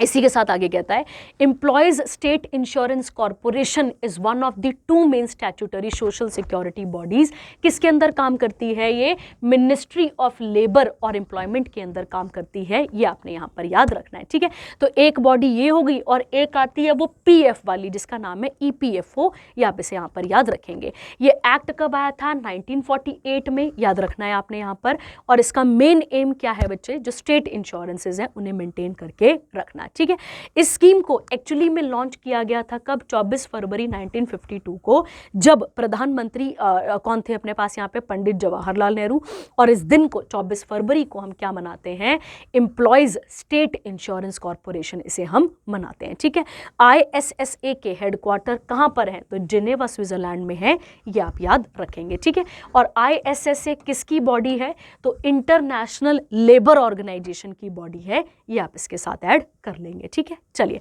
Speaker 1: इसी के साथ आगे कहता है employees state insurance corporation is one of the 2 main statutory social security bodies, किसके अंदर काम करती है, ये मिनिस्ट्री ऑफ लेबर और एम्प्लॉयमेंट के अंदर काम करती है, ये आपने यहाँ पर याद रखना है, ठीक है। तो एक बॉडी ये हो गई, और एक आती है वो PF वाली जिसका नाम है EPFO, ये आप इसे यहाँ पर याद रखेंगे। ये एक्ट कब आया था, 1948 में, याद रखना है आपने यहाँ पर, और इसका मेन एम क्या है बच्चे, जो स्टेट इंश्योरेंसेज हैं उन्हें मेंटेन करके रखना, ठीक है। इस स्कीम को एक्चुअली में लॉन्च किया गया था कब, 24 फरवरी 1952 को, जब प्रधानमंत्री कौन थे अपने पास यहाँ पे, पंडित जवाहरलाल नेहरू, और इस दिन को 24 फरवरी को हम क्या मनाते हैं, एम्प्लॉयज स्टेट इंश्योरेंस कॉरपोरेशन, इसे हम मनाते हैं, ठीक है। ISSA के हेडक्वार्टर कहाँ पर है, तो जिनेवा स्विट्जरलैंड में है, ये आप याद रखेंगे, ठीक है। और ISSA किसकी बॉडी है, तो इंटरनेशनल लेबर ऑर्गेनाइजेशन की बॉडी है, ये आप इसके साथ ऐड कर लेंगे, ठीक है। चलिए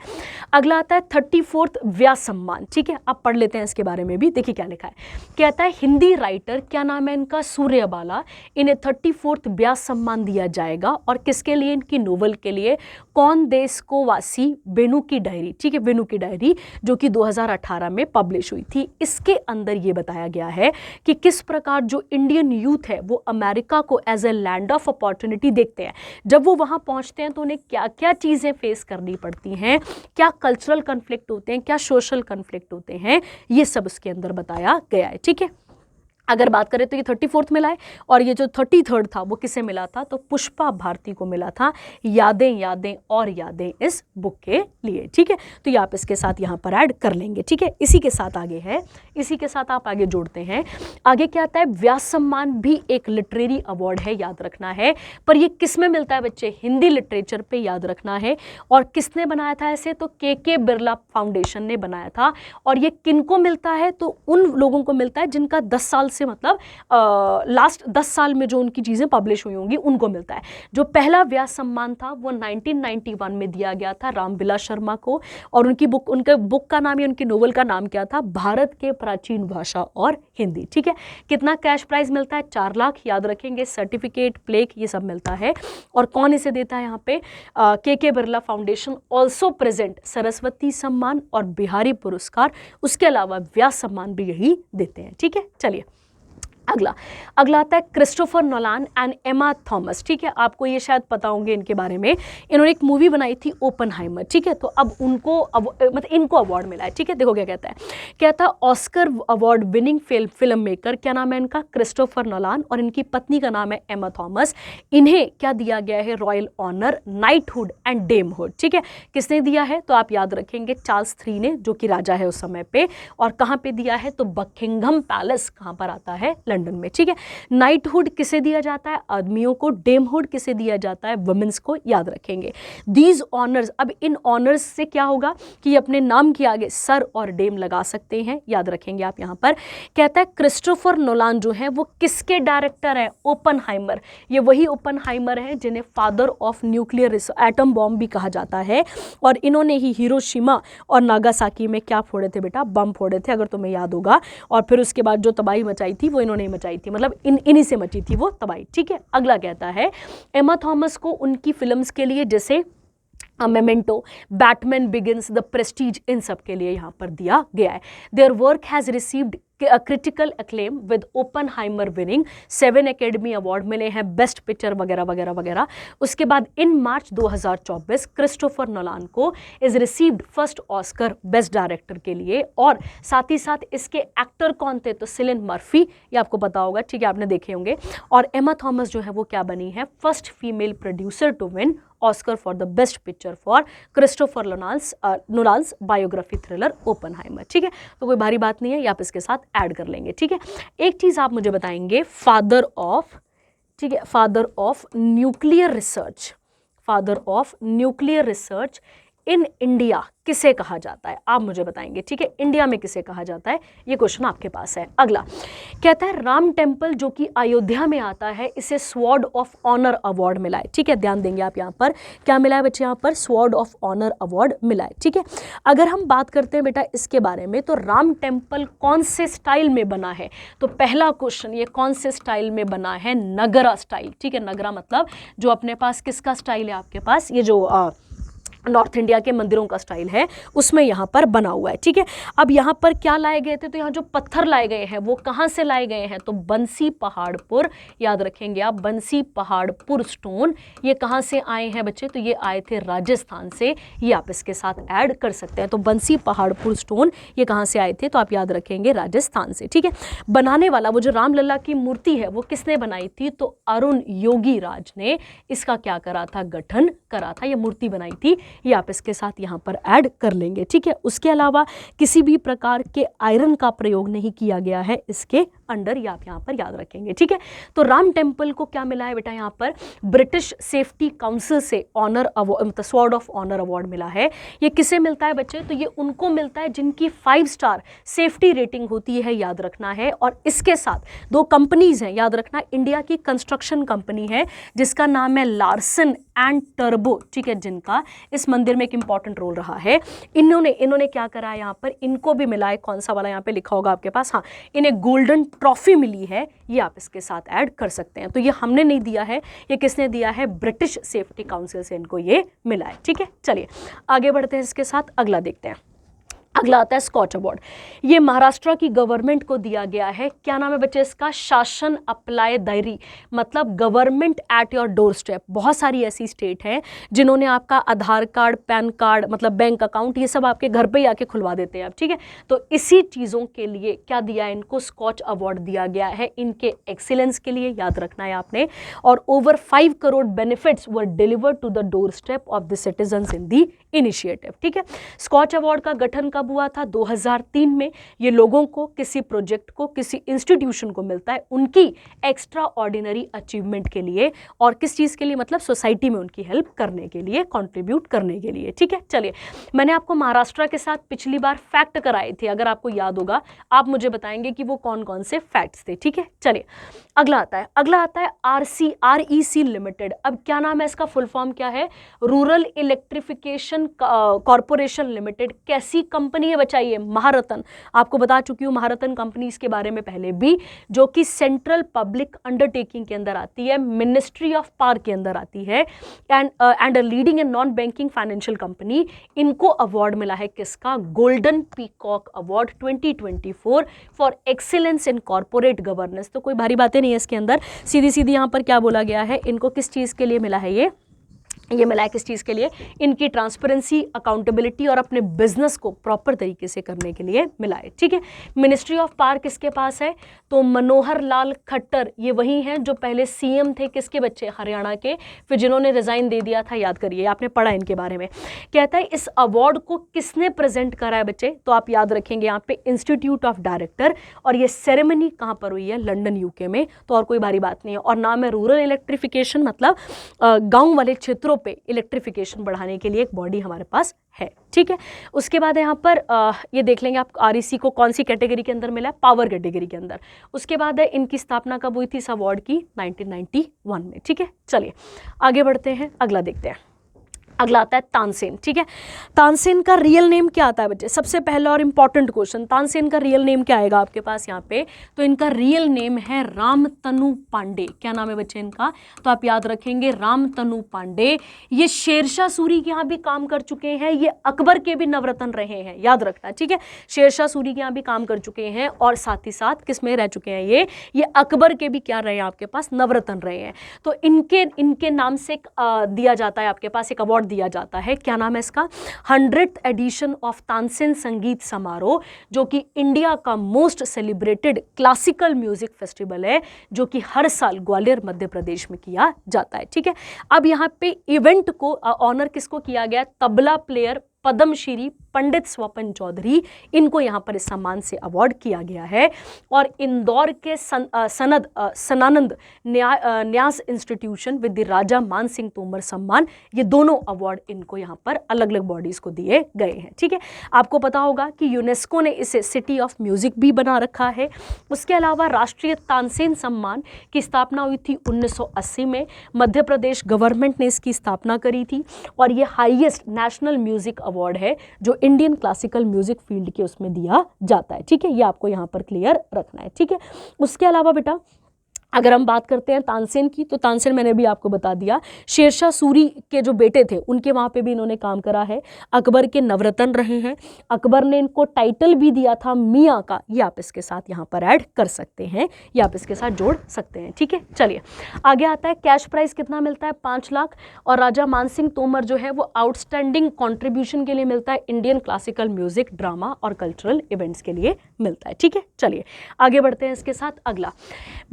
Speaker 1: अगला आता है 34th व्यास सम्मान, ठीक है। आप पढ़ लेते हैं इसके बारे में भी, देखिए क्या लिखा है। कहता है हिंदी राइटर, क्या नाम है इनका, सूर्यबाला, इन्हें 34th व्यास सम्मान दिया जाएगा, और किसके लिए, इनकी नोवेल के लिए, कौन देश को वासी, वेणु की डायरी, ठीक है, वेणु की डायरी, जो कि 2018 में पब्लिश हुई थी। इसके अंदर ये बताया गया है कि किस प्रकार जो इंडियन यूथ है वो अमेरिका को as a land of opportunity देखते हैं, जब वो वहाँ पहुँचते हैं तो उन्हें क्या क्या चीज़ें फेस करनी पड़ती हैं, क्या कल्चरल कन्फ्लिक्ट होते हैं, क्या सोशल कन्फ्लिक्ट होते हैं, ये सब इसके अंदर बताया गया है, ठीक है। अगर बात करें तो ये 34th मिला है, और ये जो 33rd था वो किसे मिला था, तो पुष्पा भारती को मिला था, यादें यादें और यादें इस बुक के लिए। ठीक है, तो ये आप इसके साथ यहाँ पर ऐड कर लेंगे। ठीक है, इसी के साथ आगे है, इसी के साथ आप आगे जोड़ते हैं। आगे क्या आता है, व्यास सम्मान भी एक लिटरेरी अवार्ड है, याद रखना है, पर ये किस में मिलता है बच्चे, हिंदी लिटरेचर पे, याद रखना है। और किसने बनाया था ऐसे, तो के बिरला फाउंडेशन ने बनाया था। और ये किनको मिलता है, तो उन लोगों को मिलता है जिनका 10 साल से मतलब लास्ट 10 साल में जो उनकी चीज़ें पब्लिश हुई होंगी उनको मिलता है। जो पहला व्यास सम्मान था वो 1991 में दिया गया था रामविलास शर्मा को, और उनकी बुक, उनके बुक का नाम या उनकी नोवेल का नाम क्या था, भारत के प्राचीन भाषा और हिंदी। ठीक है, कितना कैश प्राइज मिलता है, 4 लाख, याद रखेंगे, सर्टिफिकेट, प्लेक, ये सब मिलता है। और कौन इसे देता है यहाँ पे, के Birla foundation also present Saraswati सम्मान और बिहारी पुरस्कार, उसके अलावा व्यास सम्मान भी यही देते हैं। ठीक है, चलिए अगला आता है क्रिस्टोफर नोलान एंड एमा थॉमस। ठीक है, आपको ये शायद पता होंगे इनके बारे में, इन्होंने एक मूवी बनाई थी ओपनहाइमर। ठीक है, तो अब उनको मतलब इनको अवार्ड मिला है। ठीक है, देखो क्या कहता है, कहता है Oscar award winning film maker, क्या नाम है इनका, क्रिस्टोफर नोलान, और इनकी पत्नी का नाम है एमा थॉमस। इन्हें क्या दिया गया है, रॉयल ऑनर, नाइटहुड एंड डेमहुड। ठीक है, किसने दिया है, तो आप याद रखेंगे चार्ल्स III ने, जो कि राजा है उस समय पे। और कहाँ पे दिया है, तो बकिंघम पैलेस कहाँ पर आता है, लंदन में। ठीक है, नाइटहुड किसे दिया जाता है, आदमियों को, डेमहुड किसे दिया जाता है, वुमेन्स को, याद रखेंगे। दीज ऑनर्स, अब इन ऑनर्स से क्या होगा कि ये अपने नाम के आगे सर और डेम लगा सकते हैं, याद रखेंगे आप यहाँ पर। कहता है क्रिस्टोफर नोलान जो है वो किसके डायरेक्टर है, ओपनहाइमर। ये वही ओपनहाइमर है जिन्हें father of nuclear atom bomb भी कहा जाता है, और इन्होंने ही हिरोशिमा और नागासाकी में क्या फोड़े थे बेटा, बम फोड़े थे, अगर तुम्हें याद होगा। और फिर उसके बाद जो तबाही मचाई थी वो इन्होंने मचाई थी, मतलब इन्हीं से मची थी वो तबाही। ठीक है, अगला कहता है एमा थॉमस को उनकी फिल्म्स के लिए, जैसे Memento, Batman Begins, the Prestige, इन सब के लिए यहाँ पर दिया गया है। Their work has received critical acclaim with Oppenheimer winning 7 academy award मिले हैं, बेस्ट पिक्चर वगैरह वगैरह वगैरह। उसके बाद इन मार्च 2024 क्रिस्टोफर नोलान को is received first Oscar best director के लिए, और साथ ही साथ इसके एक्टर कौन थे, तो सिलिन मर्फी, ये आपको पता होगा। ठीक है, आपने देखे होंगे। और एमा थॉमस जो है वो क्या बनी है, first female producer to win Oscar for the best picture for Christopher Nolan's biography thriller Oppenheimer. ठीक है, तो कोई भारी बात नहीं है, ये आप इसके साथ ऐड कर लेंगे। ठीक है, एक चीज आप मुझे बताएंगे, फादर ऑफ, ठीक है, father of nuclear research, father of nuclear research in India किसे कहा जाता है, आप मुझे बताएंगे। ठीक है, इंडिया में किसे कहा जाता है, ये क्वेश्चन आपके पास है। अगला कहता है राम टेम्पल जो कि अयोध्या में आता है, इसे स्वॉर्ड ऑफ ऑनर अवार्ड मिला है। ठीक है, ध्यान देंगे आप यहाँ पर, क्या मिला है बच्चे, यहाँ पर स्वॉर्ड ऑफ ऑनर अवार्ड मिला है। ठीक है, अगर हम बात करते हैं बेटा इसके बारे में, तो राम टेम्पल कौन से स्टाइल में बना है, तो पहला क्वेश्चन, ये कौन से स्टाइल में बना है, नगरा स्टाइल। ठीक है, नगरा मतलब जो अपने पास किसका स्टाइल है, आपके पास ये जो नॉर्थ इंडिया के मंदिरों का स्टाइल है, उसमें यहाँ पर बना हुआ है। ठीक है, अब यहाँ पर क्या लाए गए थे, तो यहाँ जो पत्थर लाए गए हैं वो कहाँ से लाए गए हैं, तो बंसी पहाड़पुर, याद रखेंगे आप, बंसी पहाड़पुर स्टोन, ये कहाँ से आए हैं बच्चे, तो ये आए थे राजस्थान से, ये आप इसके साथ ऐड कर सकते हैं। तो बंसी पहाड़पुर स्टोन ये कहाँ से आए थे, तो आप याद रखेंगे राजस्थान से। ठीक है, बनाने वाला वो जो रामलला की मूर्ति है वो किसने बनाई थी, तो अरुण योगी राज ने इसका क्या करा था, गठन करा था, ये मूर्ति बनाई थी, ये आप इसके साथ यहाँ पर ऐड कर लेंगे। ठीक है, उसके अलावा किसी भी प्रकार के आयरन का प्रयोग नहीं किया गया है इसके अंडर, ये आप यहाँ पर याद रखेंगे। ठीक है, तो राम टेम्पल को क्या मिला है बेटा, यहाँ पर ब्रिटिश सेफ्टी काउंसिल से honour award, sword of honour award मिला है। ये किसे मिलता है बच्चे, तो ये उनको मिलता है जिनकी 5 स्टार सेफ्टी रेटिंग होती है, याद रखना है। और इसके साथ 2 कंपनीज हैं, याद रखना, इंडिया की कंस्ट्रक्शन कंपनी है जिसका नाम है लार्सन एंड टर्बो। ठीक है, जिनका इस मंदिर में एक इंपॉर्टेंट रोल रहा है। इन्होंने क्या करा है, यहाँ पर इनको भी मिला है, कौन सा वाला यहाँ पे लिखा होगा आपके पास, हाँ, इन्हें गोल्डन ट्रॉफी मिली है, ये आप इसके साथ ऐड कर सकते हैं। तो ये हमने नहीं दिया है, ये किसने दिया है, ब्रिटिश सेफ्टी काउंसिल से इनको ये मिला है। ठीक है, चलिए आगे बढ़ते हैं इसके साथ, अगला देखते हैं। अगला आता है स्कॉच अवार्ड। ये महाराष्ट्र की गवर्नमेंट को दिया गया है। क्या नाम है बच्चे इसका? शासन अप्लाई दायरी, मतलब government at your door step. बहुत सारी ऐसी स्टेट हैं जिन्होंने आपका आधार कार्ड, पैन कार्ड, मतलब बैंक अकाउंट, ये सब आपके घर पे ही आके खुलवा देते हैं आप, ठीक है। तो इसी चीज़ों के लिए क्या दिया है इनको? स्कॉच अवार्ड दिया गया है इनके एक्सीलेंस के लिए, याद रखना है आपने। और over 5 crore benefits were delivered to the doorstep of the citizens in the initiative, ठीक है। स्कॉच अवार्ड का गठन कब हुआ था? 2003 में। ये लोगों को, किसी प्रोजेक्ट को, किसी इंस्टीट्यूशन को मिलता है उनकी एक्स्ट्रा ऑर्डिनरी अचीवमेंट के लिए, और किस चीज़ के लिए? मतलब सोसाइटी में उनकी हेल्प करने के लिए, कंट्रीब्यूट करने के लिए, ठीक है। चलिए, मैंने आपको महाराष्ट्र के साथ पिछली बार फैक्ट कराए थे, अगर आपको याद होगा आप मुझे बताएंगे कि वो कौन कौन से फैक्ट्स थे, ठीक है। चलिए, अगला आता है REC लिमिटेड। अब क्या नाम है इसका? फुल फॉर्म क्या है? Rural electrification corporation limited. कैसी कंपनी है बचाइए? महारत्न। आपको बता चुकी हूँ महारत्न कंपनीज के बारे में पहले भी, जो कि सेंट्रल पब्लिक अंडरटेकिंग के अंदर आती है, मिनिस्ट्री ऑफ पावर के अंदर आती है, and leading and non banking financial company. इनको अवार्ड मिला है किसका? Golden peacock award 2024 for excellence in corporate governance. तो कोई भारी बातें नहीं है इसके अंदर, सीधी सीधी यहाँ पर क्या बोला गया है, इनको किस चीज़ के लिए मिला है? ये मिला है किस चीज़ के लिए? इनकी ट्रांसपेरेंसी, अकाउंटेबिलिटी और अपने बिजनेस को प्रॉपर तरीके से करने के लिए मिला है, ठीक है। मिनिस्ट्री ऑफ पावर किसके पास है? तो मनोहर लाल खट्टर, ये वही हैं जो पहले सीएम थे, किसके बच्चे? हरियाणा के, फिर जिन्होंने रिजाइन दे दिया था, याद करिए, आपने पढ़ा इनके बारे में। कहता है इस अवार्ड को किसने प्रेजेंट करा है बच्चे? तो आप याद रखेंगे यहाँ पे इंस्टीट्यूट ऑफ डायरेक्टर, और ये सेरेमनी कहाँ पर हुई है? लंदन यूके में। तो और कोई भारी बात नहीं है। और नाम है रूरल इलेक्ट्रिफिकेशन, मतलब गाँव वाले क्षेत्रों पे इलेक्ट्रिफिकेशन बढ़ाने के लिए एक बॉडी हमारे पास है, ठीक है। उसके बाद यहाँ पर ये देख लेंगे आप REC को कौन सी कैटेगरी के अंदर मिला है? पावर कैटेगरी के अंदर। उसके बाद है इनकी स्थापना कब हुई थी इस अवार्ड की? 1991 में, ठीक है। चलिए आगे बढ़ते हैं, अगला देखते हैं। अगला आता है तानसेन, ठीक है। तानसेन का रियल नेम क्या आता है बच्चे? सबसे पहला और इंपॉर्टेंट क्वेश्चन, तानसेन का रियल नेम क्या आएगा आपके पास यहाँ पे? तो इनका रियल नेम है रामतनु पांडे। क्या नाम है बच्चे इनका? तो आप याद रखेंगे रामतनु पांडे। ये शेरशाह सूरी के यहाँ भी काम कर चुके हैं, ये अकबर के भी नवरत्न रहे हैं, याद रखना, ठीक है। शेरशाह सूरी के यहाँ भी काम कर चुके हैं, और साथ ही साथ किस में रह चुके हैं? ये अकबर के भी क्या रहे हैं आपके पास? नवरत्न रहे हैं। तो इनके नाम से दिया जाता है आपके पास एक अवार्ड दिया जाता है। क्या नाम है इसका? 100th एडिशन ऑफ तानसेन संगीत समारोह, जो कि इंडिया का most celebrated classical music festival है, जो कि हर साल ग्वालियर मध्य प्रदेश में किया जाता है, ठीक है। अब यहाँ पे इवेंट को ऑनर किसको किया गया? तबला प्लेयर पद्मश्री पंडित स्वपन चौधरी, इनको यहाँ पर इस सम्मान से अवार्ड किया गया है। और इंदौर के सनानंद न्यास इंस्टीट्यूशन विद द राजा मान सिंह तोमर सम्मान, ये दोनों अवार्ड इनको यहाँ पर अलग अलग बॉडीज को दिए गए हैं, ठीक है। आपको पता होगा कि यूनेस्को ने इसे सिटी ऑफ म्यूजिक भी बना रखा है। उसके अलावा राष्ट्रीय तानसेन सम्मान की स्थापना हुई थी 1980 में, मध्य प्रदेश गवर्नमेंट ने इसकी स्थापना करी थी, और ये हाईएस्ट नेशनल म्यूजिक अवार्ड है जो इंडियन क्लासिकल म्यूजिक फील्ड के उसमें दिया जाता है, ठीक है। ये आपको यहाँ पर क्लियर रखना है, ठीक है। उसके अलावा बेटा अगर हम बात करते हैं तानसेन की, तो तानसेन मैंने भी आपको बता दिया, शेरशाह सूरी के जो बेटे थे उनके वहाँ पे भी इन्होंने काम करा है, अकबर के नवरत्न रहे हैं, अकबर ने इनको टाइटल भी दिया था मियाँ का, ये आप इसके साथ यहाँ पर ऐड कर सकते हैं, ये आप इसके साथ जोड़ सकते हैं, ठीक है। चलिए आगे आता है, कैश प्राइस कितना मिलता है? 5 लाख, और राजा मानसिंह तोमर जो है वो आउटस्टैंडिंग कॉन्ट्रीब्यूशन के लिए मिलता है, इंडियन क्लासिकल म्यूजिक, ड्रामा और कल्चरल इवेंट्स के लिए मिलता है, ठीक है। चलिए आगे बढ़ते हैं इसके साथ। अगला,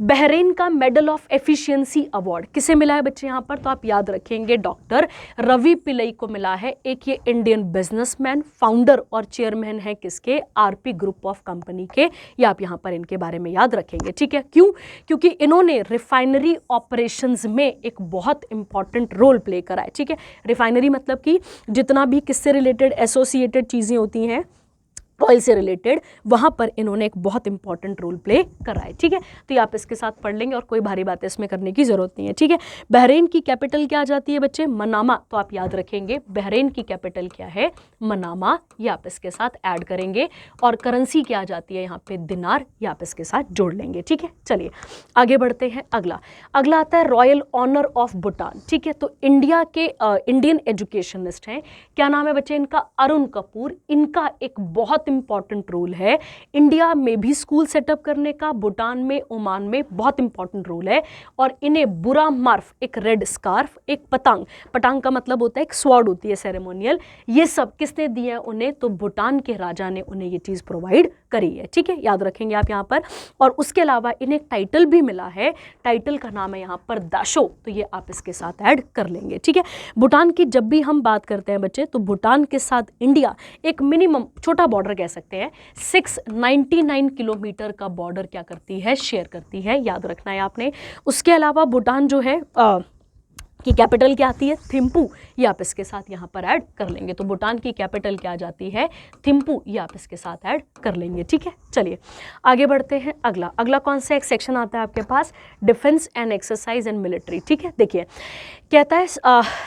Speaker 1: बहरीन का मेडल ऑफ एफिशिएंसी अवार्ड किसे मिला है बच्चे यहाँ पर? तो आप याद रखेंगे डॉक्टर रवि पिल्लई को मिला है। एक ये इंडियन बिजनेसमैन, फाउंडर और चेयरमैन है किसके? RP ग्रुप ऑफ कंपनी के। ये आप यहाँ पर इनके बारे में याद रखेंगे, ठीक है। क्यों? क्योंकि इन्होंने रिफाइनरी ऑपरेशंस में एक बहुत इंपॉर्टेंट रोल प्ले करा है, ठीक है। रिफाइनरी मतलब कि जितना भी किससे रिलेटेड एसोसिएटेड चीज़ें होती हैं, ऑयल से रिलेटेड, वहाँ पर इन्होंने एक बहुत इंपॉर्टेंट रोल प्ले करा है। ठीक है, तो ये आप इसके साथ पढ़ लेंगे और कोई भारी बातें इसमें करने की ज़रूरत नहीं है। ठीक है, बहरीन की कैपिटल क्या आ जाती है बच्चे? मनामा। तो आप याद रखेंगे बहरीन की कैपिटल क्या है? मनामा। ये आप इसके साथ ऐड करेंगे। और करेंसी क्या आ जाती है यहाँ पे? दिनार। ये आप इसके साथ जोड़ लेंगे। ठीक है, चलिए आगे बढ़ते हैं। अगला आता है रॉयल ऑनर ऑफ भूटान। ठीक है, तो इंडिया के इंडियन एजुकेशनिस्ट हैं, क्या नाम है बच्चे इनका? अरुण कपूर। इनका एक बहुत इंपॉर्टेंट रोल है इंडिया में भी स्कूल सेटअप करने का, भूटान में, ओमान में बहुत इंपॉर्टेंट रोल है। और इन्हें बुरा मार्फ, एक रेड स्कार्फ, एक पतंग, पतंग का मतलब होता है एक स्वॉर्ड होती है सेरेमोनियल, ये सब किसने दिए हैं उन्हें? तो भूटान के राजा ने उन्हें ये चीज़ प्रोवाइड करी है। ठीक है, याद रखेंगे आप यहाँ पर। और उसके अलावा इन्हें एक टाइटल भी मिला है, टाइटल का नाम है यहाँ पर दाशो। तो ये आप इसके साथ ऐड कर लेंगे। ठीक है, भूटान की जब भी हम बात करते हैं बच्चे, तो भूटान के साथ इंडिया एक मिनिमम छोटा बॉर्डर कह सकते हैं, 699 किलोमीटर का बॉर्डर क्या करती है? शेयर करती है। याद रखना है आपने। उसके अलावा भूटान जो है की कैपिटल क्या आती है? थिम्पू। ये आप इसके साथ यहाँ पर ऐड कर लेंगे। तो भूटान की कैपिटल क्या आ जाती है? थिम्पू। ये आप इसके साथ ऐड कर लेंगे। ठीक है, चलिए आगे बढ़ते हैं। अगला कौन सा एक सेक्शन आता है आपके पास? Defence and exercise and military. ठीक है, देखिए कहता है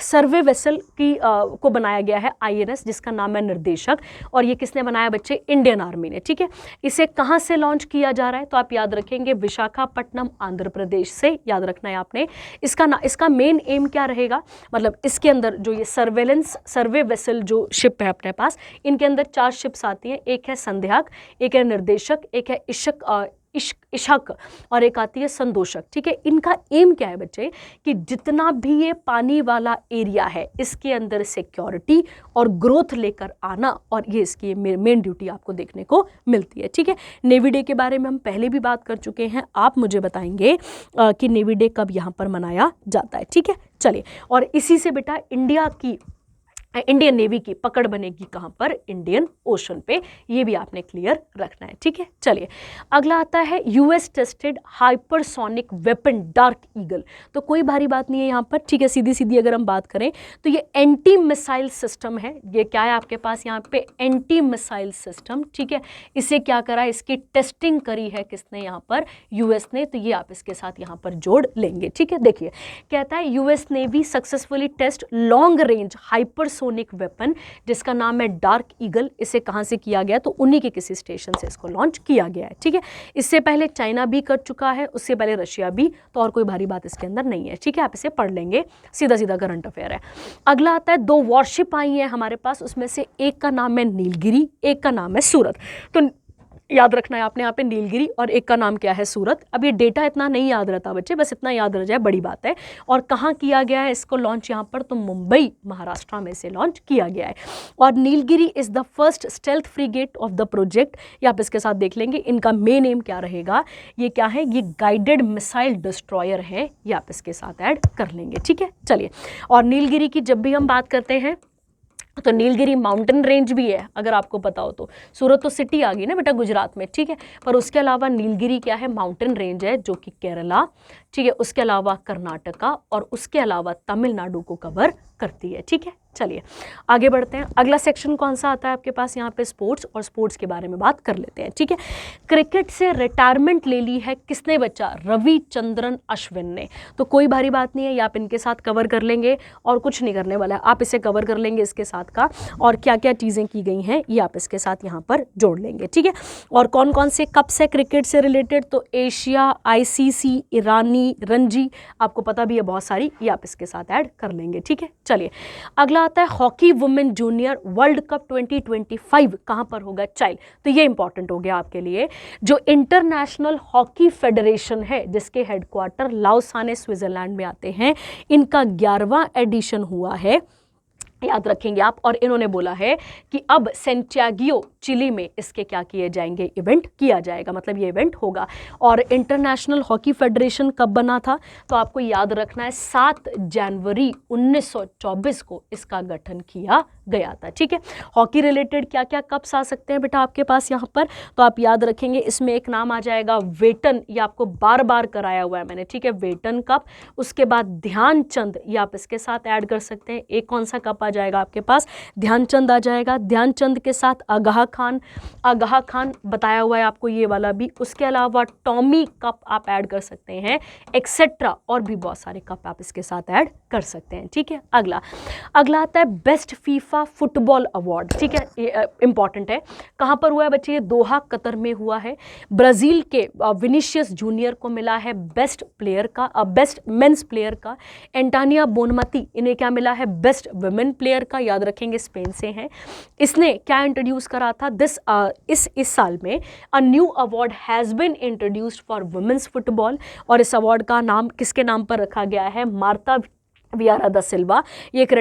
Speaker 1: सर्वे वेसल की को बनाया गया है INS, जिसका नाम है निर्देशक। और ये किसने बनाया बच्चे? इंडियन आर्मी ने। ठीक है, इसे कहाँ से लॉन्च किया जा रहा है? तो आप याद रखेंगे विशाखापट्टनम, आंध्र प्रदेश से। याद रखना है आपने। इसका मेन एम क्या रहेगा? मतलब इसके अंदर जो ये सर्वे वेसल जो शिप है अपने पास, इनके अंदर 4 शिप्स आती हैं। एक है संध्याक, एक है निर्देशक, एक है इशक और एक आती है संदोषक। ठीक है, इनका एम क्या है बच्चे? कि जितना भी ये पानी वाला एरिया है, इसके अंदर सिक्योरिटी और ग्रोथ लेकर आना, और ये इसकी मेन ड्यूटी आपको देखने को मिलती है। ठीक है, नेवी डे के बारे में हम पहले भी बात कर चुके हैं। आप मुझे बताएंगे कि नेवी डे कब यहाँ पर मनाया जाता है। ठीक है, चलिए, और इसी से बेटा इंडियन नेवी की पकड़ बनेगी कहाँ पर? इंडियन ओशन पे। ये भी आपने क्लियर रखना है। ठीक है, चलिए अगला आता है US tested hypersonic weapon dark eagle. तो कोई भारी बात नहीं है यहाँ पर। ठीक है, सीधी सीधी अगर हम बात करें तो ये एंटी मिसाइल सिस्टम है। ये क्या है आपके पास यहाँ पे? Anti missile system. ठीक है, इसे क्या करा? इसकी टेस्टिंग करी है किसने? यहाँ पर US ने। तो ये आप इसके साथ यहाँ पर जोड़ लेंगे। ठीक है, देखिए कहता है US navy successfully test long range hypersonic weapon, जिसका नाम है डार्क ईगल। इसे कहां से किया गया? तो उन्हीं के किसी स्टेशन से इसको लॉन्च किया गया है। ठीक है, इससे पहले चाइना भी कर चुका है, उससे पहले रशिया भी। तो और कोई भारी बात इसके अंदर नहीं है। ठीक है, आप इसे पढ़ लेंगे, सीधा सीधा करंट अफेयर है। अगला आता है 2 वॉरशिप आई है हमारे पास, उसमें से एक का नाम है नीलगिरी, एक का नाम है सूरत। तो याद रखना है आपने यहाँ पे नीलगिरी और एक का नाम क्या है? सूरत। अब ये डेटा इतना नहीं याद रहता बच्चे, बस इतना याद रह जाए, बड़ी बात है। और कहाँ किया गया है इसको लॉन्च? यहाँ पर तो मुंबई महाराष्ट्र में से लॉन्च किया गया है। और Nilgiri is the first stealth frigate of the project. ये आप इसके साथ देख लेंगे। इनका मेन एम क्या रहेगा? ये क्या है? ये गाइडेड मिसाइल डिस्ट्रॉयर है। ये आप इसके साथ ऐड कर लेंगे। ठीक है, चलिए, और नीलगिरी की जब भी हम बात करते हैं तो नीलगिरी माउंटेन रेंज भी है, अगर आपको पता हो तो। सूरत तो सिटी आ गई ना बेटा गुजरात में। ठीक है, पर उसके अलावा नीलगिरी क्या है? माउंटेन रेंज है, जो कि केरला, ठीक है, उसके अलावा कर्नाटका और उसके अलावा तमिलनाडु को कवर करती है। ठीक है, चलिए आगे बढ़ते हैं। अगला सेक्शन कौन सा आता है आपके पास? यहाँ पे स्पोर्ट्स, और स्पोर्ट्स के बारे में बात कर लेते हैं। ठीक है, क्रिकेट से रिटायरमेंट ले ली है किसने बच्चा? रविचंद्रन अश्विन ने। तो कोई भारी बात नहीं है, ये आप इनके साथ कवर कर लेंगे और कुछ नहीं करने वाला है, आप इसे कवर कर लेंगे इसके साथ का, और क्या क्या चीज़ें की गई हैं ये आप इसके साथ यहाँ पर जोड़ लेंगे। ठीक है, और कौन कौन से कप्स है क्रिकेट से रिलेटेड? तो एशिया, ICC, ईरानी, रणजी, आपको पता भी है बहुत सारी, ये आप इसके साथ ऐड कर लेंगे। ठीक है, चलिए अगला आता है hockey women junior world cup 2025 कहाँ पर होगा? चाइल्ड। तो ये इंपॉर्टेंट हो गया आपके लिए। जो इंटरनेशनल हॉकी फेडरेशन है, जिसके हेडक्वार्टर लाओसाने स्विट्जरलैंड में आते हैं, इनका 11वां एडिशन हुआ है, याद रखेंगे आप। और इन्होंने बोला है कि अब सेंटियागो चिली में इसके क्या किए जाएंगे? इवेंट किया जाएगा, मतलब ये इवेंट होगा। और इंटरनेशनल हॉकी फेडरेशन कब बना था? तो आपको याद रखना है 7 जनवरी 1924 को इसका गठन किया गया था। ठीक है, हॉकी रिलेटेड क्या क्या कप्स आ सकते हैं बेटा आपके पास यहाँ पर? तो आप याद रखेंगे, इसमें एक नाम आ जाएगा वेटन, ये आपको बार बार कराया हुआ है मैंने। ठीक है, वेटन कप। उसके बाद ध्यानचंद, ये आप इसके साथ ऐड कर सकते हैं। एक कौन सा कप आ जाएगा आपके पास, ध्यानचंद आ जाएगा, ध्यानचंद के साथ आगाह खान, आगाह खान बताया हुआ है आपको ये वाला भी। उसके अलावा टॉमी कप आप ऐड कर सकते हैं, एक्सेट्रा, और भी बहुत सारे कप आप इसके साथ ऐड कर सकते हैं। ठीक है, अगला आता है बेस्ट फीफा फुटबॉल अवार्ड। ठीक है, ये इंपॉर्टेंट है। कहाँ पर हुआ है बच्चे? ये दोहा कतर में हुआ है। ब्राजील के विनीशियस जूनियर को मिला है बेस्ट प्लेयर का, बेस्ट मेंस प्लेयर का। एंटानिया बोनमती, इन्हें क्या मिला है? बेस्ट वुमेन प्लेयर का। याद रखेंगे स्पेन से हैं। इसने क्या इंट्रोड्यूस करा था? इस साल में a new award has been introduced for women's football, और इस अवार्ड का नाम किसके नाम पर रखा गया है? मार्ता वियारा दा सिल्वा। ये एक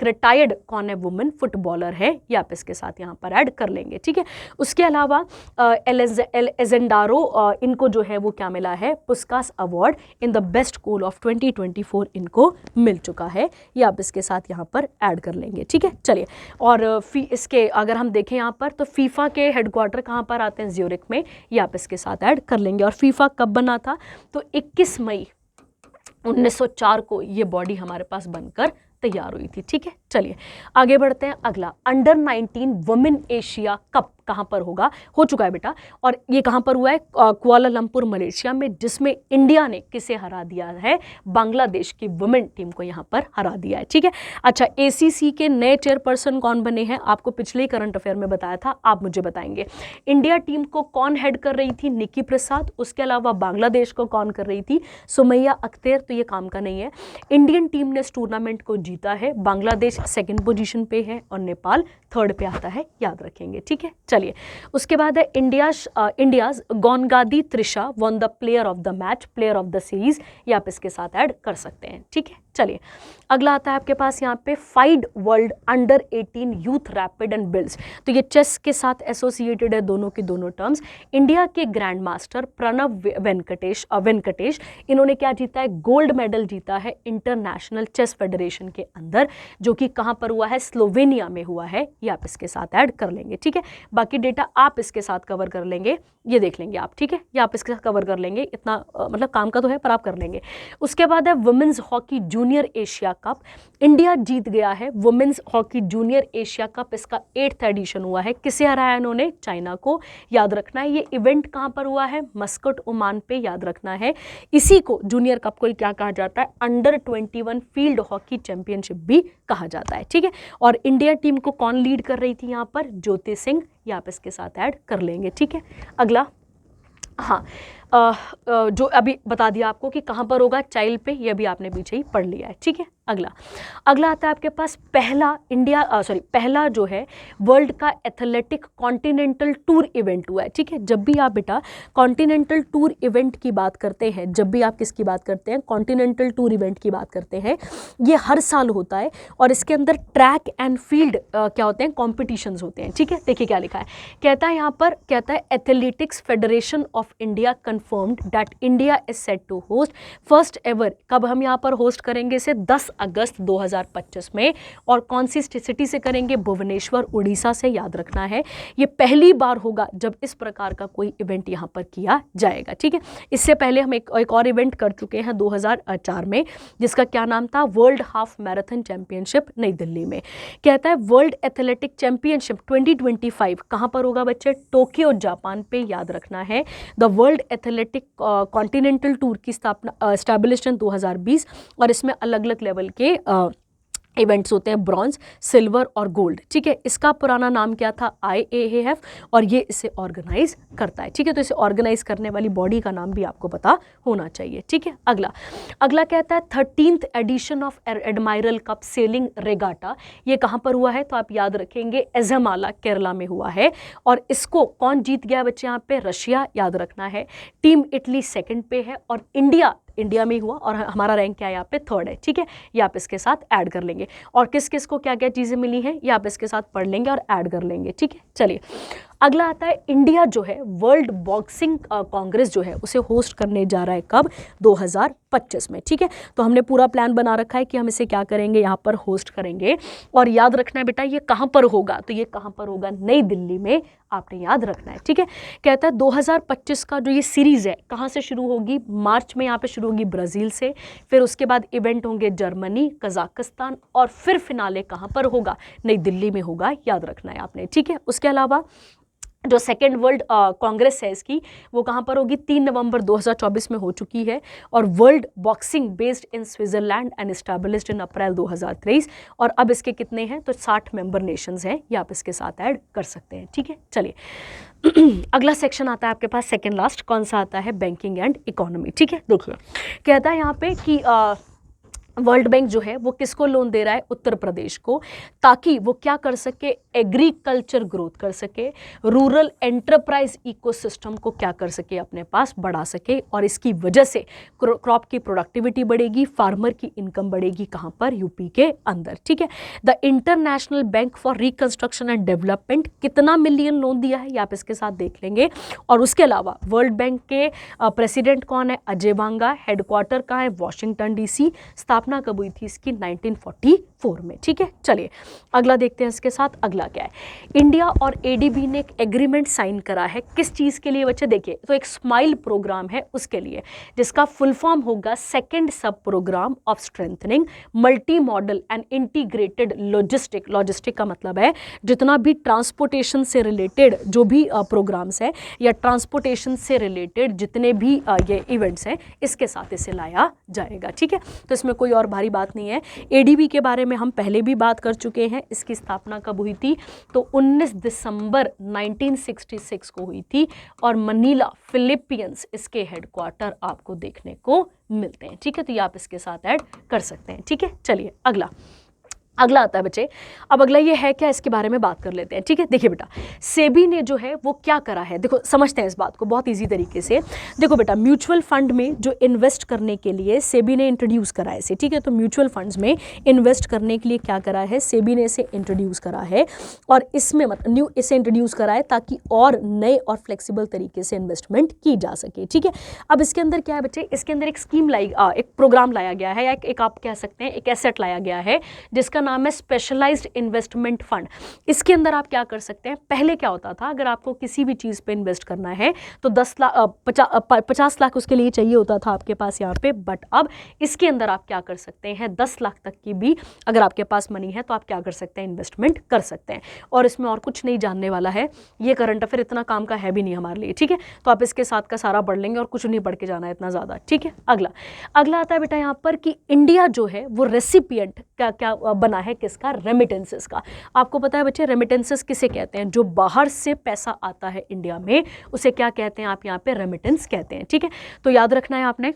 Speaker 1: रिटायर्ड कौन है? वुमेन फुटबॉलर है। ये आप इसके साथ यहाँ पर ऐड कर लेंगे। ठीक है, उसके अलावा एजेंडारो, इनको जो है वो क्या मिला है? Puskas award in the best goal of 2024 इनको मिल चुका है। ये आप इसके साथ यहाँ पर ऐड कर लेंगे। ठीक है, चलिए, और इसके अगर हम देखें यहाँ पर तो फीफा के हेडक्वार्टर कहाँ पर आते हैं? ज्यूरिख में। ये आप इसके साथ ऐड कर लेंगे। और फीफा कब बना था? तो 21 मई 1904 को ये बॉडी हमारे पास बनकर तैयार हुई थी। ठीक है, चलिए आगे बढ़ते हैं। अगला अंडर 19 वुमेन एशिया कप कहाँ पर होगा? हो चुका है बेटा, और ये कहाँ पर हुआ है? कुआलालंपुर मलेशिया में, जिसमें इंडिया ने किसे हरा दिया है? बांग्लादेश की वुमेन टीम को यहाँ पर हरा दिया है। ठीक है, अच्छा, एसीसी के नए चेयरपर्सन कौन बने हैं? आपको पिछले ही करंट अफेयर में बताया था, आप मुझे बताएंगे। इंडिया टीम को कौन हेड कर रही थी? निकी प्रसाद। उसके अलावा बांग्लादेश को कौन कर रही थी? सुमैया अख्तर। तो ये काम का नहीं है। इंडियन टीम ने इस टूर्नामेंट को जीता है। बांग्लादेश सेकंड पोजीशन पे है और नेपाल थर्ड पे आता है, याद रखेंगे। ठीक है, चलिए, उसके बाद है India's Gongadi Trisha won the player of the match, player of the series. ये आप इसके साथ ऐड कर सकते हैं। ठीक है, चलिए, अगला आता है आपके पास यहाँ पे FIDE world under 18 youth rapid and builds. तो ये चेस के साथ एसोसिएटेड है, दोनों की दोनों टर्म्स। इंडिया के ग्रैंड मास्टर प्रणव वेंकटेश इन्होंने क्या जीता है? गोल्ड मेडल जीता है इंटरनेशनल चेस फेडरेशन के अंदर, जो कि कहाँ पर हुआ है? स्लोवेनिया में हुआ है। ये आप इसके साथ ऐड कर लेंगे। ठीक है, बाकी डेटा आप इसके साथ कवर कर लेंगे, ये देख लेंगे आप। ठीक है, ये आप इसके साथ कवर कर लेंगे, इतना मतलब काम का तो है पर आप कर लेंगे। उसके बाद है women's hockey junior Asia cup. India जीत गया है women's hockey junior Asia cup. इसका 8th एडिशन हुआ है। किसे हराया इन्होंने? चाइना को। याद रखना है ये इवेंट कहाँ पर हुआ है? मस्कट, ओमान पे। याद रखना है, इसी को जूनियर कप को क्या कहा जाता है? अंडर 21 फील्ड हॉकी चैंपियनशिप भी कहा जाता है। ठीक है, और इंडिया टीम को कौन लीड कर रही थी यहाँ पर? ज्योति सिंह। ये आप इसके साथ ऐड कर लेंगे। ठीक है, अगला, हाँ, जो अभी बता दिया आपको कि कहाँ पर होगा? चाइल्ड पे। ये भी आपने पीछे ही पढ़ लिया है। ठीक है, अगला आता है आपके पास पहला जो है वर्ल्ड का एथलेटिक कॉन्टिनेंटल टूर इवेंट हुआ है। ठीक है, जब भी आप बेटा कॉन्टिनेंटल टूर इवेंट की बात करते हैं, जब भी आप किसकी बात करते हैं? कॉन्टिनेंटल टूर इवेंट की बात करते हैं, ये हर साल होता है और इसके अंदर ट्रैक एंड फील्ड क्या होते हैं? कॉम्पिटिशन्स होते हैं। ठीक है, देखिए क्या लिखा है, कहता है यहाँ पर, कहता है athletics federation of India confirmed that India is set to host first ever। कब हम यहाँ पर होस्ट करेंगे इसे? 10 अगस्त 2025 में। और कौन सी सिटी से करेंगे? भुवनेश्वर, उड़ीसा से। याद रखना है, ये पहली बार होगा जब इस प्रकार का कोई इवेंट यहाँ पर किया जाएगा। ठीक है, इससे पहले हम एक और इवेंट कर चुके हैं 2004 में, जिसका क्या नाम था? वर्ल्ड हाफ मैराथन चैंपियनशिप, नई दिल्ली में। कहता है वर्ल्ड एथलेटिक चैंपियनशिप 2025 कहाँ पर होगा बच्चे? टोक्यो, जापान पे। याद रखना है, the world athletic continental tour की स्थापना एस्टैब्लिश्ड इन 2020, और इसमें अलग अलग लेवल के इवेंट्स होते हैं, ब्रॉन्ज, सिल्वर और गोल्ड। ठीक है, इसका पुराना नाम क्या था? IAAF, और ये इसे ऑर्गेनाइज करता है। ठीक है, तो इसे ऑर्गेनाइज करने वाली बॉडी का नाम भी आपको पता होना चाहिए। ठीक है, अगला कहता है 13th edition of admiral cup sailing regatta. ये कहाँ पर हुआ है? तो आप याद रखेंगे एझमाला, केरला में हुआ है। और इसको कौन जीत गया बच्चे? यहाँ पे रशिया। याद रखना है, टीम इटली सेकंड पे है और इंडिया में ही हुआ, और हमारा रैंक क्या है यहाँ पे? 3rd है। ठीक है, ये आप इसके साथ ऐड कर लेंगे। और किस किस को क्या क्या चीज़ें मिली हैं ये आप इसके साथ पढ़ लेंगे और ऐड कर लेंगे। ठीक है, चलिए अगला आता है इंडिया जो है वर्ल्ड बॉक्सिंग कांग्रेस जो है उसे होस्ट करने जा रहा है कब, 2025 में। ठीक है, तो हमने पूरा प्लान बना रखा है कि हम इसे क्या करेंगे, यहाँ पर होस्ट करेंगे। और याद रखना है बेटा ये कहाँ पर होगा, तो ये कहाँ पर होगा, नई दिल्ली में, आपने याद रखना है। ठीक है, कहता है 2025 का जो ये सीरीज है कहाँ से शुरू होगी, मार्च में यहाँ पे शुरू होगी ब्राजील से, फिर उसके बाद इवेंट होंगे जर्मनी, कजाकिस्तान, और फिर फिनाले कहाँ पर होगा, नई दिल्ली में होगा, याद रखना है आपने। ठीक है, उसके अलावा जो सेकेंड वर्ल्ड कांग्रेस है इसकी, वो कहाँ पर होगी, 3 नवंबर 2024 में हो चुकी है, और world boxing based in Switzerland and established in April 2023। और अब इसके कितने हैं, तो 60 मेंबर नेशंस हैं, ये आप इसके साथ ऐड कर सकते हैं। ठीक है, चलिए अगला सेक्शन आता है आपके पास, सेकेंड लास्ट, कौन सा आता है, बैंकिंग एंड इकोनॉमी। ठीक है, देखिए कहता है यहाँ पे कि वर्ल्ड बैंक जो है वो किसको लोन दे रहा है, उत्तर प्रदेश को, ताकि वो क्या कर सके, एग्रीकल्चर ग्रोथ कर सके, रूरल एंटरप्राइज इकोसिस्टम को क्या कर सके, अपने पास बढ़ा सके, और इसकी वजह से क्रॉप की प्रोडक्टिविटी बढ़ेगी, फार्मर की इनकम बढ़ेगी, कहाँ पर, यूपी के अंदर। ठीक है, the international bank for reconstruction and development कितना मिलियन लोन दिया है, ये आप इसके साथ देख लेंगे। और उसके अलावा वर्ल्ड बैंक के प्रेसिडेंट कौन है, अजय बांगा, हेडक्वार्टर कहाँ है, वॉशिंगटन DC, स्थापना कब हुई थी इसकी, 1944 में। ठीक है, चलिए अगला देखते हैं इसके साथ। अगला क्या है, इंडिया और ADB ने एक एग्रीमेंट साइन करा है, किस चीज़ के लिए बच्चे, देखिए तो एक स्माइल प्रोग्राम है उसके लिए, जिसका फुल फॉर्म होगा second sub programme of strengthening multi modal and integrated logistic. Logistic का मतलब है जितना भी ट्रांसपोर्टेशन से रिलेटेड जो भी प्रोग्राम्स है, या ट्रांसपोर्टेशन से रिलेटेड जितने भी ये इवेंट्स हैं, इसके साथ इसे लाया जाएगा। ठीक है, तो इसमें कोई और भारी बात नहीं है। ADB के बारे में हम पहले भी बात कर चुके हैं, इसकी स्थापना कब हुई थी, तो 19 दिसंबर 1966 को हुई थी, और मनीला फिलीपींस इसके हेडक्वार्टर आपको देखने को मिलते हैं। ठीक है, तो ये आप इसके साथ ऐड कर सकते हैं। ठीक है, चलिए अगला आता है बच्चे। अब अगला ये है क्या, इसके बारे में बात कर लेते हैं। ठीक है, देखिए बेटा सेबी ने जो है वो क्या करा है, देखो समझते हैं इस बात को बहुत इजी तरीके से। देखो बेटा म्यूचुअल फंड में जो इन्वेस्ट करने के लिए सेबी ने इंट्रोड्यूस करा है इसे। ठीक है, तो म्यूचुअल फंड्स में इन्वेस्ट करने के लिए क्या करा है, सेबी ने इसे इंट्रोड्यूस करा है, और इसमें मतलब इसे इंट्रोड्यूस करा है ताकि और नए और फ्लेक्सिबल तरीके से इन्वेस्टमेंट की जा सके। ठीक है, अब इसके अंदर क्या है बच्चे, इसके अंदर एक स्कीम एक प्रोग्राम लाया गया है, या एक आप कह सकते हैं एक एसेट लाया गया है, जिसका नाम है स्पेशलाइज्ड इन्वेस्टमेंट फंड। इसके अंदर आप क्या कर सकते हैं, पहले क्या होता था, अगर आपको किसी भी चीज़ पे इन्वेस्ट करना है तो 50 लाख उसके लिए चाहिए होता था आपके पास यहाँ पे, बट अब इसके अंदर आप क्या कर सकते हैं, 10 लाख तक की भी अगर आपके पास मनी है तो आप क्या कर सकते हैं, इन्वेस्टमेंट कर सकते हैं। और इसमें और कुछ नहीं जानने वाला है, ये करंट अफेयर इतना काम का है भी नहीं हमारे लिए। ठीक है, तो आप इसके साथ का सारा पढ़ लेंगे और कुछ नहीं पढ़ के जाना है इतना ज़्यादा। ठीक है, अगला आता है बेटा यहाँ पर कि इंडिया जो है वो रेसिपिएंट क्या बना है, किसका, रेमिटेंसेस का। आपको पता है बच्चे रेमिटेंसेस किसे कहते हैं, जो बाहर से पैसा आता है इंडिया में उसे क्या कहते हैं, आप यहाँ पे रेमिटेंस कहते हैं। ठीक है, तो याद रखना है आपने,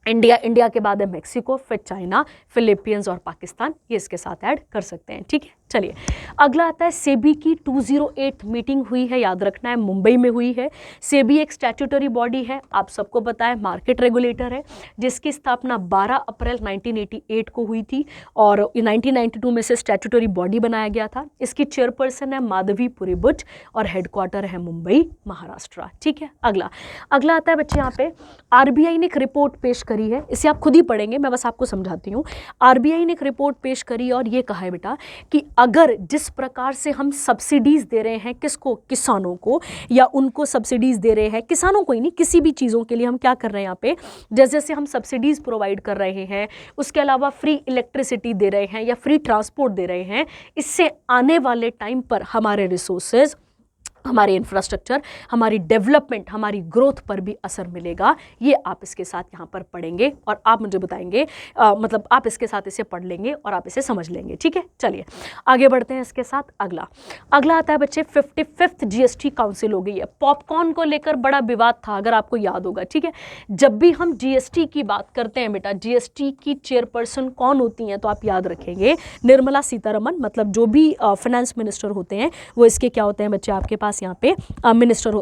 Speaker 1: इंडिया के बाद है मेक्सिको, फिर चाइना, फिलीपींस और पाकिस्तान, ये इसके साथ ऐड कर सकते हैं। ठीक है, चलिए अगला आता है सेबी की 208 मीटिंग हुई है, याद रखना है मुंबई में हुई है। सेबी एक स्टैट्यूटरी बॉडी है, आप सबको पता है मार्केट रेगुलेटर है, जिसकी स्थापना 12 अप्रैल 1988 को हुई थी, और 1992 में से स्टैट्यूटरी बॉडी बनाया गया था। इसकी चेयरपर्सन है माधवी पुरीबुच, और हेडक्वार्टर है मुंबई, महाराष्ट्र। ठीक है, अगला आता है बच्चे यहाँ पे RBI ने एक रिपोर्ट पेश करी है, इसे आप खुद ही पढ़ेंगे, मैं बस आपको समझाती हूँ। RBI ने एक रिपोर्ट पेश करी और ये कहा है बेटा कि अगर जिस प्रकार से हम सब्सिडीज दे रहे हैं, किसको, किसानों को, या उनको सब्सिडीज दे रहे हैं, किसानों को ही नहीं किसी भी चीज़ों के लिए हम क्या कर रहे हैं यहाँ पे, जैसे हम सब्सिडीज प्रोवाइड कर रहे हैं, उसके अलावा फ्री इलेक्ट्रिसिटी दे रहे हैं या फ्री ट्रांसपोर्ट दे रहे हैं, इससे आने वाले टाइम पर हमारे रिसोर्सेज, हमारे इंफ्रास्ट्रक्चर, हमारी डेवलपमेंट, हमारी ग्रोथ पर भी असर मिलेगा। ये आप इसके साथ यहाँ पर पढ़ेंगे और आप मुझे बताएंगे, मतलब आप इसके साथ इसे पढ़ लेंगे और आप इसे समझ लेंगे। ठीक है, चलिए आगे बढ़ते हैं इसके साथ। अगला आता है बच्चे 55th GST काउंसिल हो गई है। पॉपकॉर्न को लेकर बड़ा विवाद था, अगर आपको याद होगा। ठीक है, जब भी हम GST की बात करते हैं बेटा, GST की चेयरपर्सन कौन होती हैं, तो आप याद रखेंगे निर्मला सीतारमन, मतलब जो भी फाइनेंस मिनिस्टर होते हैं वो इसके क्या होते हैं बच्चे, आपके पास यहाँ पे मिनिस्टर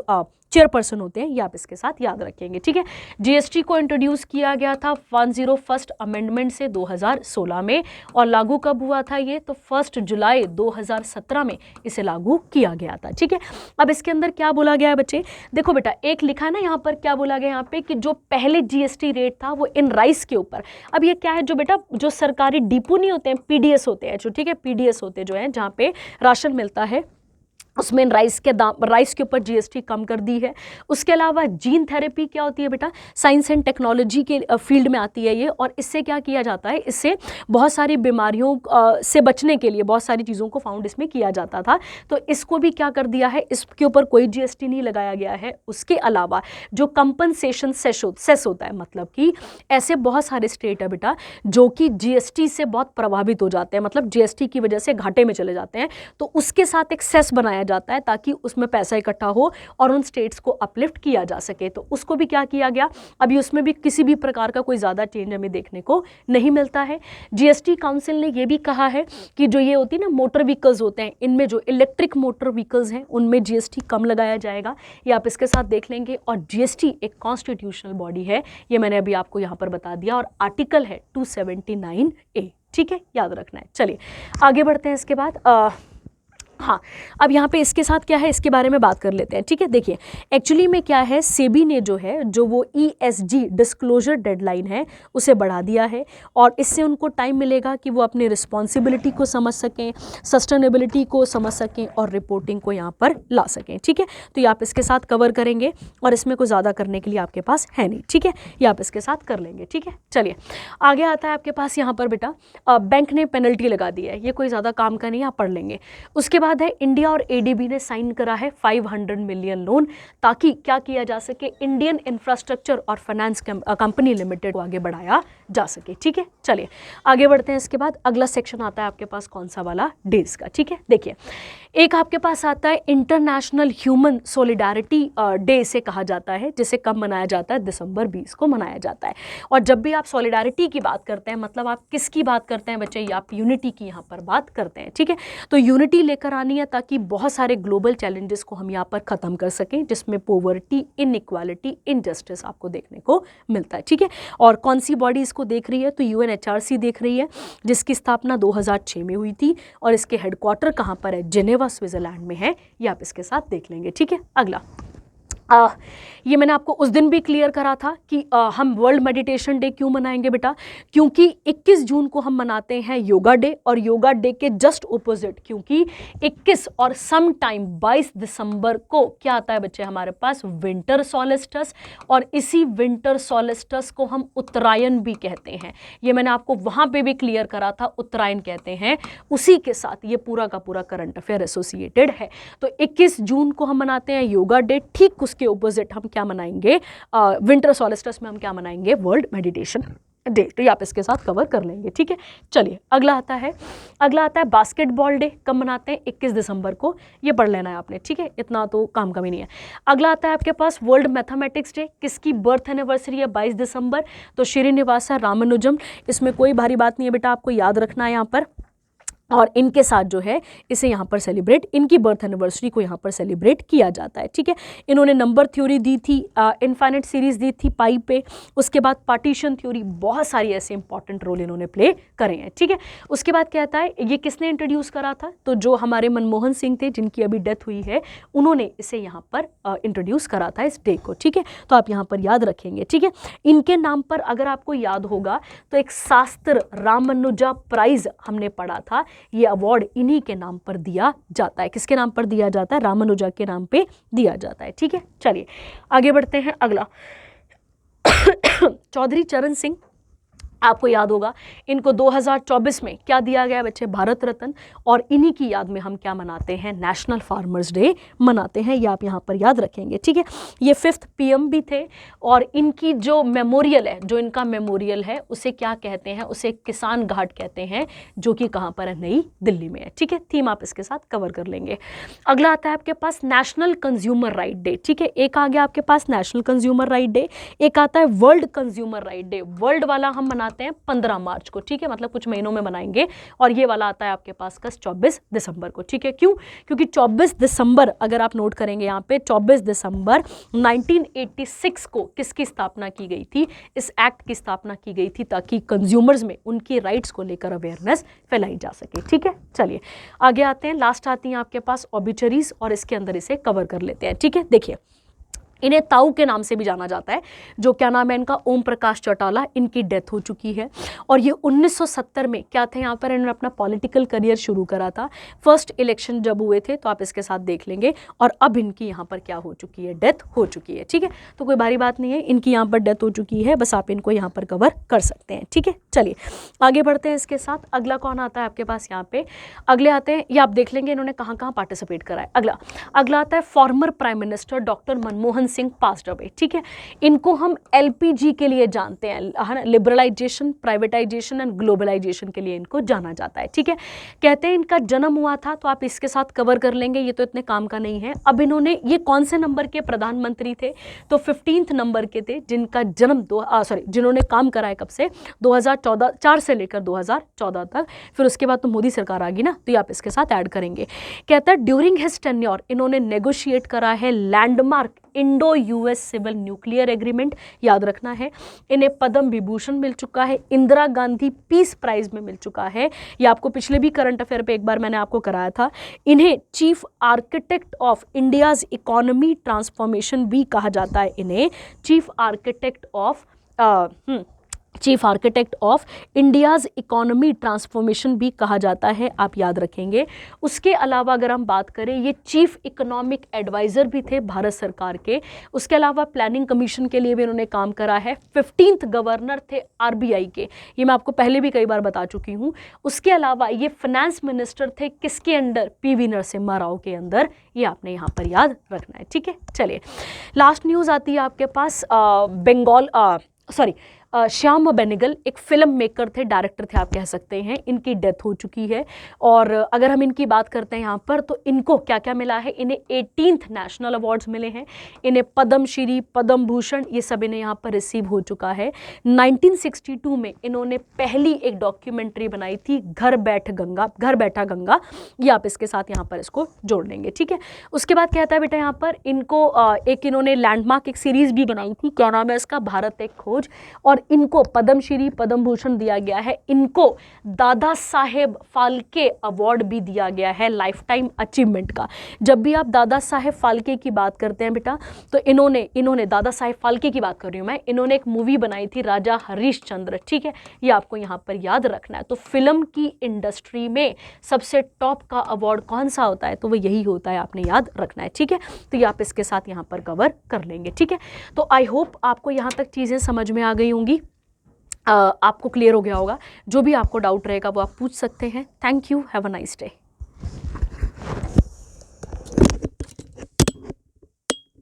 Speaker 1: चेयरपर्सन होते हैं, ये आप इसके साथ याद रखेंगे, ठीक है। जीएसटी को इंट्रोड्यूस किया गया था 101st अमेंडमेंट से 2016 में, और लागू कब हुआ था ये, तो 1 जुलाई 2017 में इसे लागू किया गया था, ठीक है। अब इसके अंदर क्या बोला गया है बच्चे, देखो बेटा एक लिखा है ना यहाँ पर, क्या बोला गया यहाँ पे कि जो पहले जीएसटी रेट था वो इन राइस के ऊपर, अब ये क्या है, जो बेटा जो सरकारी डिपो नहीं होते हैं, पीडीएस होते हैं जो, ठीक है, पीडीएस होते जो हैं जहाँ पे राशन मिलता है, उसमें राइस के दाम, राइस के ऊपर जीएसटी कम कर दी है। उसके अलावा जीन थेरेपी क्या होती है बेटा, साइंस एंड टेक्नोलॉजी के फील्ड में आती है ये, और इससे क्या किया जाता है, इससे बहुत सारी बीमारियों से बचने के लिए बहुत सारी चीज़ों को फाउंड इसमें किया जाता था, तो इसको भी क्या कर दिया है, इसके ऊपर कोई जीएसटी नहीं लगाया गया है। उसके अलावा जो कंपनसेशन सेस होता है, मतलब कि ऐसे बहुत सारे स्टेट है बेटा जो कि जीएसटी से बहुत प्रभावित हो जाते हैं, मतलब जीएसटी की वजह से घाटे में चले जाते हैं, तो उसके साथ एक सेस बनाया जाता है ताकि उसमें पैसा इकट्ठा हो और उन स्टेट्स को अपलिफ्ट किया जा सके, तो उसको भी क्या किया गया। अभी उसमें भी किसी भी प्रकार का कोई ज़्यादा चेंज हमें देखने को नहीं मिलता है। जीएसटी काउंसिल ने यह भी कहा है कि जो ये होती है ना मोटर व्हीकल्स होते हैं, इनमें जो इलेक्ट्रिक मोटर व्हीकल्स हैं उनमें जीएसटी कम लगाया जाएगा, ये आप इसके साथ देख लेंगे। और जीएसटी एक कॉन्स्टिट्यूशनल बॉडी है, ये मैंने अभी आपको यहाँ पर बता दिया, और आर्टिकल है 279A, ठीक है, याद रखना है। चलिए आगे बढ़ते हैं। इसके बाद हाँ, अब यहाँ पे इसके साथ क्या है, इसके बारे में बात कर लेते हैं, ठीक है। देखिए एक्चुअली में क्या है, सेबी ने जो है, जो वो ESG डिस्क्लोजर डेडलाइन है उसे बढ़ा दिया है, और इससे उनको टाइम मिलेगा कि वो अपनी रिस्पॉन्सिबिलिटी को समझ सकें, सस्टेनेबिलिटी को समझ सकें और रिपोर्टिंग को यहाँ पर ला सकें, ठीक है। तो ये आप इसके साथ कवर करेंगे, और इसमें कोई ज़्यादा करने के लिए आपके पास है नहीं, ठीक है, ये आप इसके साथ कर लेंगे, ठीक है। चलिए आगे आता है आपके पास यहाँ पर बेटा, बैंक ने पेनल्टी लगा दी है, ये कोई ज़्यादा काम का नहीं, आप पढ़ लेंगे। उसके बाद है इंडिया और एडीबी ने साइन करा है 500 मिलियन लोन, ताकि क्या किया जा सके, इंडियन इंफ्रास्ट्रक्चर और फाइनेंस कंपनी लिमिटेड को आगे बढ़ाया जा सके, ठीक है। चलिए आगे बढ़ते हैं। इसके बाद अगला सेक्शन आता है आपके पास कौन सा वाला, डेज का, ठीक है। देखिए एक आपके पास आता है इंटरनेशनल ह्यूमन सोलिडारिटी डे इसे कहा जाता है, जिसे कब मनाया जाता है, दिसंबर 20 को मनाया जाता है। और जब भी आप सॉलिडारिटी की बात करते हैं, मतलब आप किसकी बात करते हैं बच्चे, आप यूनिटी की यहाँ पर बात करते हैं, ठीक है। तो यूनिटी लेकर आनी है ताकि बहुत सारे ग्लोबल चैलेंजेस को हम यहाँ पर ख़त्म कर सकें, जिसमें पोवर्टी, इनइक्वालिटी, इनजस्टिस आपको देखने को मिलता है, ठीक है। और कौन सी बॉडी इसको देख रही है, तो UNHRC देख रही है, जिसकी स्थापना 2006 में हुई थी, और इसके हेडक्वार्टर कहाँ पर है, जेनेवा स्विट्जरलैंड में है, ये आप इसके साथ देख लेंगे, ठीक है। अगला ये मैंने आपको उस दिन भी क्लियर करा था कि हम वर्ल्ड मेडिटेशन डे क्यों मनाएंगे बेटा, क्योंकि 21 जून को हम मनाते हैं योगा डे, और योगा डे के जस्ट ऑपोजिट, क्योंकि 21 और सम टाइम 22 दिसंबर को क्या आता है बच्चे हमारे पास, विंटर सोलिस्टिस, और इसी विंटर सोलिस्टिस को हम उत्तरायण भी कहते हैं, ये मैंने आपको वहाँ पे भी क्लियर करा था, उत्तरायण कहते हैं। उसी के साथ ये पूरा का पूरा करंट अफेयर एसोसिएटेड है। तो 21 जून को हम मनाते हैं योगा डे, ठीक उसके ऑपोजिट हम क्या मनाएंगे, विंटर सोलिस्टिस में हम क्या मनाएंगे, वर्ल्ड मेडिटेशन डे। तो ये आप इसके साथ कवर कर लेंगे, ठीक है। चलिए अगला आता है बास्केटबॉल डे, कब मनाते हैं, 21 दिसंबर को, ये पढ़ लेना है आपने, ठीक है, इतना तो काम कमी नहीं है। अगला आता है आपके पास वर्ल्ड मैथमेटिक्स डे, किसकी बर्थ एनिवर्सरी है, 22 दिसंबर, तो श्रीनिवासा रामानुजम, इसमें कोई भारी बात नहीं है बेटा, आपको याद रखना है यहाँ पर, और इनके साथ जो है इसे यहाँ पर सेलिब्रेट, इनकी बर्थ एनिवर्सरी को यहाँ पर सेलिब्रेट किया जाता है, ठीक है। इन्होंने नंबर थ्योरी दी थी, इनफाइनाइट सीरीज दी थी पाई पे, उसके बाद पार्टीशन थ्योरी, बहुत सारी ऐसे इंपॉर्टेंट रोल इन्होंने प्ले करे हैं, ठीक है। उसके बाद कहता है ये किसने इंट्रोड्यूस करा था, तो जो हमारे मनमोहन सिंह थे जिनकी अभी डेथ हुई है, उन्होंने इसे यहाँ पर इंट्रोड्यूस करा था इस डे को, ठीक है। तो आप यहाँ पर याद रखेंगे, ठीक है। इनके नाम पर अगर आपको याद होगा तो एक शास्त्र रामानुजा प्राइज हमने पढ़ा था, ये अवार्ड इन्हीं के नाम पर दिया जाता है, किसके नाम पर दिया जाता है, रामानुजा के नाम पे दिया जाता है, ठीक है। चलिए आगे बढ़ते हैं। अगला चौधरी चरण सिंह, आपको याद होगा इनको 2024 में क्या दिया गया बच्चे, भारत रत्न, और इन्हीं की याद में हम क्या मनाते हैं, नेशनल फार्मर्स डे मनाते हैं, ये आप यहाँ पर याद रखेंगे, ठीक है। ये 5th PM भी थे, और इनकी जो मेमोरियल है, जो इनका मेमोरियल है उसे क्या कहते हैं, उसे किसान घाट कहते हैं, जो कि कहाँ पर है, नई दिल्ली में है, ठीक है। थीम आप इसके साथ कवर कर लेंगे। अगला आता है आपके पास नेशनल कंज्यूमर राइट डे, ठीक है, एक आ गया आपके पास नेशनल कंज्यूमर राइट डे, एक आता है world consumer right day, world वाला हम मनाते मनाते हैं 15 मार्च को, ठीक है, मतलब कुछ महीनों में मनाएंगे। और ये वाला आता है आपके पास का 24 दिसंबर को, ठीक है। क्यों? क्योंकि 24 दिसंबर अगर आप नोट करेंगे यहाँ पे 24 दिसंबर 1986 को किसकी स्थापना की गई थी? इस एक्ट की स्थापना की गई थी ताकि कंज्यूमर्स में उनके राइट्स को लेकर अवेयरनेस फैलाई जा सके, ठीक है। चलिए आगे आते हैं, लास्ट आती हैं आपके पास ऑबिचरीज और इसके अंदर इसे कवर कर लेते हैं, ठीक है। देखिए इन्हें ताऊ के नाम से भी जाना जाता है, जो क्या नाम है इनका, ओम प्रकाश चौटाला, इनकी डेथ हो चुकी है। और ये 1970 में क्या थे यहाँ पर, इन्होंने अपना पॉलिटिकल करियर शुरू करा था। फर्स्ट इलेक्शन जब हुए थे तो आप इसके साथ देख लेंगे, और अब इनकी यहाँ पर क्या हो चुकी है, डेथ हो चुकी है, ठीक है। तो कोई भारी बात नहीं है, इनकी यहाँ पर डेथ हो चुकी है, बस आप इनको यहाँ पर कवर कर सकते हैं, ठीक है। चलिए आगे बढ़ते हैं इसके साथ। अगला कौन आता है आपके पास यहाँ पे, अगले आते हैं, ये आप देख लेंगे इन्होंने कहाँ कहाँ पार्टिसिपेट करा है। अगला आता है former prime minister doctor Manmohan Singh passed away, ठीक है। इनको हम एलपीजी के लिए जानते हैं, है ना, लिबरलाइजेशन, प्राइवेटाइजेशन एंड ग्लोबलाइजेशन के लिए इनको जाना जाता है, ठीक है। कहते हैं इनका जन्म हुआ था, तो आप इसके साथ कवर कर लेंगे, ये तो इतने काम का नहीं है। अब इन्होंने, ये कौन से नंबर के प्रधानमंत्री थे, तो 15th नंबर के थे, जिनका जन्म जिन्होंने काम करा है कब से, 2014 से लेकर 2014 तक। फिर उसके बाद तो मोदी सरकार आ गई ना, तो ये आप इसके साथ ऐड करेंगे। कहता है ड्यूरिंग हिज टेन्योर इन्होंने नेगोशिएट करा है landmark Indo US civil nuclear agreement, याद रखना है। इन्हें पद्म विभूषण मिल चुका है, इंदिरा गांधी पीस प्राइज में मिल चुका है, ये आपको पिछले भी करंट अफेयर पे एक बार मैंने आपको कराया था। इन्हें chief architect of India's economy transformation भी कहा जाता है, इन्हें chief architect of India's economy transformation भी कहा जाता है, आप याद रखेंगे। उसके अलावा अगर हम बात करें, ये चीफ इकोनॉमिक एडवाइज़र भी थे भारत सरकार के। उसके अलावा प्लानिंग कमीशन के लिए भी इन्होंने काम करा है। 15th गवर्नर थे आरबीआई के, ये मैं आपको पहले भी कई बार बता चुकी हूँ। उसके अलावा ये फाइनेंस मिनिस्टर थे किसके अंडर, पीवी नरसिम्हा राव के अंदर, ये आपने यहाँ पर याद रखना है, ठीक है। चलिए लास्ट न्यूज़ आती है आपके पास, श्याम बेनेगल एक फिल्म मेकर थे, डायरेक्टर थे आप कह सकते हैं, इनकी डेथ हो चुकी है। और अगर हम इनकी बात करते हैं यहाँ पर, तो इनको क्या क्या मिला है, इन्हें 18th नेशनल अवार्ड्स मिले हैं, इन्हें पद्मश्री, पद्म भूषण, ये सब इन्हें यहाँ पर रिसीव हो चुका है। 1962 में इन्होंने पहली एक डॉक्यूमेंट्री बनाई थी, घर बैठा गंगा, ये आप इसके साथ यहाँ पर इसको जोड़ लेंगे, ठीक है। उसके बाद क्या आता है बेटा, यहाँ पर इनको एक इन्होंने लैंडमार्क एक सीरीज़ भी बनाई थी, क्या नाम है इसका, भारत एक खोज, और इनको पद्मश्री, पद्म भूषण दिया गया है। इनको दादा साहेब फाल्के अवार्ड भी दिया गया है लाइफ टाइम अचीवमेंट का। जब भी आप दादा साहेब फाल्के की बात करते हैं बेटा, तो इन्होंने दादा साहेब फाल्के की बात कर रही हूँ मैं, इन्होंने एक मूवी बनाई थी राजा हरिश्चंद्र, ठीक है, ये आपको यहाँ पर याद रखना है। तो फिल्म की इंडस्ट्री में सबसे टॉप का अवार्ड कौन सा होता है, तो वो यही होता है, आपने याद रखना है, ठीक है। तो ये आप इसके साथ यहाँ पर कवर कर लेंगे, ठीक है। तो आई होप आपको यहाँ तक चीज़ें समझ में आ गई होंगी, आपको क्लियर हो गया होगा। जो भी आपको डाउट रहेगा वो आप पूछ सकते हैं। Thank you, have a nice day.